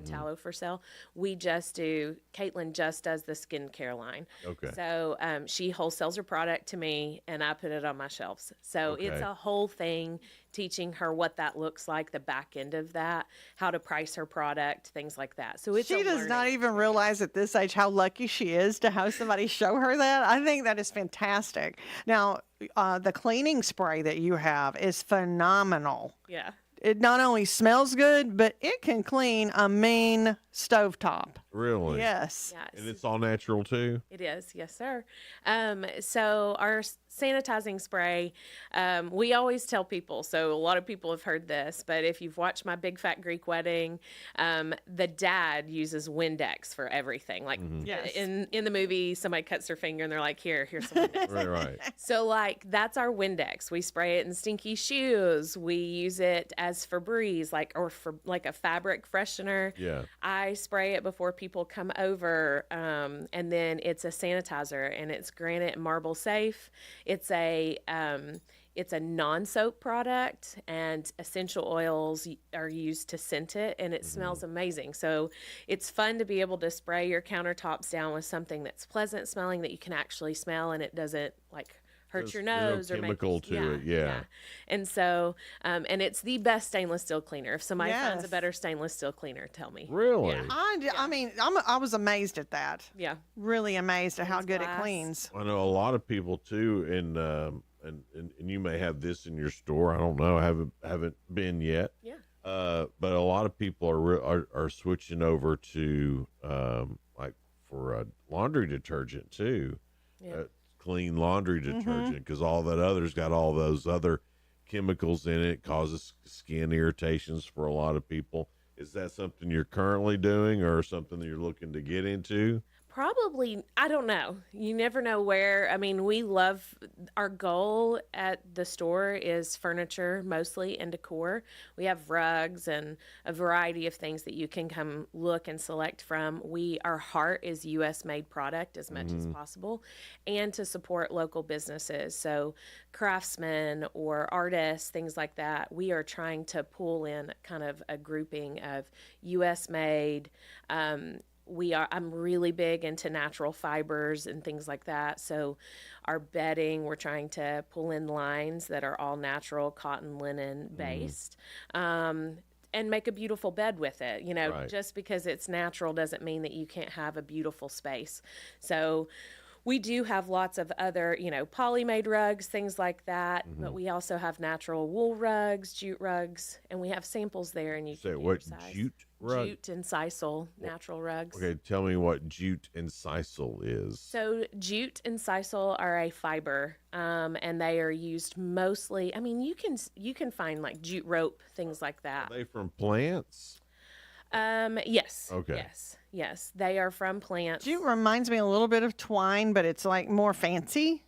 S23: tallow for sale. Caitlin just does the skincare line.
S15: Okay.
S23: So she wholesales her product to me and I put it on my shelves. So it's a whole thing teaching her what that looks like, the back end of that, how to price her product, things like that. So
S16: she does not even realize at this age how lucky she is to have somebody show her that. I think that is fantastic. Now, the cleaning spray that you have is phenomenal.
S23: Yeah.
S16: It not only smells good, but it can clean a mean stovetop.
S15: Really?
S16: Yes.
S15: And it's all natural too?
S23: It is, yes, sir. So our sanitizing spray, we always tell people, so a lot of people have heard this, but if you've watched My Big Fat Greek Wedding, the dad uses Windex for everything. Like in the movie, somebody cuts their finger and they're like, here's some Windex.
S15: Right.
S23: So like that's our Windex. We spray it in stinky shoes. We use it as Febreze, or for like a fabric freshener.
S15: Yeah.
S23: I spray it before people come over, and then it's a sanitizer, and it's granite and marble safe. It's a non-soap product, and essential oils are used to scent it, and it smells amazing. So it's fun to be able to spray your countertops down with something that's pleasant smelling that you can actually smell, and it doesn't hurt your nose or
S15: chemical to it. Yeah.
S23: And so, and it's the best stainless steel cleaner. If somebody finds a better stainless steel cleaner, tell me.
S15: Really?
S23: Yeah.
S16: I mean, I was amazed at that.
S23: Yeah.
S16: Really amazed at how good it cleans.
S15: I know a lot of people too, and you may have this in your store. I don't know. I haven't been yet.
S23: Yeah.
S15: But a lot of people are switching over to like for laundry detergent too.
S23: Yeah.
S15: Clean laundry detergent, because all that other's got all those other chemicals in it, causes skin irritations for a lot of people. Is that something you're currently doing or something that you're looking to get into?
S23: Probably, I don't know. You never know where. I mean, we love, our goal at the store is furniture mostly and decor. We have rugs and a variety of things that you can come look and select from. Our heart is U.S. made product as much as possible, and to support local businesses. So craftsmen or artists, things like that. We are trying to pull in kind of a grouping of U.S. made, I'm really big into natural fibers and things like that. So our bedding, we're trying to pull in lines that are all natural, cotton, linen based, and make a beautiful bed with it. You know,
S15: Right.
S23: just because it's natural doesn't mean that you can't have a beautiful space. So we do have lots of other, poly-made rugs, things like that, but we also have natural wool rugs, jute rugs, and we have samples there, and you
S15: Say
S23: can
S15: what,
S23: pick your size.
S15: jute rug?
S23: Jute and sisal natural rugs.
S15: Okay, tell me what jute and sisal is.
S23: So jute and sisal are a fiber, and they are used mostly. I mean, you can find like jute rope, things like that.
S15: Are they from plants?
S23: Yes.
S15: Okay.
S23: Yes. They are from plants.
S16: Jute reminds me a little bit of twine, but it's like more fancy.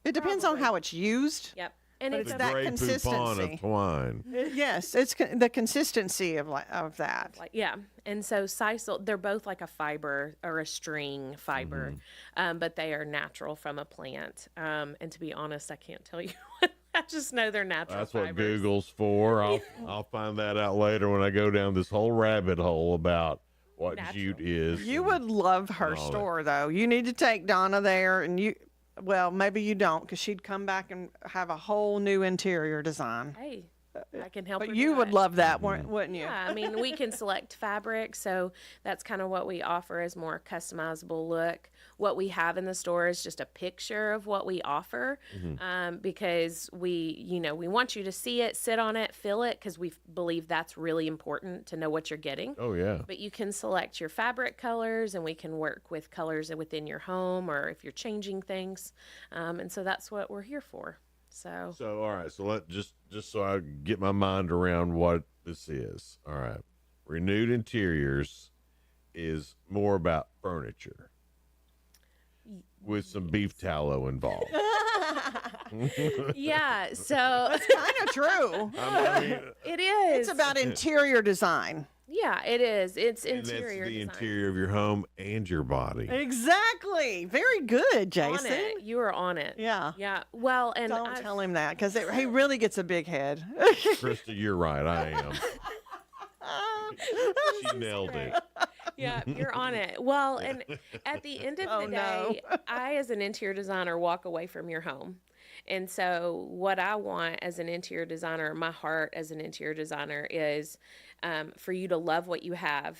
S16: It depends on how it's used.
S23: Yep. And
S16: But
S23: it's
S16: it's
S15: The
S16: that
S15: Grey Poupon
S16: consistency.
S15: of twine.
S16: Yes, it's the consistency of that.
S23: like, yeah. And so sisal, they're both like a fiber or a string fiber, but they are natural from a plant. And to be honest, I can't tell you. I just know they're natural.
S15: That's what
S23: fibers.
S15: Google's for. I'll find that out later when I go down this whole rabbit hole about what jute is.
S16: You would love her
S15: and all that.
S16: store, though. You need to take Donna there, and well, maybe you don't, because she'd come back and have a whole new interior design.
S23: Hey, I can help her
S16: But
S23: do
S16: you would
S23: that.
S16: love that, wouldn't you?
S23: Yeah, I mean, we can select fabric, so that's kind of what we offer is more customizable look. What we have in the store is just a picture of what we offer, because we want you to see it, sit on it, feel it, because we believe that's really important to know what you're getting.
S15: Oh, yeah.
S23: But you can select your fabric colors, and we can work with colors within your home, or if you're changing things, and so that's what we're here for. So
S15: all right. So let just so I get my mind around what this is. All right. Renewed Interiors is more about furniture with some beef tallow involved.
S23: yeah, so
S16: That's kind of true.
S15: I mean,
S23: it is.
S16: It's about interior design.
S23: Yeah, it is. It's
S15: and that's
S23: interior
S15: the
S23: design.
S15: interior of your home and your body.
S16: Exactly. Very good, Jason.
S23: On it. You are on it.
S16: Yeah.
S23: Yeah. Well, and
S16: Don't tell him that, because he really gets a big head.
S15: Krista, you're right. I am. She nailed it.
S23: Yeah, you're on it. Well, and at the end of the day, I, as an interior designer, walk away from your home. And so what I want as an interior designer, my heart as an interior designer is for you to love what you have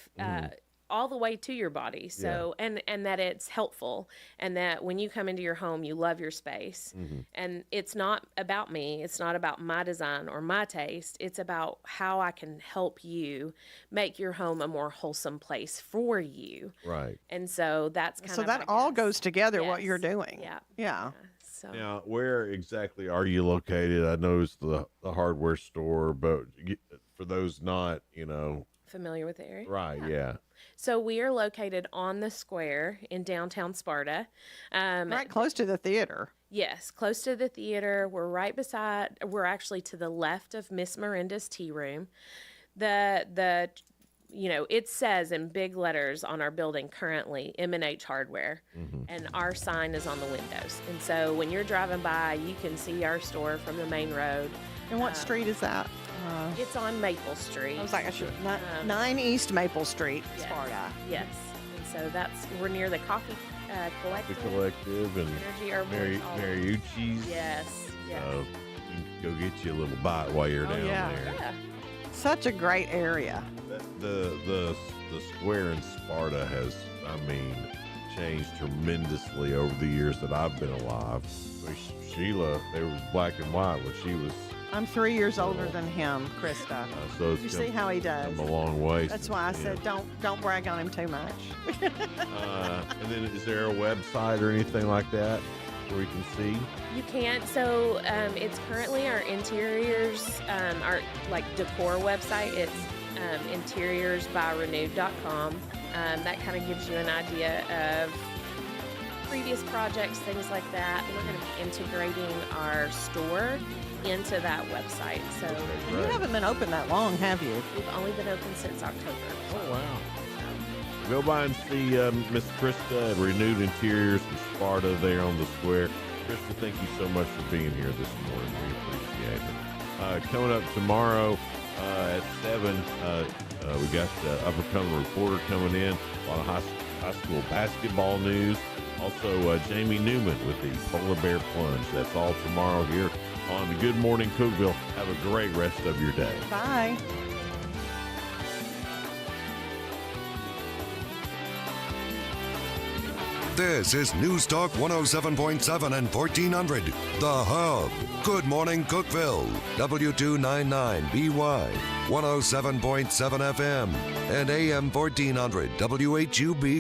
S23: all the way to your body. So, and that it's helpful, and that when you come into your home, you love your space. And it's not about me. It's not about my design or my taste. It's about how I can help you make your home a more wholesome place for you.
S15: Right.
S23: And so that's kind
S16: So
S23: of
S16: that all goes together, what you're doing.
S23: Yeah.
S16: Yeah.
S23: So
S15: Now, where exactly are you located? I noticed the hardware store, but for those not,
S23: familiar with the area?
S15: right, yeah.
S23: So we are located on the square in downtown Sparta.
S16: Right close to the theater.
S23: Yes, close to the theater. We're actually to the left of Miss Miranda's tea room. It says in big letters on our building currently, M&H Hardware, and our sign is on the windows. And so when you're driving by, you can see our store from the main road.
S16: And what street is that?
S23: It's on Maple Street.
S16: I was like, I should 9 East Maple Street,
S23: Yes.
S16: Sparta.
S23: Yes. And so we're near the Coffee
S15: The
S23: Collective.
S15: Collective and
S23: Energy Herbal, all of it.
S15: Mariucci's.
S23: Yes. Yes.
S15: You can go get you a little bite while you're down there.
S23: Yeah.
S16: Such a great area.
S15: The square in Sparta has, changed tremendously over the years that I've been alive. Sheila, they was black and white when she was
S16: I'm 3 years older than him, Krista.
S15: So
S16: you see how he does.
S15: Come a long way.
S16: That's why I said don't brag on him too much.
S15: And then is there a website or anything like that where we can see?
S23: You can't. So it's currently our interiors, our like decor website. It's interiorsbyrenewed.com. That kind of gives you an idea of previous projects, things like that. We're going to be integrating our store into that website. So
S16: You haven't been open that long, have you?
S23: We've only been open since October.
S15: Oh, wow. Go by and see Miss Krista at Renewed Interiors in Sparta there on the square. Krista, thank you so much for being here this morning. We appreciate it. Coming up tomorrow at 7, we got the Upper Cumberland Reporter coming in. A lot of high school basketball news. Also, Jamie Newman with the Polar Bear Plunge. That's all tomorrow here on Good Morning Cookeville. Have a great rest of your day.
S16: Bye.
S10: This is News Talk 107.7 and 1400. The Hub. Good Morning Cookeville. W299BY. 107.7 FM and AM 1400 WHUB.